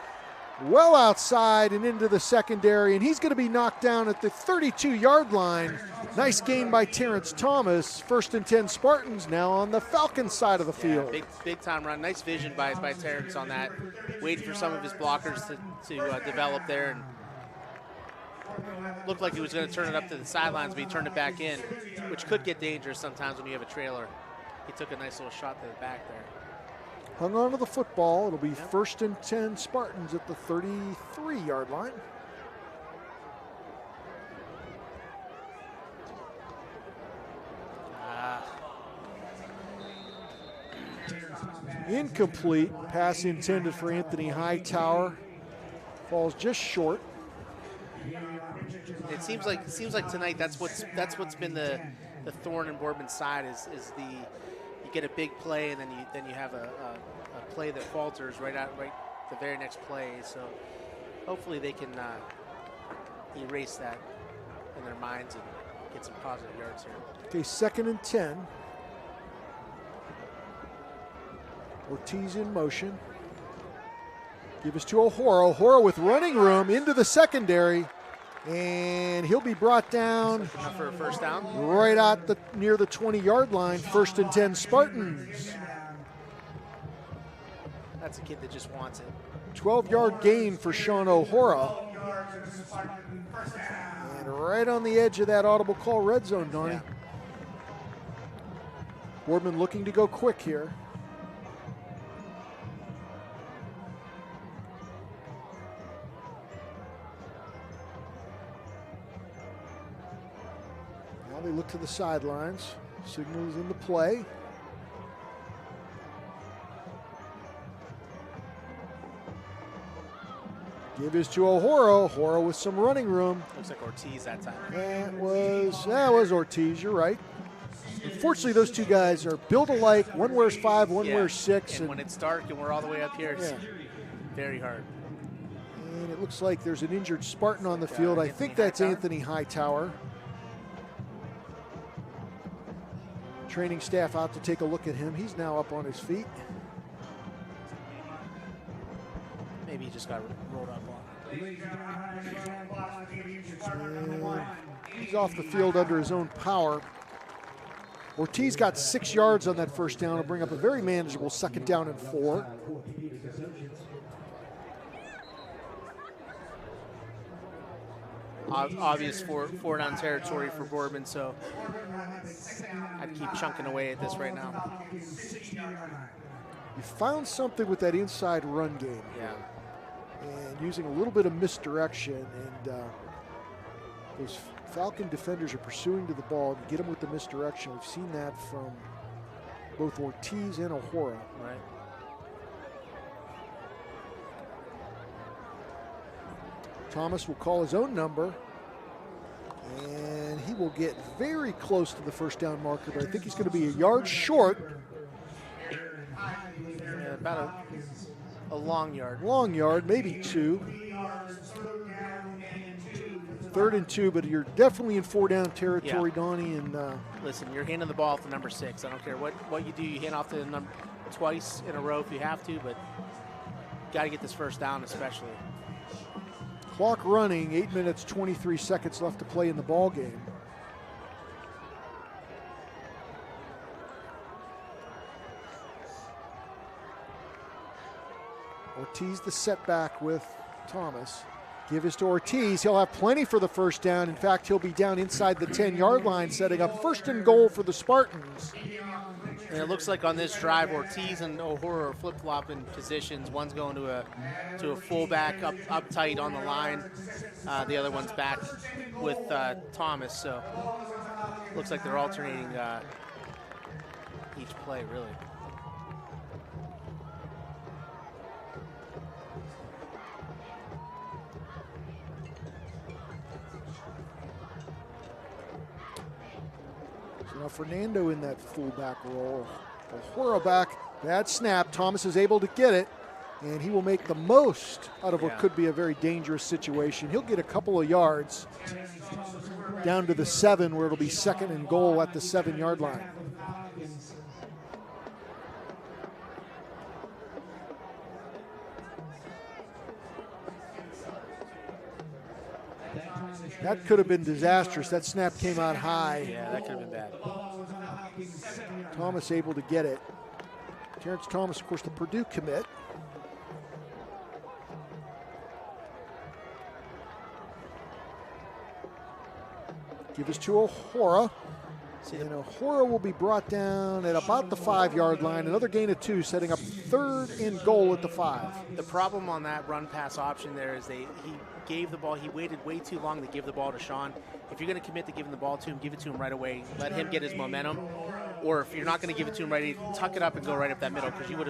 well outside and into the secondary, and he's going to be knocked down at the 32-yard line. Nice gain by Terrence Thomas. 1st and 10 Spartans now on the Falcons side of the field. Big time run. Nice vision by Terrence on that. Waiting for some of his blockers to develop there, and looked like he was going to turn it up to the sidelines, but he turned it back in, which could get dangerous sometimes when you have a trailer. He took a nice little shot to the back there. Hung on to the football. It'll be 1st and 10 Spartans at the 33-yard line. Incomplete. Pass intended for Anthony Hightower. Falls just short. It seems like tonight that's what's been the thorn in Boardman's side is you get a big play and then you have a play that falters right the very next play. So hopefully they can erase that in their minds and get some positive yards here. Okay, 2nd and 10. Ortiz in motion. Give us to O'Hora. O'Hora with running room into the secondary. And he'll be brought down for a 1st down. Right out near the 20-yard line. 1st and 10 Spartans. That's a kid that just wants it. 12-yard gain for Sean O'Hora. And right on the edge of that audible call red zone, Donnie. Yeah. Boardman looking to go quick here. Now they look to the sidelines. Signals in the play. Give is to O'Hora. O'Hora with some running room. Looks like Ortiz that time. That was Ortiz, you're right. Unfortunately, those two guys are built alike. One wears 5, one wears 6. And when it's dark and we're all the way up here, it's very hard. And it looks like there's an injured Spartan on the field. I think that's Anthony Hightower. Training staff out to take a look at him. He's now up on his feet. Maybe he just got rolled up on. He's off the field under his own power. Ortiz got 6 yards on that 1st down to bring up a very manageable 2nd down and 4. Obvious four down territory for Boardman, so I'd keep chunking away at this right now. You found something with that inside run game. Yeah. And using a little bit of misdirection, and those Falcon defenders are pursuing to the ball to get them with the misdirection. We've seen that from both Ortiz and O'Hora. Right. Thomas will call his own number, and he will get very close to the 1st down marker, but I think he's going to be a yard short. Yeah, about a long yard. Long yard, maybe 2. 3rd and 2, but you're definitely in 4-down territory, Donnie. And listen, you're handing the ball off to number 6. I don't care what you do. You hand off to the number twice in a row if you have to, but got to get this 1st down especially. Clock running, 8 minutes, 23 seconds left to play in the ball game. Ortiz the setback with Thomas. Give this to Ortiz. He'll have plenty for the first down. In fact, he'll be down inside the 10-yard line, setting up 1st and goal for the Spartans. And it looks like on this drive, Ortiz and O'Hora are flip-flopping positions. One's going to a fullback up tight on the line. The other one's back with Thomas. So looks like they're alternating each play, really. Now Fernando in that fullback role. O'Hora back, bad snap. Thomas is able to get it, and he will make the most out of what could be a very dangerous situation. He'll get a couple of yards down to the 7, where it'll be 2nd and goal at the 7-yard line. That could have been disastrous. That snap came out high. Yeah, that could have been bad. Thomas able to get it. Terrence Thomas, of course, the Purdue commit. Give us to O'Hora. And O'Hora will be brought down at about the 5-yard line. Another gain of 2, setting up 3rd and goal at the 5. The problem on that run-pass option there is he gave the ball. He waited way too long to give the ball to Sean. If you're going to commit to giving the ball to him, give it to him right away. Let him get his momentum. Or if you're not going to give it to him right, tuck it up and go right up that middle, because you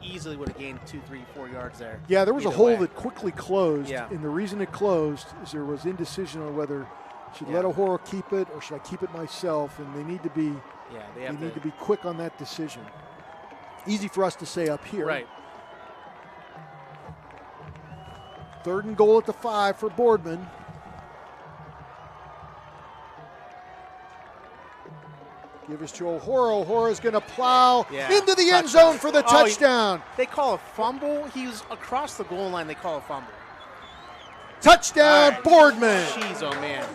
easily would have gained 2, 3, 4 yards there. Yeah, there was a hole way. that quickly closed. Yeah. And the reason it closed is there was indecision on whether should let O'Hora keep it or should I keep it myself, and they need to be need to be quick on that decision. Easy for us to say up here. Right. 3rd and goal at the 5 for Boardman. Give us to O'Hora. O'Hora's going to plow into the end zone for the touchdown. They call a fumble. He was across the goal line. They call a fumble. Touchdown, Boardman. Jeez, oh man.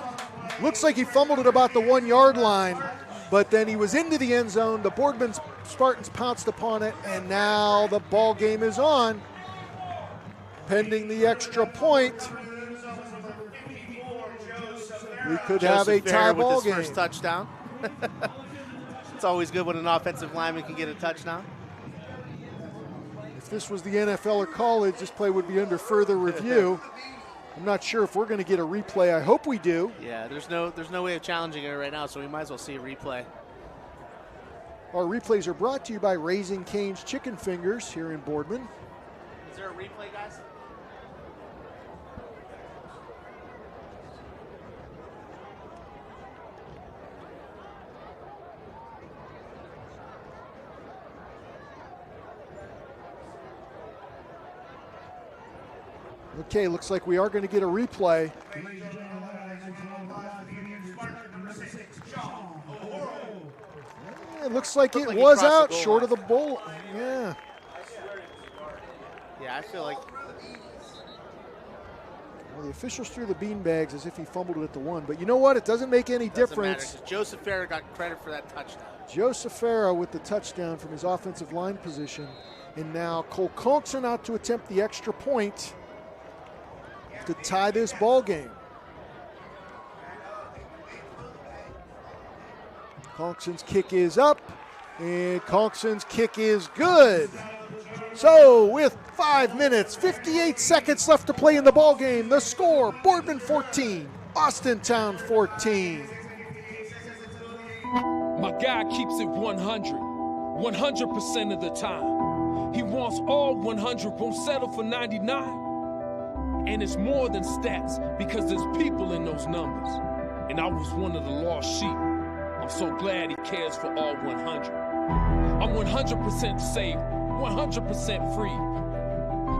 Looks like he fumbled at about the 1-yard line, but then he was into the end zone. The Boardman Spartans pounced upon it, and now the ball game is on. Pending the extra point, we could have a tie ball with his game. First touchdown. It's always good when an offensive lineman can get a touchdown. If this was the NFL or college, this play would be under further review. I'm not sure if we're going to get a replay. I hope we do. Yeah, there's no way of challenging it right now, so we might as well see a replay. Our replays are brought to you by Raising Cane's Chicken Fingers here in Boardman. Is there a replay, guys? Okay, looks like we are going to get a replay. It looks like it was out short of the bull. Yeah. Yeah, I feel like. Well, the officials threw the beanbags as if he fumbled it at the 1, but you know what? It doesn't make any difference. Joseph Farah got credit for that touchdown. Joseph Farah with the touchdown from his offensive line position. And now Cole Conkson out to attempt the extra point to tie this ball game. Conkson's kick is up, and Conkson's kick is good. So with 5 minutes, 58 seconds left to play in the ball game, the score, Boardman 14, Austintown 14. My guy keeps it 100% of the time. He wants all 100, won't settle for 99. And it's more than stats, because there's people in those numbers. And I was one of the lost sheep. I'm so glad he cares for all 100. I'm 100% safe, 100% free,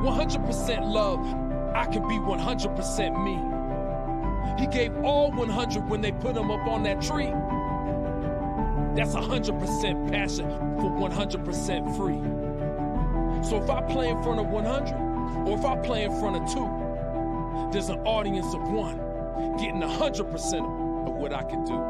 100% love. I can be 100% me. He gave all 100 when they put him up on that tree. That's 100% passion for 100% free. So if I play in front of 100, or if I play in front of 2, there's an audience of 1 getting 100% of what I can do.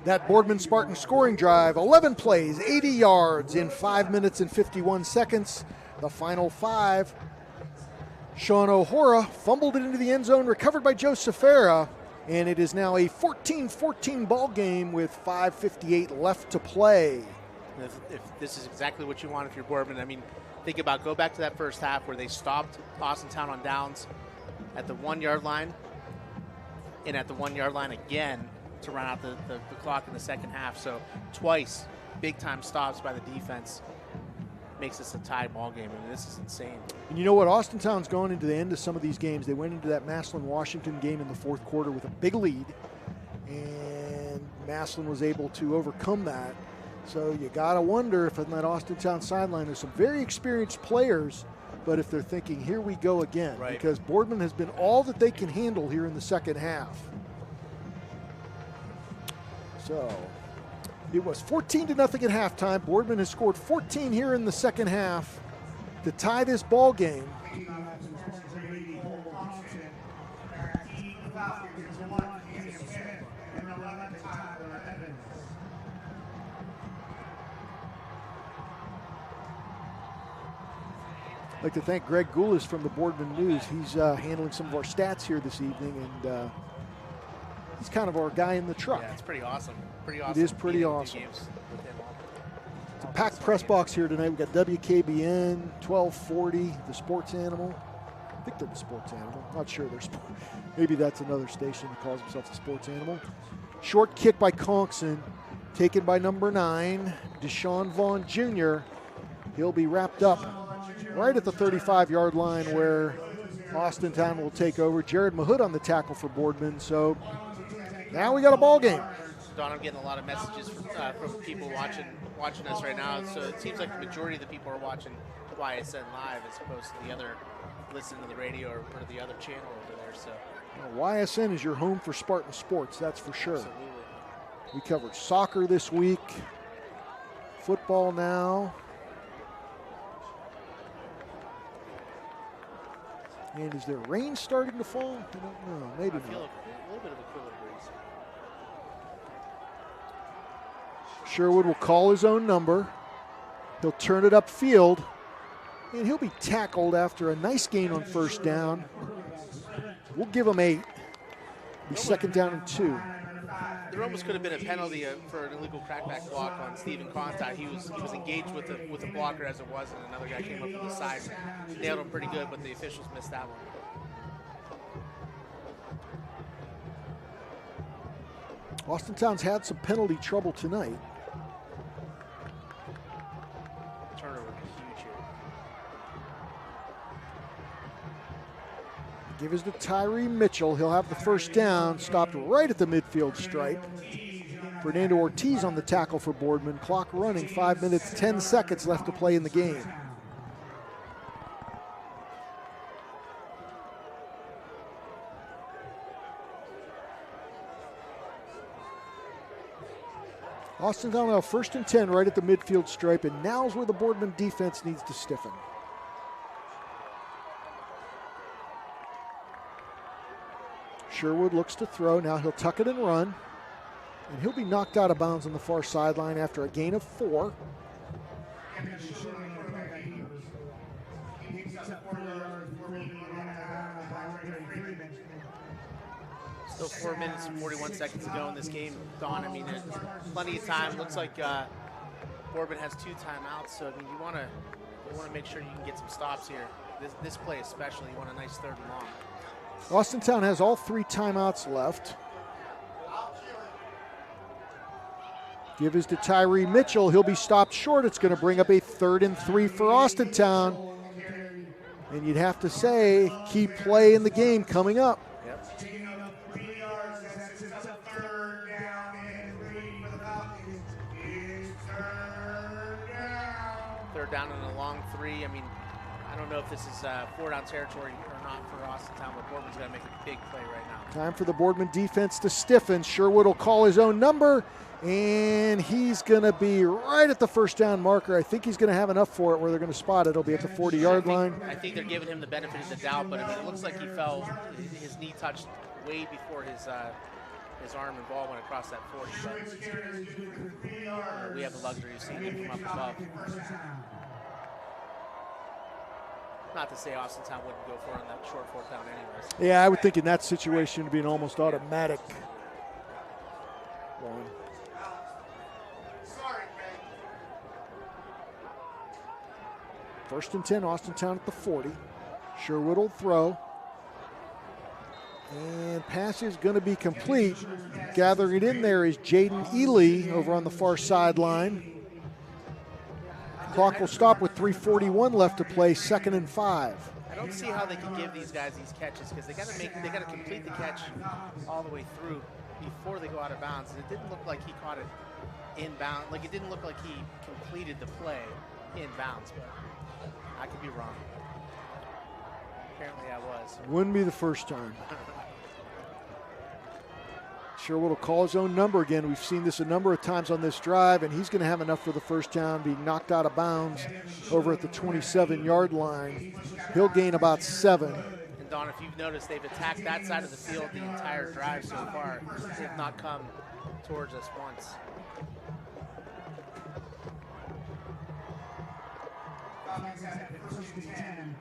That Boardman Spartan scoring drive, 11 plays, 80 yards in 5 minutes and 51 seconds. The final 5. Sean O'Hora fumbled it into the end zone, recovered by Joe Safara, and it is now a 14-14 ball game with 5:58 left to play. If this is exactly what you want if you're Boardman, I mean, go back to that first half where they stopped Austintown on downs at the 1 yard line and at the 1 yard line again to run out the clock in the second half. So twice big time stops by the defense makes this a tie ball game. I mean, this is insane. And you know what? Austintown's gone into the end of some of these games. They went into that Massillon-Washington game in the fourth quarter with a big lead, and Massillon was able to overcome that. So you got to wonder if on that Austintown sideline there's some very experienced players, but if they're thinking, here we go again, right, because Boardman has been all that they can handle here in the second half. So it was 14-0 at halftime. Boardman has scored 14 here in the second half to tie this ball game. I'd like to thank Greg Goulas from the Boardman News. He's handling some of our stats here this evening, and he's kind of our guy in the truck. Yeah, it's pretty awesome. Pretty awesome. It is pretty awesome. It's a packed press box here tonight. We've got WKBN, 1240, the Sports Animal. I think they're the Sports Animal. Not sure they're sport. Maybe that's another station that calls themselves the Sports Animal. Short kick by Conkson, taken by number 9, Deshaun Vaughn Jr. He'll be wrapped up right at the 35-yard line where Austintown will take over. Jared Mahood on the tackle for Boardman. So now we got a ball game. Don, I'm getting a lot of messages from people watching us right now. So it seems like the majority of the people are watching YSN Live as opposed to the other, listening to the radio or the other channel over there. So YSN is your home for Spartan sports, that's for sure. Absolutely. We covered soccer this week, football now. And is there rain starting to fall? I don't know. Maybe I feel not. a little bit of a cooler breeze. Sherwood will call his own number. He'll turn it upfield, and he'll be tackled after a nice gain on first down. We'll give him 8. Be second down and 2. There almost could have been a penalty for an illegal crackback block on Stephen Contact. He was engaged with the blocker as it was, and another guy came up from the side, nailed him pretty good, but the officials missed that one. Austintown's had some penalty trouble tonight. Turnover would be huge here. Give us to Tyree Mitchell. He'll have the first down, stopped right at the midfield stripe. Fernando Ortiz on the tackle for Boardman. Clock running, 5 minutes, 10 seconds left to play in the game. Austintown now first and 10 right at the midfield stripe, and now's where the Boardman defense needs to stiffen. Sherwood looks to throw. Now he'll tuck it and run. And he'll be knocked out of bounds on the far sideline after a gain of 4. Still 4 minutes and 41 seconds to go in this game, Don. I mean, there's plenty of time. Looks like Boardman has 2 timeouts, so I mean, you want to make sure you can get some stops here. This play especially, you want a nice 3rd and long. Austintown has all 3 timeouts left. Give is to Tyree Mitchell. He'll be stopped short. It's going to bring up a 3rd and 3 for Austintown. And you'd have to say, key play in the game coming up. Yep. 3rd down and a long 3. I mean, I don't know if this is 4-down territory or not for Austintown, but Boardman's got to make a big play right now. Time for the Boardman defense to stiffen. Sherwood will call his own number, and he's going to be right at the first down marker. I think he's going to have enough for it where they're going to spot it. It'll be at the 40-yard line. I think they're giving him the benefit of the doubt, but I mean, it looks like he fell. His knee touched way before his his arm and ball went across that 40. But we have the luxury of seeing him from up above. Not to say Austintown wouldn't go for it on that short fourth down anyways. Yeah, I would think in that situation it would be an almost automatic one. First and 10, Austintown at the 40. Sherwood will throw. And pass is going to be complete. Gathering it in there is Jaden Ely over on the far sideline. Clock will stop with 3:41 left to play, 2nd and 5. I don't see how they can give these guys these catches because they got to complete the catch all the way through before they go out of bounds. And it didn't look like he caught it in bounds. Like it didn't look like he completed the play in bounds, but I could be wrong. Apparently I was. Wouldn't be the first time. Sherwood will call his own number again. We've seen this a number of times on this drive, and he's going to have enough for the first down, being knocked out of bounds over at the 27-yard line. He'll gain about 7. And Don, if you've noticed, they've attacked that side of the field the entire drive so far. They've not come towards us once. $27.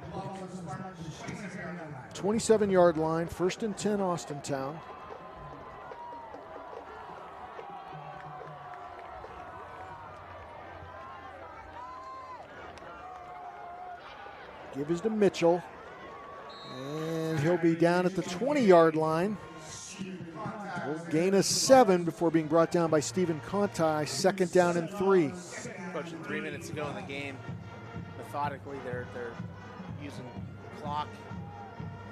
27-yard line, 1st and 10, Austintown. Give is to Mitchell. And he'll be down at the 20-yard line. Will gain a 7 before being brought down by Stephen Conti. 2nd down and 3. Approaching 3 minutes to go in the game. Methodically, they're using clock,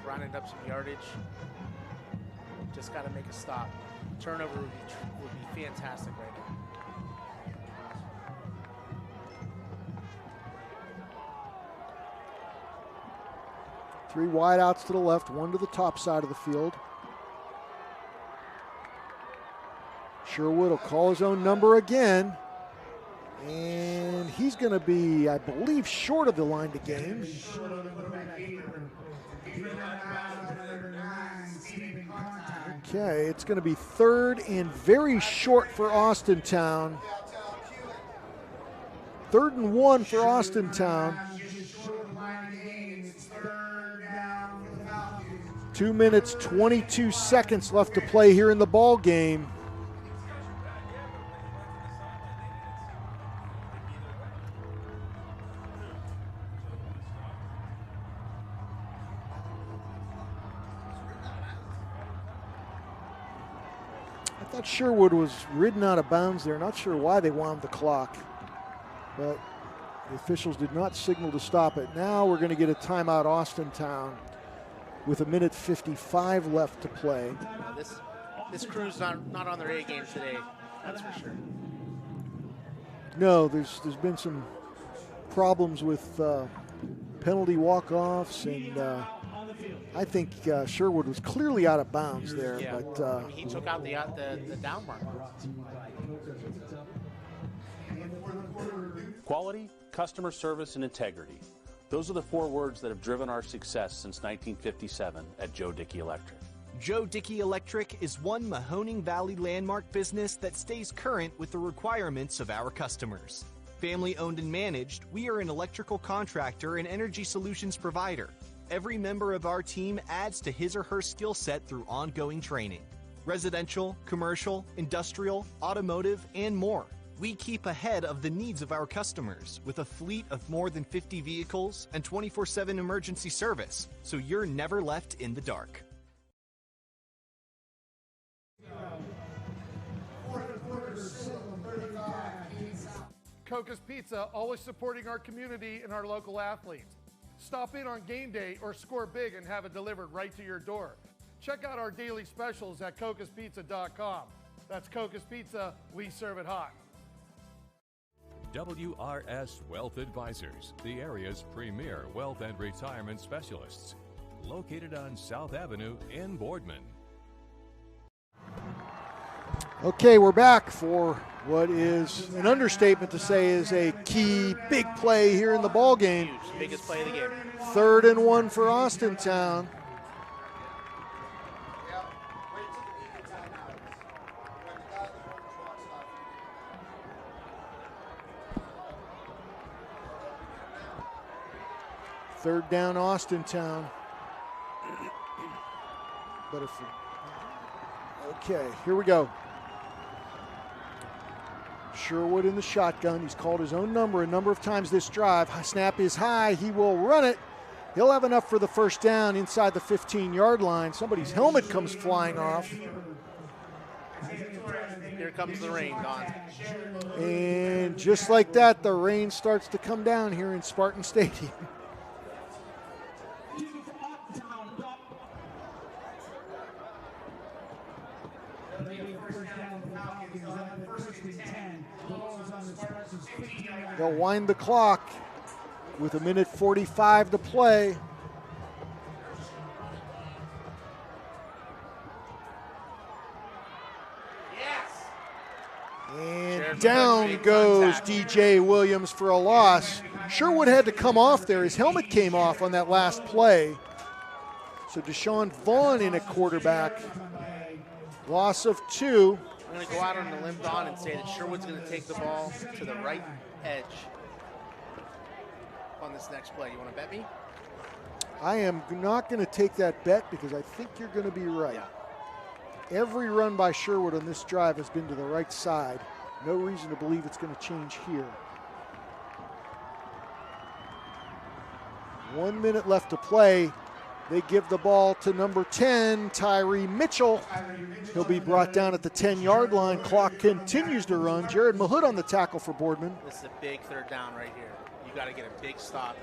grinding up some yardage. Just got to make a stop. Turnover would be fantastic right now. Three wideouts to the left, one to the top side of the field. Sherwood will call his own number again. And he's going to be, I believe, short of the line to gain. Okay, it's going to be 3rd and very short for Austintown. 3rd and 1 for Austintown. 2 minutes, 22 seconds left to play here in the ball game. I thought Sherwood was ridden out of bounds there. Not sure why they wound the clock, but the officials did not signal to stop it. Now we're going to get a timeout, Austintown, with 1:55 left to play. This crew's not on their A game today, that's for sure. No, there's been some problems with penalty walk-offs, and I think Sherwood was clearly out of bounds there. Yeah, but he took out the down marker. Quality, customer service, and integrity. Those are the 4 words that have driven our success since 1957 at Joe Dickey Electric. Joe Dickey Electric is one Mahoning Valley landmark business that stays current with the requirements of our customers. Family owned and managed, we are an electrical contractor and energy solutions provider. Every member of our team adds to his or her skill set through ongoing training. Residential, commercial, industrial, automotive, and more. We keep ahead of the needs of our customers with a fleet of more than 50 vehicles and 24/7 emergency service, so you're never left in the dark. Coca's Pizza, always supporting our community and our local athletes. Stop in on game day or score big and have it delivered right to your door. Check out our daily specials at cocaspizza.com. That's Coca's Pizza, we serve it hot. WRS Wealth Advisors, the area's premier wealth and retirement specialists. Located on South Avenue in Boardman. okay, we're back for what is an understatement to say is a key big play here in the ball game. Huge, biggest play of the game. 3rd and 1 for Austintown. Third down, Austintown. Okay, here we go. Sherwood in the shotgun. He's called his own number a number of times this drive. Snap is high. He will run it. He'll have enough for the first down inside the 15-yard line. Somebody's helmet comes flying off. Here comes the rain, Don. And just like that, the rain starts to come down here in Spartan Stadium. They'll wind the clock with 1:45 to play. And down goes DJ Williams for a loss. Sherwood had to come off there. His helmet came off on that last play. So Deshaun Vaughn in a quarterback. Loss of 2. I'm going to go out on the limb, Don, and say that Sherwood's going to take the ball to the right edge on this next play. You want to bet me? I am not going to take that bet because I think you're going to be right. Yeah. Every run by Sherwood on this drive has been to the right side. No reason to believe it's going to change here. 1 minute left to play. They give the ball to number 10, Tyree Mitchell. He'll be brought down at the 10-yard line. Clock continues to run. Jared Mahood on the tackle for Boardman. This is a big third down right here. You got to get a big stop.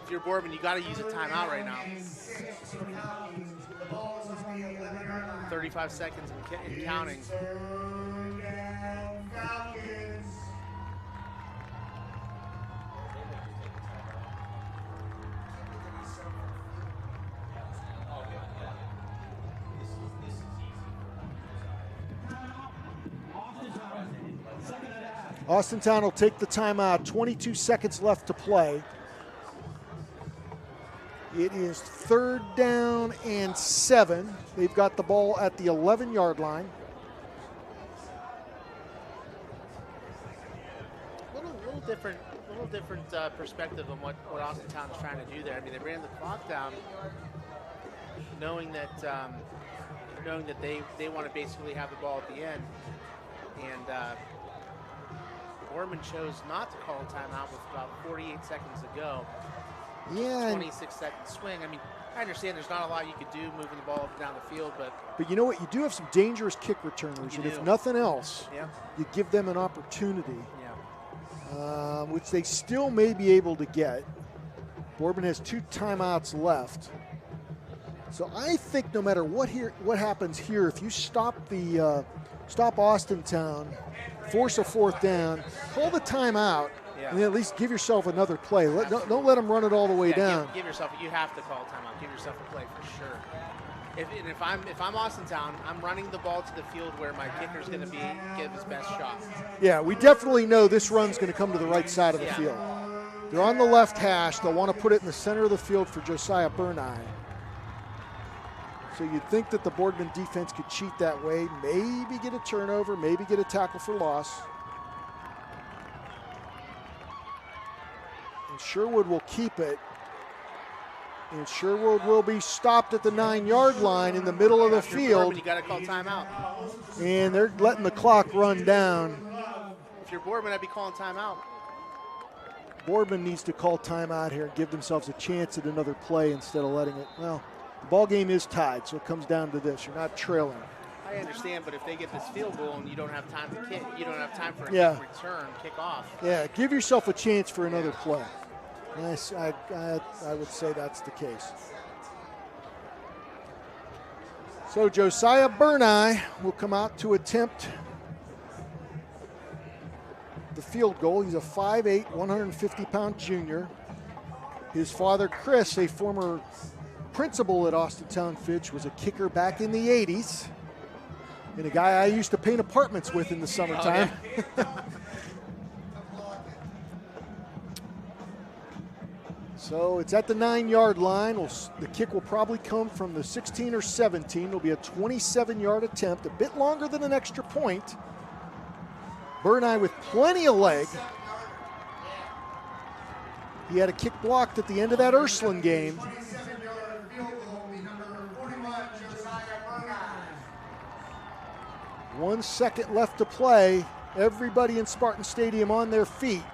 If you're Boardman, you got to use a timeout right now. 35 seconds and counting. Austintown will take the timeout. 22 seconds left to play. It is 3rd down and 7. They've got the ball at the 11-yard line. Little different perspective on what Austintown is trying to do there. I mean, they ran the clock down, knowing that they want to basically have the ball at the end, and Boardman chose not to call a timeout with about 48 seconds to go. Yeah. 26-second swing. I mean, I understand there's not a lot you could do moving the ball up and down the field, but you know what? You do have some dangerous kick returners, and if nothing else, you give them an opportunity, which they still may be able to get. Boardman has 2 timeouts left. So I think no matter what happens here, if you stop Austintown, force a 4th down, call the timeout, and then at least give yourself another play. Don't let them run it all the way down. Give yourself. You have to call a timeout. Give yourself a play for sure. If I'm Austintown, I'm running the ball to the field where my kicker's going to give his best shot. Yeah, we definitely know this run's going to come to the right side of the field. They're on the left hash. They'll want to put it in the center of the field for Josiah Burneye. So you'd think that the Boardman defense could cheat that way, maybe get a turnover, maybe get a tackle for loss. And Sherwood will keep it. And Sherwood will be stopped at the 9-yard line in the middle of the field. You got to call timeout. And they're letting the clock run down. If you're Boardman, I'd be calling timeout. Boardman needs to call timeout here and give themselves a chance at another play instead of letting it. Well, the ball game is tied, so it comes down to this. You're not trailing. I understand, but if they get this field goal and you don't have time to kick, you don't have time for a kick return, kick off. Yeah, give yourself a chance for another play. Yes, I would say that's the case. So Josiah Burneye will come out to attempt the field goal. He's a 5'8", 150-pound junior. His father, Chris, a former principal at Austintown Fitch, was a kicker back in the 80s. And a guy I used to paint apartments with in the summertime. So it's at the 9-yard line. The kick will probably come from the 16 or 17. It'll be a 27-yard attempt, a bit longer than an extra point. Burneye with plenty of leg. He had a kick blocked at the end of that Ursuline game. 27-yard field goal, the number 41, Josiah Burnine. 1 second left to play. Everybody in Spartan Stadium on their feet.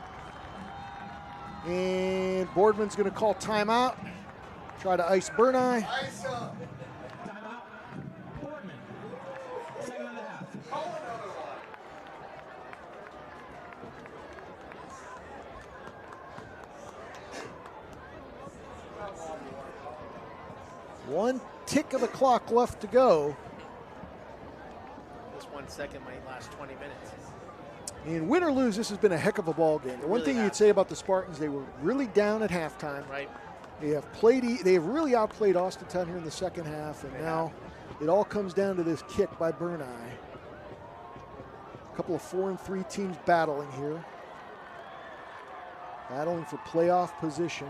And Boardman's going to call timeout. Try to ice Burnine. Ice up. 1 tick of the clock left to go. This 1 second might last 20 minutes. And win or lose, this has been a heck of a ball game. The one thing you'd say about the Spartans, they were really down at halftime. Right. They have really outplayed Austintown here in the second half, and now it all comes down to this kick by Burnine. A couple of 4-3 teams battling here. Battling for playoff position.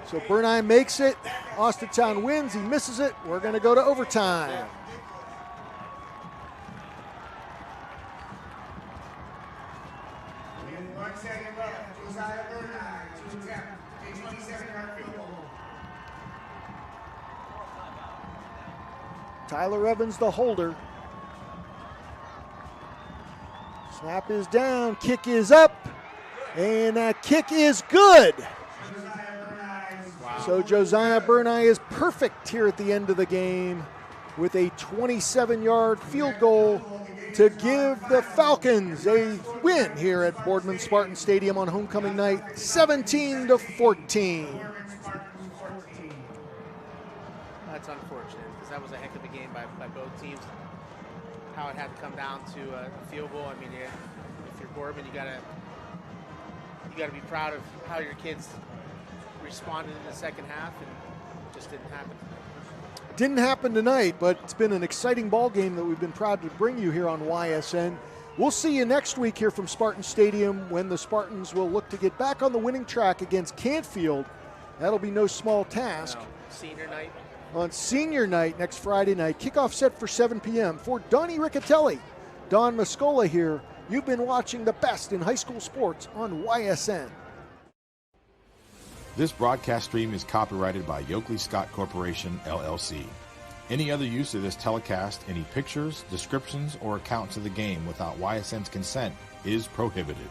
So Burnine makes it. Austintown wins. He misses it. We're going to go to overtime. In 1 second left, Josiah Burnine to attempt a 27-yard field goal. Tyler Evans, the holder. Snap is down. Kick is up. And that kick is good. So Josiah Burnine is perfect here at the end of the game with a 27-yard field goal to give the Falcons a win here at Boardman Spartan Stadium on homecoming night, 17-14. That's unfortunate because that was a heck of a game by both teams. How it had to come down to a field goal. I mean, if you're Boardman, you gotta be proud of how your kids responded in the second half, and it just didn't happen. Didn't happen tonight, but it's been an exciting ball game that we've been proud to bring you here on YSN. We'll see you next week here from Spartan Stadium when the Spartans will look to get back on the winning track against Canfield. That'll be no small task. No. Senior night. On senior night next Friday night. Kickoff set for 7 p.m. For Donnie Riccatelli, Don Mascola here. You've been watching the best in high school sports on YSN. This broadcast stream is copyrighted by Yoakley Scott Corporation, LLC. Any other use of this telecast, any pictures, descriptions, or accounts of the game without YSN's consent is prohibited.